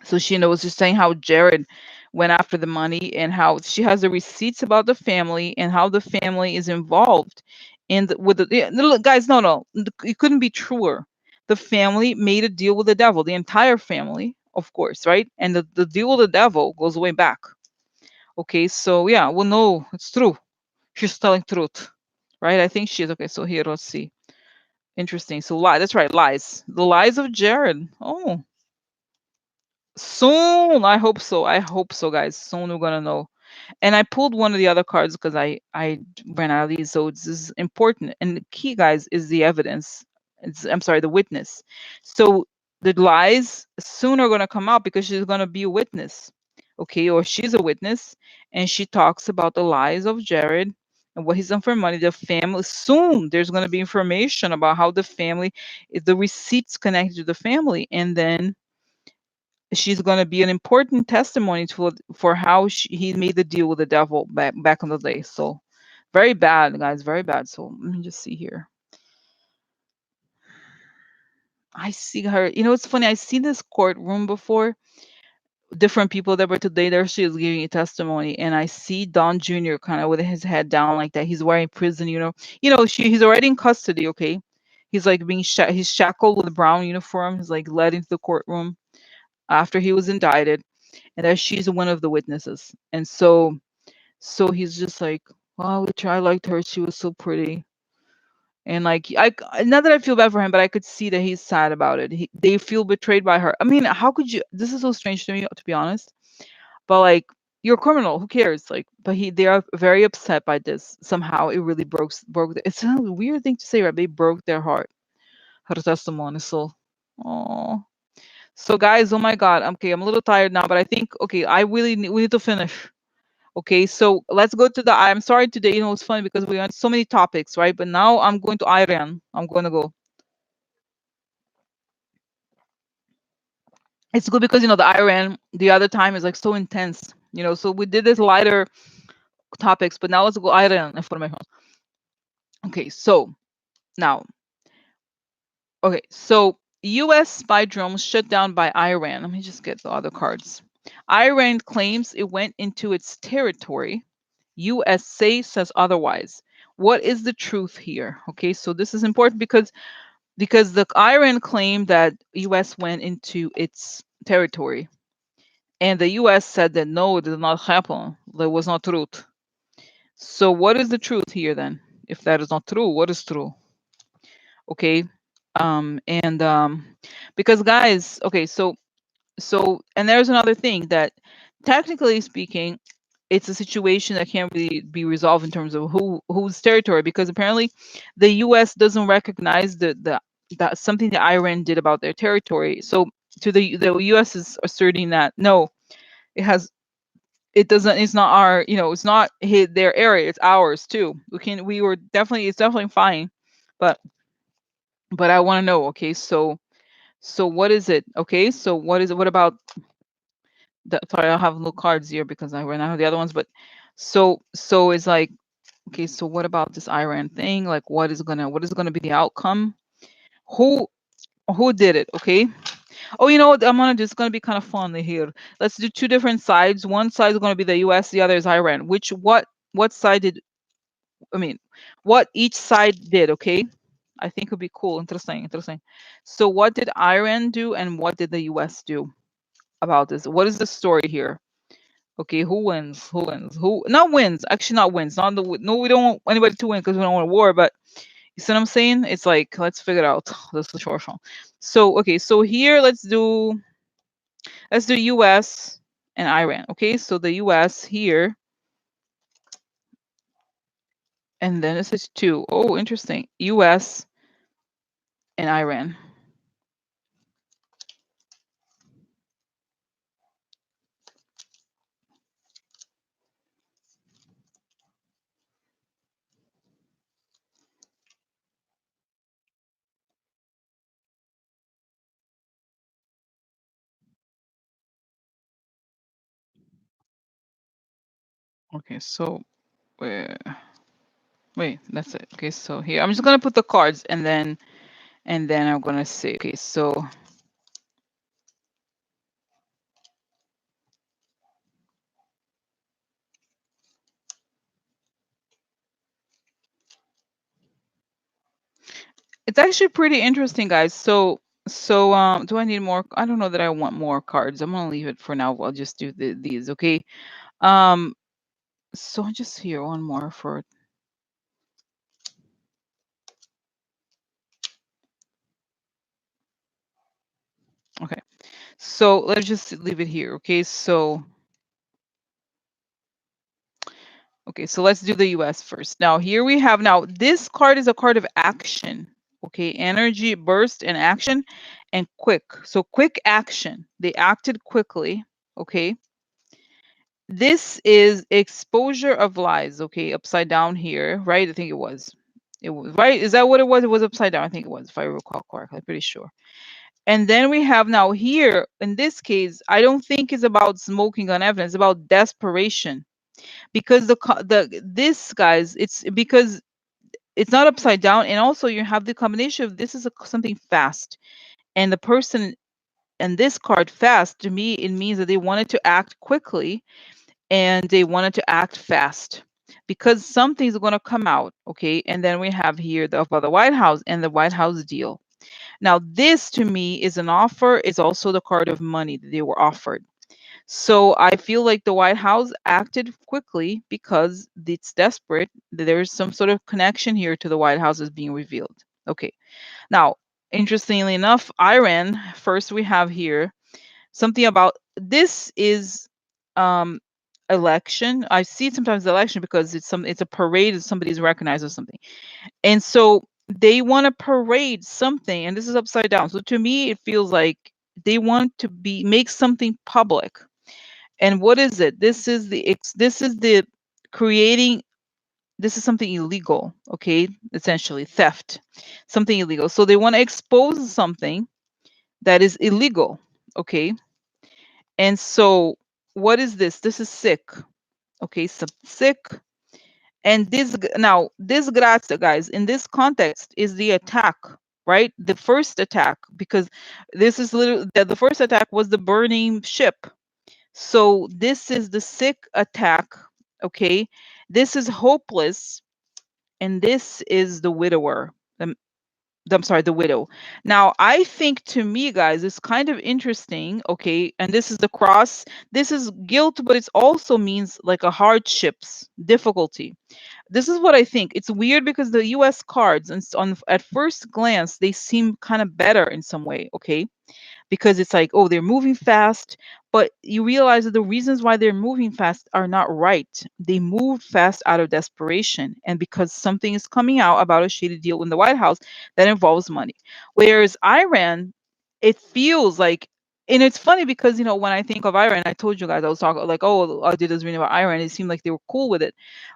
So she knows just saying how Jared went after the money and how she has the receipts about the family and how the family is involved with the look, guys. No, it couldn't be truer. The family made a deal with the devil, the entire family, of course, right? And the deal with the devil goes way back. Okay, so yeah, well, no, it's true. She's telling truth, right? I think she is. Okay, so here, let's see. Interesting. So lie. That's right, lies. The lies of Jared. Oh, soon. I hope so. I hope so, guys. Soon we're gonna know. And I pulled one of the other cards because I ran out of these, so this is important. And the key, guys, is the evidence. I'm sorry, the witness. So the lies soon are going to come out because she's going to be a witness, okay, or she's a witness, and she talks about the lies of Jared and what he's done for money. The family, soon there's going to be information about how the family, the receipts connected to the family, and then she's going to be an important testimony for how he made the deal with the devil back in the day. So very bad, guys, very bad. So let me just see here. I see her. You know, it's funny. I see this courtroom before. Different people that were today there. She was giving a testimony, and I see Don Jr. kind of with his head down like that. He's wearing prison, he's already in custody. Okay, he's like being he's shackled with a brown uniform. He's like led into the courtroom after he was indicted, and that she's one of the witnesses. And so he's just like, "Wow, I liked her. She was so pretty." And like not that I feel bad for him, but I could see that he's sad about it. They feel betrayed by her. I mean, how could you? This is so strange to me, to be honest. But like, you're a criminal. Who cares? Like, but they are very upset by this. Somehow, it really broke. It's a weird thing to say, right? They broke their heart. Her testimony. So, oh. So guys, oh my God. Okay, I'm a little tired now, but I think okay. We need to finish. Okay, so let's go to the. I'm sorry today. It's funny because we had so many topics, right? But now I'm going to Iran. I'm going to go. It's good because the Iran the other time is like so intense. So we did this lighter topics, but now let's go Iran information. Okay, so now, okay, so U.S. spy drones shut down by Iran. Let me just get the other cards. Iran claims it went into its territory. USA says otherwise. What is the truth here? Okay, so this is important because the Iran claimed that US went into its territory, and the US said that no, it did not happen. That was not truth. So what is the truth here then? If that is not true, what is true? Okay. And because guys, okay, and there's another thing that technically speaking, it's a situation that can't really be resolved in terms of whose territory, because apparently the US doesn't recognize that something that Iran did about their territory. So to the US is asserting that no, it has it doesn't it's not our it's not their area, it's ours too. It's definitely fine, but I want to know. Okay, so what is it? Okay, so what is it? What about the? Sorry, I have no cards here because I ran out of the other ones. But so it's like, okay, so what about this Iran thing? Like, what is gonna be the outcome? Who who did it? Okay. Oh, you know what? It's gonna be kind of fun here. Let's do two different sides. One side is gonna be the U.S. The other is Iran. What side did? I mean, what each side did? Okay. I think it would be cool. Interesting. So what did Iran do and what did the US do about this? What is the story here? Okay, who wins? Who wins? Who not wins? Actually, not wins. Not the no. We don't want anybody to win because we don't want a war. But you see what I'm saying? It's like let's figure it out. This is the short one. So okay, so here let's do US and Iran. Okay, so the US here, and then this is two. Oh, interesting. US and Iran. Okay, so uh, wait, that's it. Okay, so here I'm just gonna put the cards and then I'm gonna say, okay, so it's actually pretty interesting, guys. So do I need more? I don't know that I want more cards. I'm gonna leave it for now. I'll just do these, okay? Um, so I just here one more for. Okay, so let's just leave it here, okay? So okay, so let's do the US first. Now here we have this card is a card of action. Okay, energy, burst, and action, and quick. So quick action. They acted quickly. Okay. This is exposure of lies. Okay, upside down here, right? I think it was. It was right. Is that what it was? It was upside down. I think it was, if I recall correctly. I'm pretty sure. And then we have now here, in this case, I don't think it's about smoking on evidence. It's about desperation, because the this guys, it's because it's not upside down, and also you have the combination of this is something fast, and the person and this card fast, to me it means that they wanted to act quickly and they wanted to act fast because something's going to come out. Okay, and then we have here about the White House and the White House deal. Now this to me is an offer, is also the card of money that they were offered. So I feel like the White House acted quickly because it's desperate. There's some sort of connection here to the White House is being revealed. Okay. Now, interestingly enough, Iran, first we have here something about this is um election. I see it sometimes election because it's a parade, somebody's recognized or something. And so they want to parade something, and this is upside down. So to me it feels like they want to be make something public. And what is it? This is the creating, this is something illegal, okay? Essentially theft, something illegal. So they want to expose something that is illegal, okay? And so what is this? This is sick, okay? So sick. And now this grazia, guys, in this context is the attack, right? The first attack, because this is literally the first attack was the burning ship. So this is the sick attack, okay? This is hopeless, and this is the widower. I'm sorry, the widow. Now, I think to me, guys, it's kind of interesting, okay? And this is the cross. This is guilt, but it also means like a hardships, difficulty. This is what I think. It's weird because the US cards, and on at first glance, they seem kind of better in some way, okay? Because it's like, oh, they're moving fast, but you realize that the reasons why they're moving fast are not right. They moved fast out of desperation and because something is coming out about a shady deal in the White House that involves money. Whereas Iran, it feels like, and it's funny because when I think of Iran, I told you guys I was talking like, oh, I did this reading about Iran. It seemed like they were cool with it,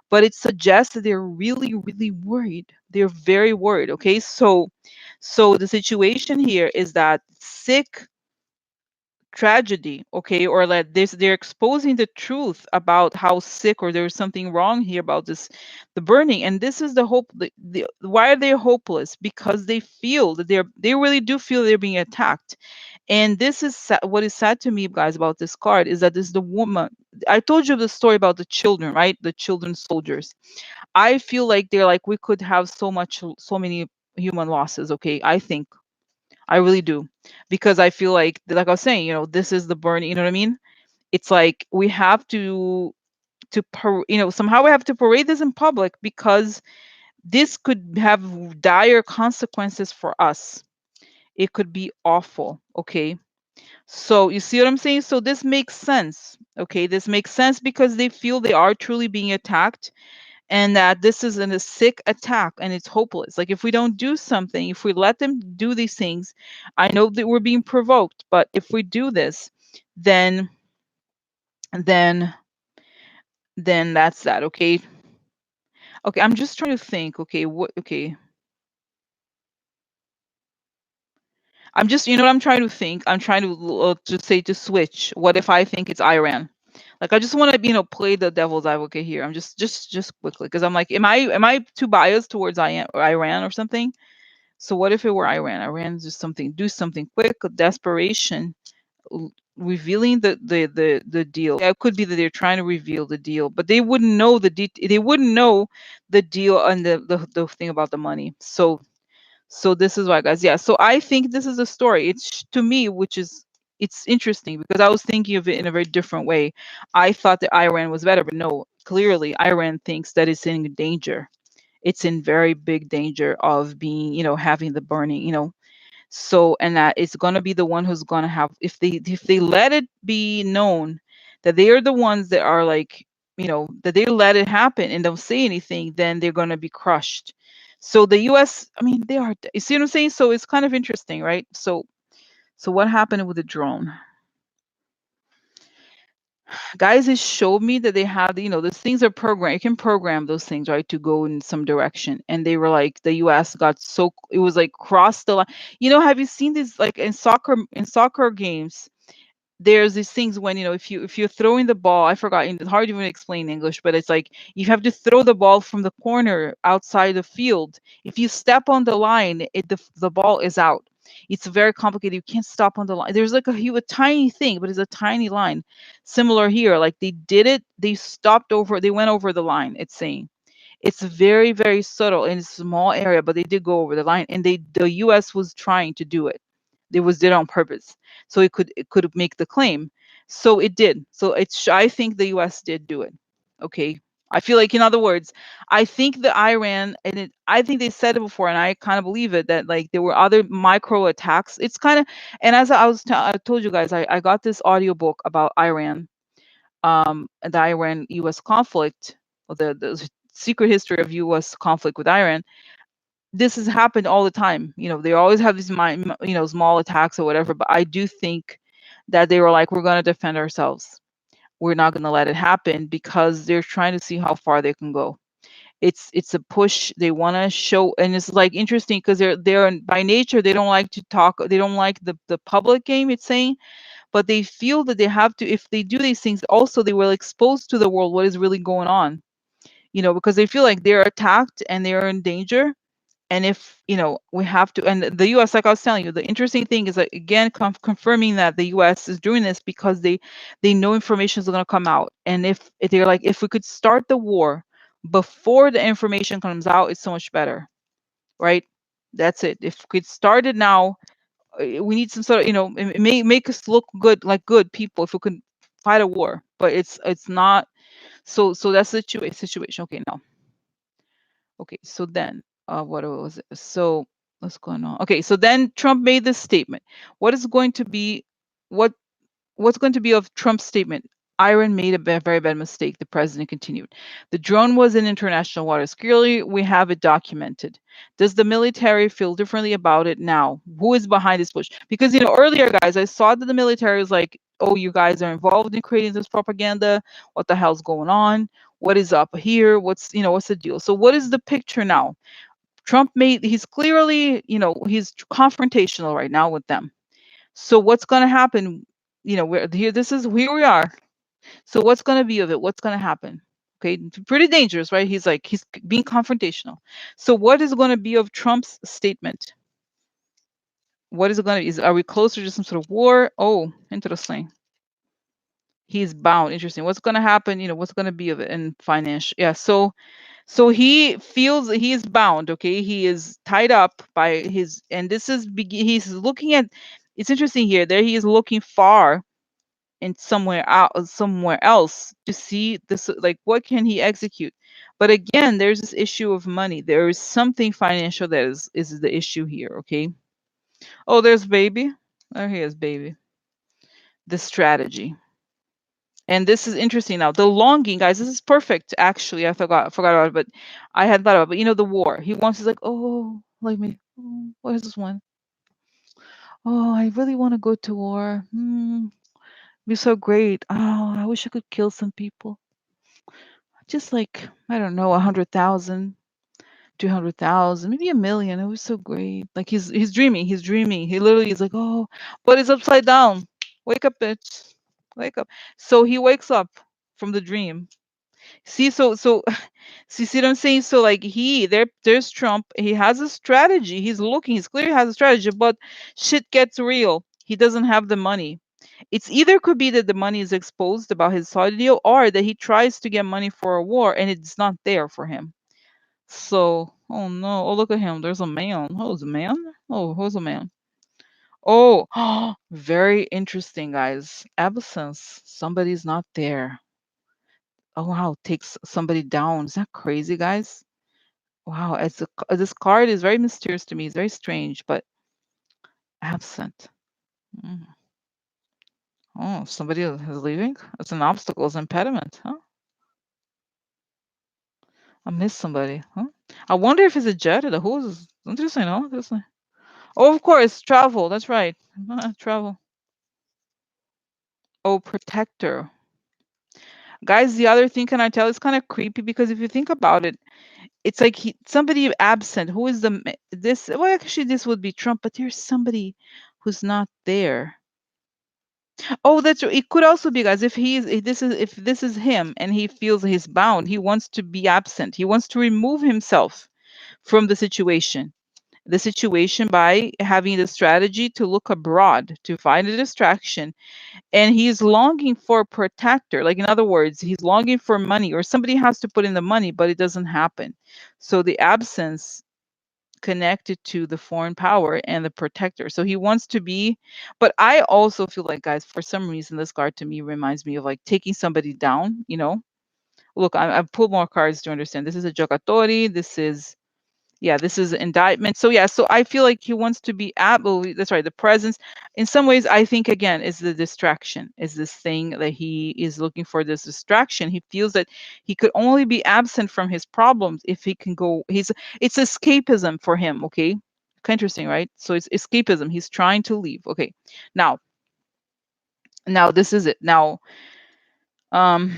but it suggests that they're really, really worried. They're very worried. Okay, so the situation here is that sick tragedy, okay, or that this they're exposing the truth about how sick or there's something wrong here about this, the burning. And this is the hope. Why are they hopeless? Because they feel that they really do feel they're being attacked. And this is what is sad to me, guys, about this card is that this is the woman. I told you the story about the children, right? The children soldiers. I feel like they're like, we could have so many human losses. Okay, I think I really do, because I feel like I was saying, this is the burn. You know what I mean? It's like we have somehow we have to parade this in public because this could have dire consequences for us. It could be awful. Okay. So you see what I'm saying? So this makes sense. Okay. This makes sense because they feel they are truly being attacked, and that this is a sick attack and it's hopeless. Like if we don't do something, if we let them do these things, I know that we're being provoked, but if we do this, then then then that's that. Okay. Okay, I'm just trying to think. Okay, what? Okay, I'm just, what I'm trying to think. I'm trying to say, to switch. What if I think it's Iran? Like I just want to, play the devil's advocate here. I'm just quickly, because I'm like, am I too biased towards Iran or something? So what if it were Iran? Iran just do something quick, desperation, revealing the deal. Yeah, it could be that they're trying to reveal the deal, but they wouldn't know they wouldn't know the deal and the thing about the money. So this is why, guys. Yeah. So I think this is a story. It's to me, which is it's interesting because I was thinking of it in a very different way. I thought that Iran was better, but no, clearly Iran thinks that it's in danger. It's in very big danger of being, having the burning, so, and that it's going to be the one who's going to have, if they let it be known that they are the ones that are like, that they let it happen and don't say anything, then they're going to be crushed. So the US, I mean, they are, you see what I'm saying? So it's kind of interesting, right? So what happened with the drone? Guys, it showed me that they have, those things are programmed. You can program those things, right, to go in some direction. And they were like, the US got so, it was like cross the line. Have you seen this, like in soccer games? There's these things when, if you're throwing the ball, I forgot, it's hard to even explain in English, but it's like you have to throw the ball from the corner outside the field. If you step on the line, the ball is out. It's very complicated. You can't stop on the line. There's like a tiny thing, but it's a tiny line. Similar here, like they went over the line, it's saying. It's very, very subtle in a small area, but they did go over the line, and the US was trying to do it. It was did on purpose, so it could make the claim. So it did. So I think the US did do it. Okay. I feel like, in other words, I think the Iran, I think they said it before, and I kind of believe it, that like there were other micro attacks. It's kind of, and as I told you guys, I got this audiobook about Iran, the Iran US conflict, or the secret history of US conflict with Iran. This has happened all the time. They always have these small attacks or whatever, but I do think that they were like, we're going to defend ourselves. We're not going to let it happen, because they're trying to see how far they can go. It's a push. They want to show, and it's like interesting, because they're by nature, they don't like to talk. They don't like the public game, it's saying, but they feel that they have to. If they do these things, also they will expose to the world what is really going on. Because they feel like they're attacked and they're in danger. And if we have to, and the US, like I was telling you, the interesting thing is that, again, confirming that the US is doing this because they know information is going to come out. And if they're like, if we could start the war before the information comes out, it's so much better, right? That's it. If we could start it now, we need some sort of, it may make us look good, like good people, if we could fight a war. But it's not. So that's the situation. Okay, now. Okay, so then, what was it? So what's going on? Okay, so then Trump made this statement. What is going to be, what what's going to be of Trump's statement? Iran made a very bad mistake, the president continued. The drone was in international waters. Clearly, we have it documented. Does the military feel differently about it now? Who is behind this push? Because, earlier, guys, I saw that the military was like, oh, you guys are involved in creating this propaganda. What the hell's going on? What is up here? What's the deal? So what is the picture now? He's clearly, he's confrontational right now with them. So what's going to happen? We're here. Here we are. So what's going to be of it? What's going to happen? Okay, pretty dangerous, right? He's being confrontational. So what is going to be of Trump's statement? What is it going to be? Are we closer to some sort of war? Oh, interesting. He's bound. Interesting. What's going to happen? What's going to be of it in financial? Yeah. So he feels that he is bound. Okay, he is tied up by his, and this is he's looking at. It's interesting here. There he is looking far and somewhere else to see this, like, what can he execute. But again, there's this issue of money. There is something financial that is the issue here. Okay. Oh, there's baby. There he is, baby. The strategy. And this is interesting now. The longing, guys, this is perfect. Actually, I forgot about it, but I had thought about it. But the war. He's like, oh, like me. Oh, what is this one? Oh, I really want to go to war. Be so great. Oh, I wish I could kill some people. Just like, I don't know, 100,000, 200,000, maybe 1,000,000. It was so great. Like he's dreaming. He's dreaming. He literally is like, oh, but it's upside down. Wake up, bitch. Wake up. So he wakes up from the dream. See, so see what I'm saying? So like there's Trump. He has a strategy. He's clearly has a strategy, but shit gets real. He doesn't have the money. It's either could be that the money is exposed about his Saudi deal, or that he tries to get money for a war and it's not there for him. So, oh no. Oh, look at him. There's a man. Who's a man? Oh, who's a man? Oh, very interesting, guys. Absence. Somebody's not there. Oh wow, takes somebody down. Is that crazy, guys? Wow, this card is very mysterious to me. It's very strange, but absent. Mm. Oh, somebody is leaving? It's an obstacle, it's an impediment, huh? I missed somebody. Huh? I wonder if it's a jet or the who's interesting, no? Interesting. Oh, of course, travel. That's right. Travel. Oh, protector. Guys, the other thing can I tell is kind of creepy because if you think about it, it's like somebody absent. Who is this? Well, actually, this would be Trump, but there's somebody who's not there. Oh, that's it. Could also be, guys, if this is him and he feels he's bound, he wants to be absent. He wants to remove himself from the situation by having the strategy to look abroad to find a distraction, and he's longing for a protector. Like, in other words, he's longing for money, or somebody has to put in the money, but it doesn't happen. So the absence connected to the foreign power and the protector. So he wants to be, but I also feel like, guys, for some reason, this card to me reminds me of like taking somebody down, Look, I've pulled more cards to understand. This is a Jogatori. This is indictment. So yeah, so I feel like he wants to be that's right, the presence. In some ways, I think again is the distraction, is this thing that he is looking for, this distraction. He feels that he could only be absent from his problems if he can go. It's escapism for him. Okay, interesting, right? So it's escapism. He's trying to leave. Okay, now, this is it. Now, um,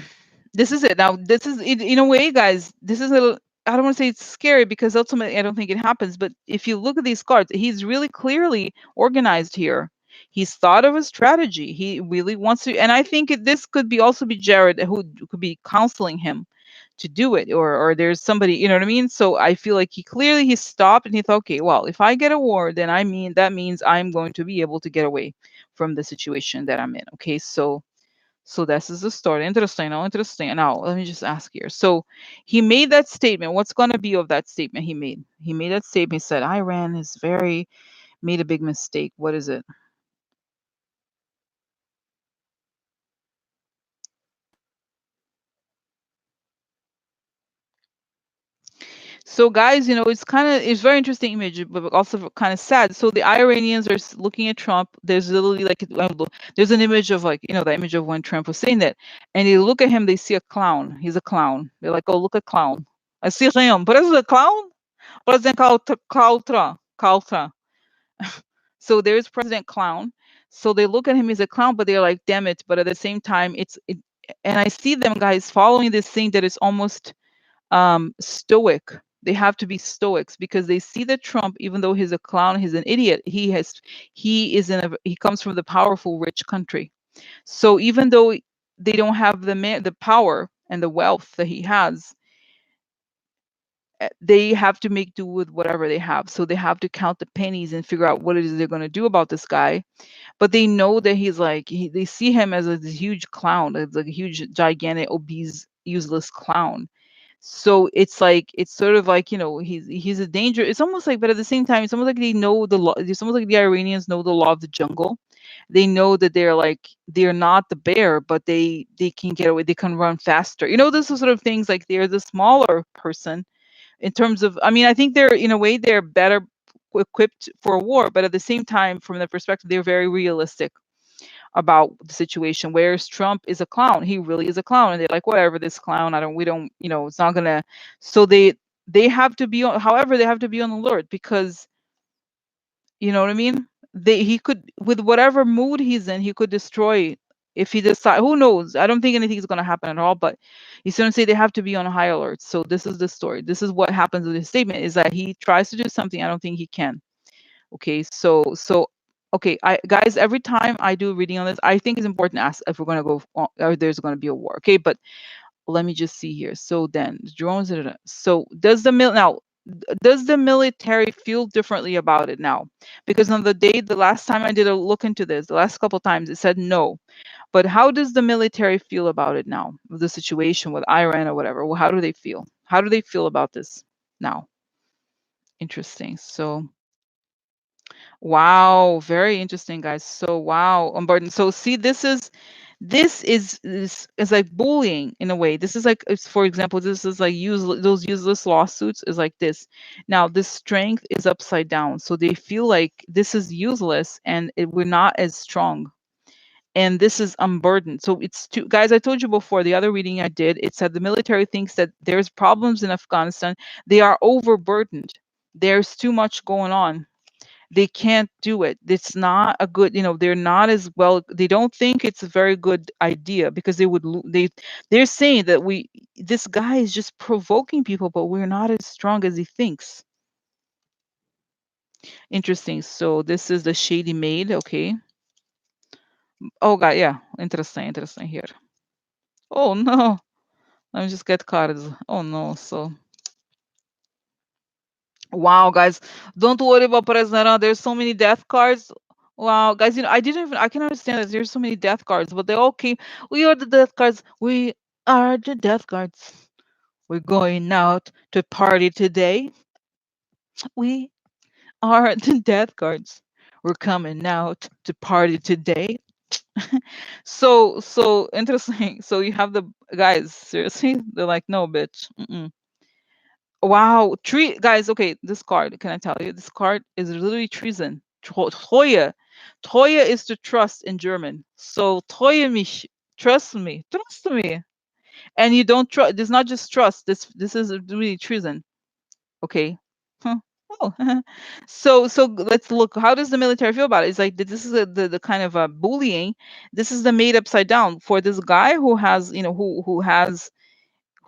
this is it. Now, this is in a way, guys. This is a little. I don't want to say it's scary because ultimately I don't think it happens. But if you look at these cards, he's really clearly organized here. He's thought of a strategy. He really wants to, and I think this could be also be Jared who could be counseling him to do it, or there's somebody, you know what I mean. So I feel like he stopped and he thought, okay, well, if I get a war, then that means I'm going to be able to get away from the situation that I'm in. Okay, so this is the story. Interesting. No, interesting. Now, let me just ask here. So he made that statement. What's going to be of that statement he made? He made that statement. He said, Iran is made a big mistake. What is it? So guys, it's very interesting image, but also kind of sad. So the Iranians are looking at Trump. There's literally like there's an image of like the image of when Trump was saying that, and they look at him, they see a clown. He's a clown. They're like, oh, look at clown. I see him, but is a clown? President Kautra. So there's President Clown. So they look at him as a clown, but they're like, damn it. But at the same time, and I see them guys following this thing that is almost stoic. They have to be stoics because they see that Trump, even though he's a clown, he's an idiot. He comes from the powerful, rich country. So even though they don't have the power and the wealth that he has, they have to make do with whatever they have. So they have to count the pennies and figure out what it is they're going to do about this guy. But they know that he's like, they see him as this huge clown, it's like a huge, gigantic, obese, useless clown. So it's sort of like, he's a danger. It's almost like, but at the same time, it's almost like they know the law. It's almost like the Iranians know the law of the jungle. They know that they're not the bear, but they can get away. They can run faster. Those are sort of things like they're the smaller person in terms of, I mean, I think they're in a way they're better equipped for a war, but at the same time, from the perspective, they're very realistic about the situation. Whereas Trump is a clown. He really is a clown, and they're like, whatever, this clown. We don't, it's not gonna. So they have to be on. However, they have to be on alert because you know what I mean. He could, with whatever mood he's in, he could destroy. If he decide, who knows? I don't think anything is going to happen at all. But you see what I'm saying? They have to be on high alert. So this is the story. This is what happens with his statement: is that he tries to do something. I don't think he can. Okay, so okay, guys, every time I do a reading on this, I think it's important to ask if we're going to go or there's going to be a war. Okay, but let me just see here. So then drones. So does the military feel differently about it now? Because the last time I did a look into this, the last couple times it said no. But how does the military feel about it now? The situation with Iran or whatever. Well, how do they feel? How do they feel about this now? Interesting. So wow, very interesting, guys. So wow, Barton. So see, this is like bullying in a way. This is like, for example, this is like those useless lawsuits is like this. Now this strength is upside down, so they feel like this is useless and we're not as strong. and this is unburdened. So it's too, guys, I told you before, the other reading I did, it said the military thinks that there's problems in Afghanistan. They are overburdened. There's too much going on. They can't do it. It's not a good, they're not as well, they don't think it's a very good idea, because they would they're saying that this guy is just provoking people, but we're not as strong as he thinks. Interesting. So this is the shady maid. Okay. Oh god, yeah. Interesting here. Oh no. Let me just get cards. Oh no. So wow, guys, don't worry about Presnera. There's so many death cards. Wow, guys, I can understand that there's so many death cards, but they all came. We are the death cards. We are the death cards. We're going out to party today. We are the death cards. We're coming out to party today. So interesting. So you have the guys, seriously? They're like, no, bitch. Mm-mm. Wow, guys. Okay, this card. Can I tell you? This card is literally treason. Treue. Treue is to trust in German. So treue mich, trust me. And you don't trust. It's not just trust. This is really treason. Okay. Huh. Oh. So let's look. How does the military feel about it? It's like this is the kind of bullying. This is the made upside down for this guy who has, who has,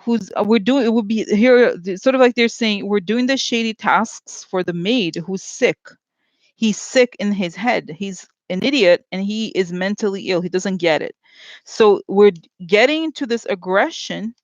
we're doing, it would be here, sort of like they're saying we're doing the shady tasks for the maid who's sick. He's sick in his head. He's an idiot and he is mentally ill. He doesn't get it. So we're getting to this aggression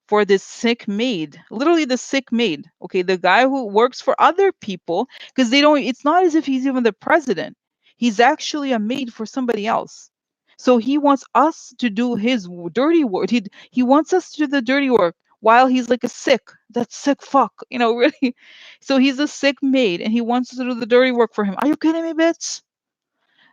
for this sick maid, literally the sick maid. Okay, the guy who works for other people, because they don't, it's not as if he's even the president. He's actually a maid for somebody else. So he wants us to do his dirty work. He wants us to do the dirty work while he's like a sick, that sick fuck, really. So he's a sick maid and he wants us to do the dirty work for him. Are you kidding me, bitch?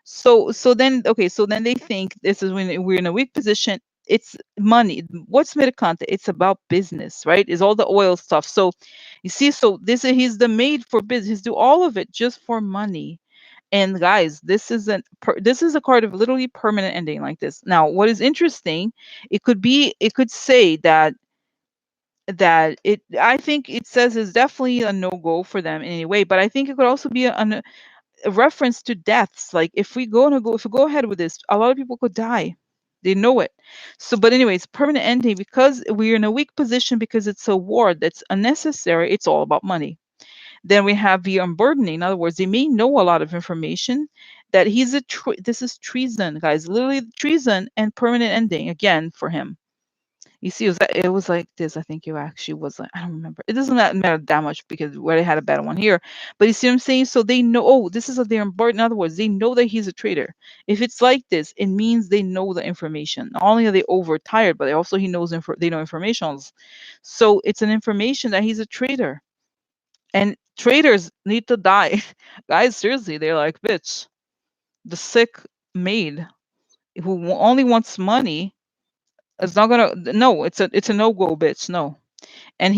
So then they think this is when we're in a weak position. It's money. What's Mercante? It's about business, right? Is all the oil stuff. So you see, so he's the maid for business. He's do all of it just for money. And guys, this is a card of literally permanent ending like this. Now, what is interesting, it could say that I think it says is definitely a no-go for them in any way, but I think it could also be a reference to deaths. Like if we go ahead with this, a lot of people could die. They know it. So, but anyways, permanent ending, because we're in a weak position, because it's a war that's unnecessary. It's all about money. Then we have the unburdening. In other words, they may know a lot of information that this is treason, guys. Literally treason and permanent ending again for him. You see, it was like this. I think it actually was like, I don't remember. It doesn't matter that much because we already had a better one here. But you see what I'm saying? So they know, oh, this is they're important. In other words, they know that he's a traitor. If it's like this, it means they know the information. Not only are they overtired, but also they know information. So it's an information that he's a traitor. And traitors need to die. Guys, seriously, they're like, bitch, the sick maid who only wants money is not gonna. No, it's a no go, bitch. No. And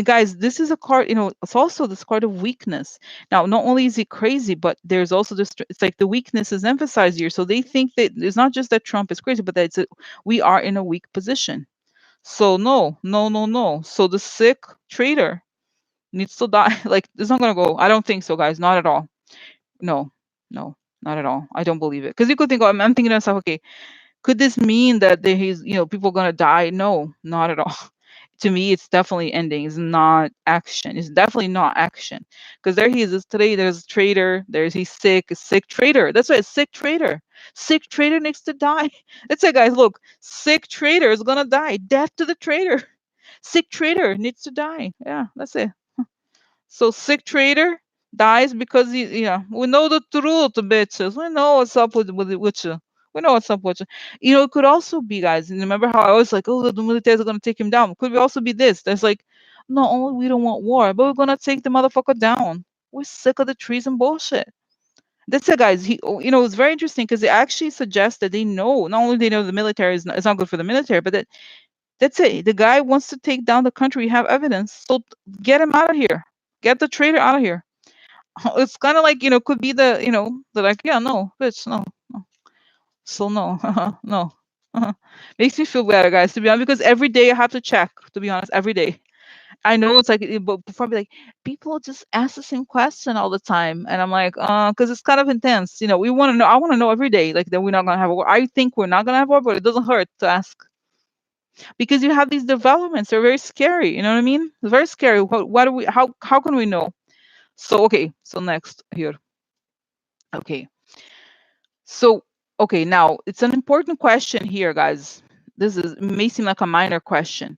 guys, this is a card. It's also this card of weakness. Now, not only is he crazy, but there's also this. It's like the weakness is emphasized here. So they think that it's not just that Trump is crazy, but that we are in a weak position. So no, no, no, no. So the sick traitor needs to die. Like it's not gonna go. I don't think so, guys. Not at all. No, no, not at all. I don't believe it. Because you could think, oh, I'm thinking to myself, okay, could this mean that he's, people are gonna die? No, not at all. To me, it's definitely ending. It's not action. It's definitely not action. Because there he is. There's a traitor. He's sick. A sick traitor. That's right. A sick traitor. Sick traitor needs to die. That's it, guys. Look, sick traitor is gonna die. Death to the traitor. Sick traitor needs to die. Yeah, that's it. So sick trader dies because we know the truth, bitches. We know what's up with you. We know what's up with you. It could also be, guys. And remember how I was like, oh, the militaries are gonna take him down. Could also be this. That's like, not only we don't want war, but we're gonna take the motherfucker down. We're sick of the treason bullshit. That's it, guys. It's very interesting because it actually suggests that they know. Not only they know the military it's not good for the military, but that's it. The guy wants to take down the country. We have evidence. So get him out of here. Get the traitor out of here. It's kind of like, could be they're like, yeah, no, bitch, no, no. So no, no. Makes me feel better, guys, to be honest, because every day I have to check, to be honest, every day. I know it's like, but before I'd be like, people just ask the same question all the time, and I'm like, because it's kind of intense. We want to know. I want to know every day, like that we're not gonna have a war. I think we're not gonna have a war, but it doesn't hurt to ask because you have these developments. They're very scary. You know what I mean? It's very scary. What do we? How can we know? So okay. So next here. Okay. So okay. Now it's an important question here, guys. May seem like a minor question,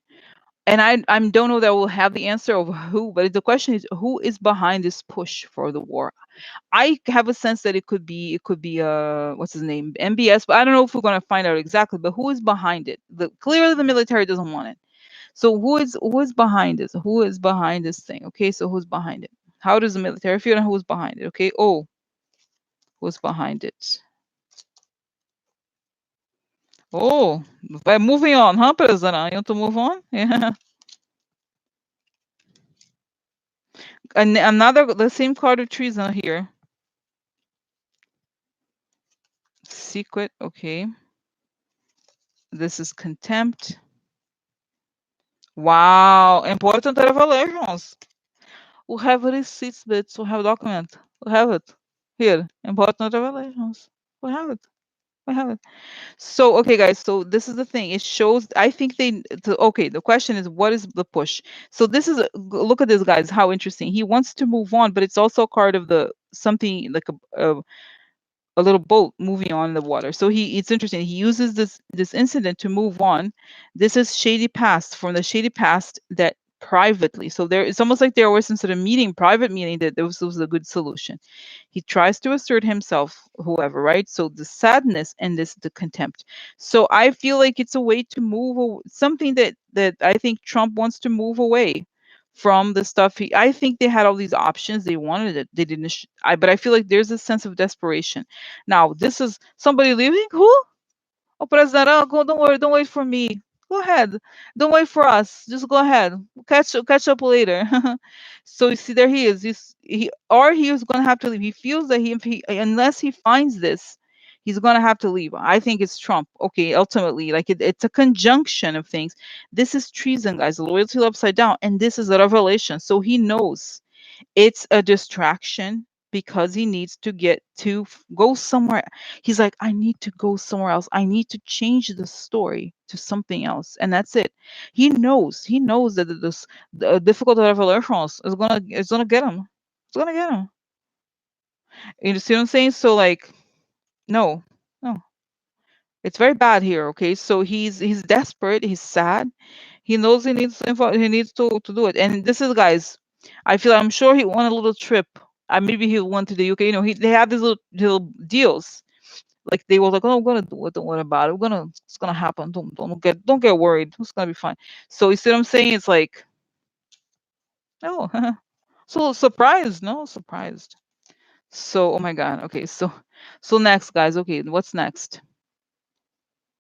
and I don't know that we'll have the answer of who, but the question is who is behind this push for the war. I have a sense that it could be what's his name, MBS, but I don't know if we're going to find out exactly, but who is behind it. Clearly the military doesn't want it. So who is behind this, who is behind this thing? Okay, so who's behind it? How does the military feel and who's behind it? Okay, who's behind it? Oh, but moving on, huh, President? You want to move on? Yeah. And another, the same card of treason here. Secret, okay. This is contempt. Wow, important revelations. We have receipts, bits. We have document. We have it here. Important revelations. We have it. We have it. So, okay, guys. So this is the thing. It shows. I think okay. The question is, what is the push? So this is. Look at this, guys. How interesting. He wants to move on, but it's also a card of the something like a little boat moving on in the water. So it's interesting. He uses this incident to move on. This is shady past, from the shady past, that privately. So it's almost like there was some sort of private meeting, that this was a good solution. He tries to assert himself, whoever, right? So the sadness and the contempt. So I feel like it's a way to something that I think Trump wants to move away from the stuff. I think they had all these options. They wanted it. They didn't. But I feel like there's a sense of desperation. Now, this is somebody leaving. Who? Oh, President, go. Don't worry. Don't wait for me. Go ahead. Don't wait for us. Just go ahead. Catch up later. So you see, there he is. He is going to have to leave. He feels that unless he finds this, he's going to have to leave. I think it's Trump. Okay, ultimately, like it's a conjunction of things. This is treason, guys. Loyalty upside down, and this is a revelation. So he knows it's a distraction because he needs to go somewhere. He's like, I need to go somewhere else. I need to change the story to something else, and that's it. He knows that the difficult revelations is gonna get him. It's gonna get him. You see what I'm saying? So like, no, no, it's very bad here. Okay, so he's desperate. He's sad. He knows he needs to do it. And this is, guys, I'm sure he won a little trip. Maybe he went to the UK. They have these little deals. Like they were like, oh, I'm gonna do it. Don't worry about it. It's gonna happen. Don't get worried. It's gonna be fine. So you see what I'm saying? It's like, oh, so surprised. No, surprised. So, oh my God. Okay, so next, guys. Okay, what's next?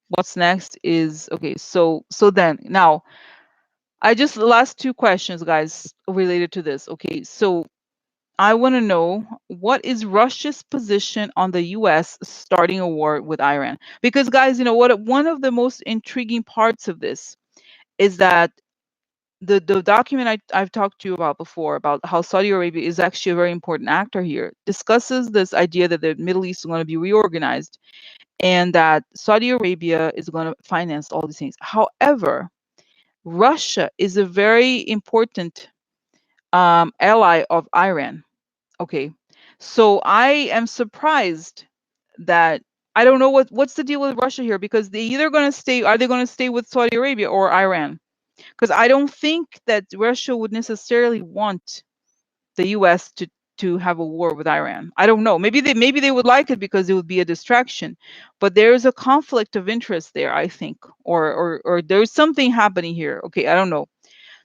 What's next is, okay. So then now, the last two questions, guys, related to this. Okay, so I want to know, what is Russia's position on the U.S. starting a war with Iran? Because, guys, you know what? One of the most intriguing parts of this is that the document I've talked to you about before, about how Saudi Arabia is actually a very important actor here, discusses this idea that the Middle East is going to be reorganized and that Saudi Arabia is going to finance all these things. However, Russia is a very important ally of Iran. Okay, so I am surprised that I don't know what's the deal with Russia here, because they either going to stay, are they going to stay with Saudi Arabia or Iran? Because I don't think that Russia would necessarily want the U.S. to have a war with Iran. I don't know. Maybe they would like it because it would be a distraction, but there is a conflict of interest there, I think, or there's something happening here. Okay, I don't know.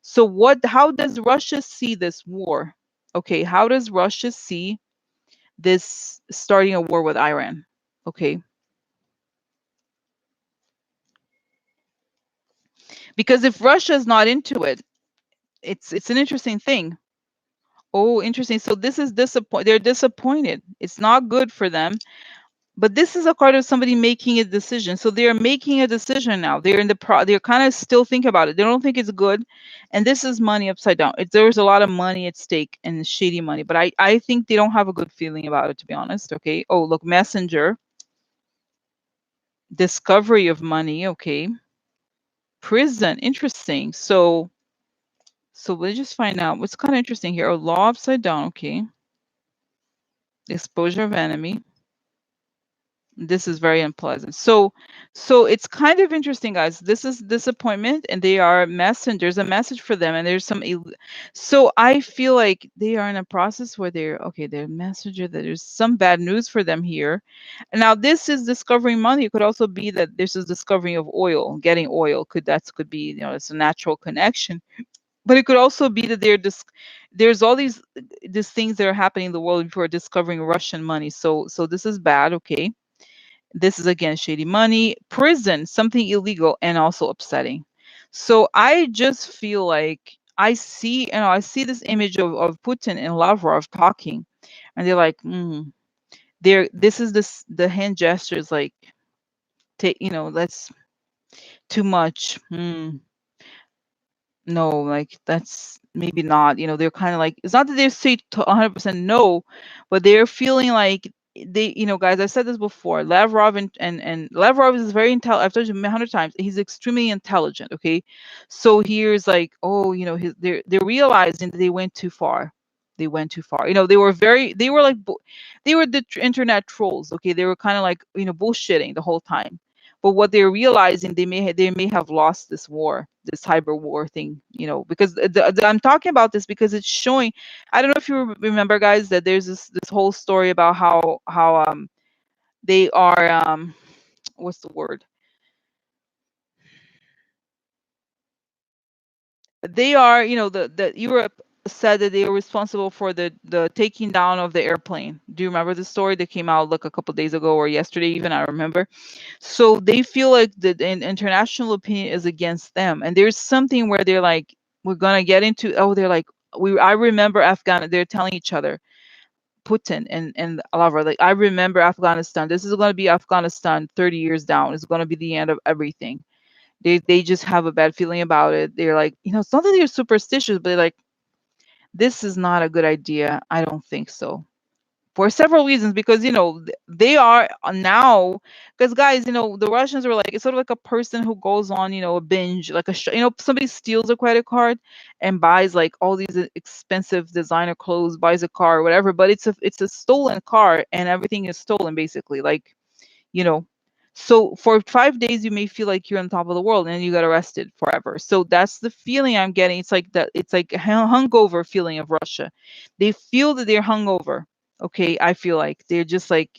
So how does Russia see this war? Okay, how does Russia see this starting a war with Iran? Okay, because if Russia is not into it, it's an interesting thing. Oh, interesting. So this is they're disappointed. It's not good for them. But this is a card of somebody making a decision. So they're making a decision now. They're in the they're kind of still thinking about it. They don't think it's good. And this is money upside down. There's a lot of money at stake and shady money. But I think they don't have a good feeling about it, to be honest. Okay. Oh, look, messenger. Discovery of money. Okay. Prison. Interesting. So let's just find out what's kind of interesting here. Oh, law upside down. Okay. Exposure of enemy. This is very unpleasant. So it's kind of interesting, guys. This is disappointment, and they are messengers, a message for them, and there's some so I feel like they are in a process where they're a messenger, that there's some bad news for them here. And now this is discovering money. It could also be that this is discovering of oil, getting oil. Could be, it's a natural connection. But it could also be that there's all these things that are happening in the world before discovering Russian money. So this is bad. Okay. This is again shady money, prison, something illegal, and also upsetting. So I just feel like I see this image of Putin and Lavrov talking, and they're like, the hand gestures like, take, that's too much. No, like that's maybe not, they're kind of like, it's not that they say to 100% no, but they're feeling like they, guys, I said this before, Lavrov and Lavrov is very intelligent. I've told you 100 times, he's extremely intelligent. Okay. So here's like, oh, they're realizing that they went too far. They went too far. They were like, they were the internet trolls. Okay. They were kind of like, bullshitting the whole time. But what they're realizing, they may have lost this war, this cyber war thing, because I'm talking about this because it's showing. I don't know if you remember, guys, that there's this whole story about how they are what's the word? They are, the Europe said that they were responsible for the taking down of the airplane. Do you remember the story that came out like a couple days ago or yesterday even? I remember. So they feel like the international opinion is against them, and there's something where they're like, we're gonna get into. Oh, they're like, I remember Afghan. They're telling each other, Putin and Lavrov, like, I remember Afghanistan. This is gonna be Afghanistan 30 years down. It's gonna be the end of everything. They just have a bad feeling about it. They're like, it's not that they're superstitious, but they're like, this is not a good idea. I don't think so, for several reasons, because they are now, because guys, the Russians are like, it's sort of like a person who goes on, a binge, like somebody steals a credit card and buys like all these expensive designer clothes, buys a car or whatever, but it's a stolen car and everything is stolen basically, like, you know so for 5 days you may feel like you're on top of the world, and then you get arrested forever. So that's the feeling I'm getting. It's like that. It's like a hungover feeling of Russia. They feel that they're hungover. Okay, I feel like they're just like,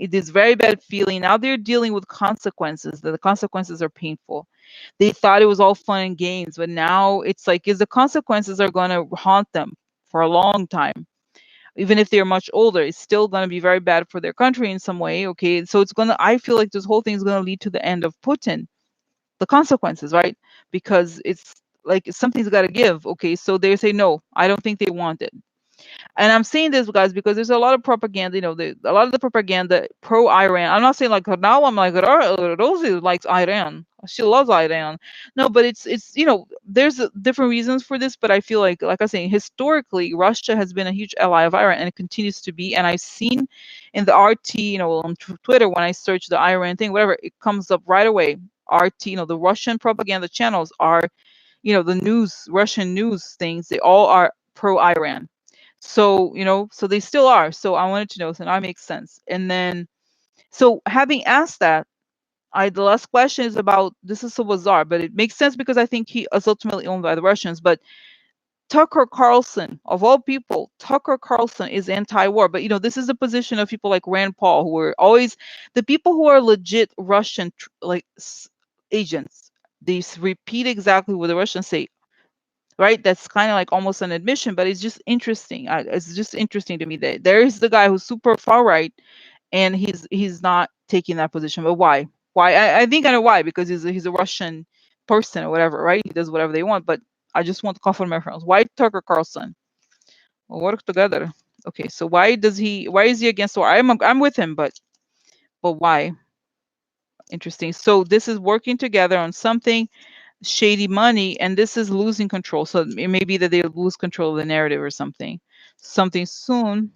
this very bad feeling. Now they're dealing with consequences. The consequences are painful. They thought it was all fun and games, but now it's like, is the consequences are going to haunt them for a long time. Even if they're much older, it's still going to be very bad for their country in some way. Okay, so I feel like this whole thing is going to lead to the end of Putin, the consequences, right? Because it's like something's got to give. Okay, so they say no, I don't think they want it. And I'm saying this, guys, because there's a lot of propaganda. A lot of the propaganda pro Iran. I'm not saying like now I'm like, "Oh, Rosie likes Iran. She loves Iran." No, but it's there's different reasons for this. But I feel like I was saying, historically, Russia has been a huge ally of Iran, and it continues to be. And I've seen in the RT, on Twitter, when I search the Iran thing, whatever, it comes up right away. RT, the Russian propaganda channels are, the Russian news things, they all are pro Iran. So, so they still are. So I wanted to know, so now it makes sense. And then, so having asked that, the last question is about, this is so bizarre, but it makes sense because I think he is ultimately owned by the Russians. But Tucker Carlson, of all people, Tucker Carlson is anti-war. But this is the position of people like Rand Paul, who are always the people who are legit Russian agents. They repeat exactly what the Russians say, right? That's kind of like almost an admission, but it's just interesting. It's just interesting to me that there is the guy who's super far right, and he's not taking that position. But why? Why? I think I know why, because he's a Russian person or whatever, right? He does whatever they want. But I just want to call for my friends. Why Tucker Carlson? We'll work together. Okay, so why is he against war? I'm with him, but But why? Interesting. So this is working together on something shady money, and this is losing control. So it may be that they lose control of the narrative or something. Something soon.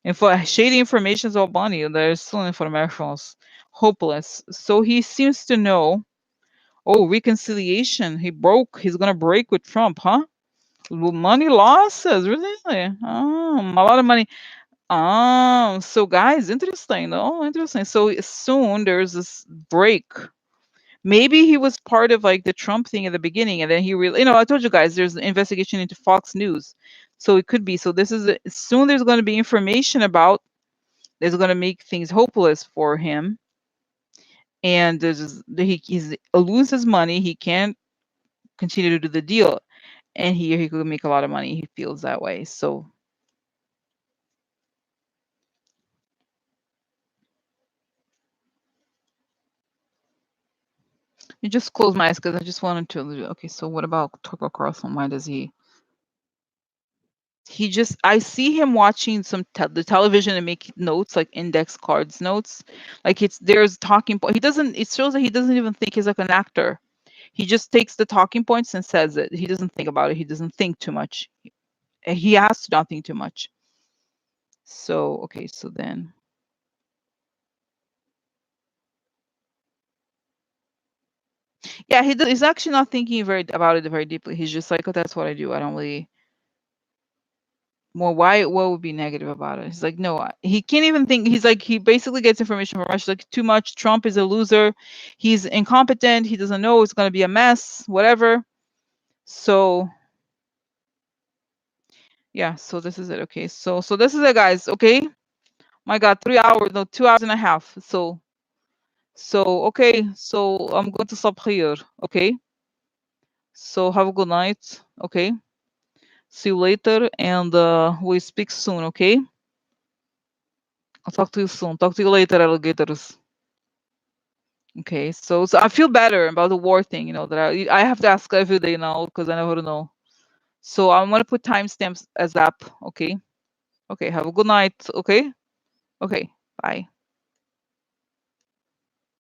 And for shady information is all money. There's soon informations. Hopeless. So he seems to know. Oh, reconciliation. He's gonna break with Trump, huh? Money losses, really? A lot of money. So guys, interesting. Oh, interesting. So soon there's this break. Maybe he was part of like the Trump thing at the beginning, and then he really, I told you guys there's an investigation into Fox News, so it could be. So this is soon. There's going to be information about. That's going to make things hopeless for him, and he's loses money. He can't continue to do the deal, and he could make a lot of money. He feels that way. So you just close my eyes because I just wanted to. Okay, so what about Tucker Carlson? Why does he? He just I see him watching the television and making notes, like index cards notes. Like there's talking point. He doesn't it shows that he doesn't even think he's like an actor. He just takes the talking points and says it. He doesn't think about it. He doesn't think too much. He has to not think too much. So okay, so then yeah, he's actually not thinking about it very deeply. He's just like, oh, that's what I do. I don't really more why what would be negative about it. He's like, no, he can't even think. He's like, he basically gets information from Russia, like too much. Trump is a loser. He's incompetent. He doesn't know. It's going to be a mess, whatever. So yeah, so this is it. Okay, so this is it, guys. Okay, my God, 3 hours, no, 2 hours and a half. So okay, so I'm going to stop here. Okay, so have a good night. Okay, see you later, and we speak soon. Okay, I'll talk to you soon. Talk to you later, alligators. Okay, so I feel better about the war thing, that I have to ask every day now because I never know. So I'm gonna put timestamps as up, okay? Okay, have a good night, okay? Okay, bye.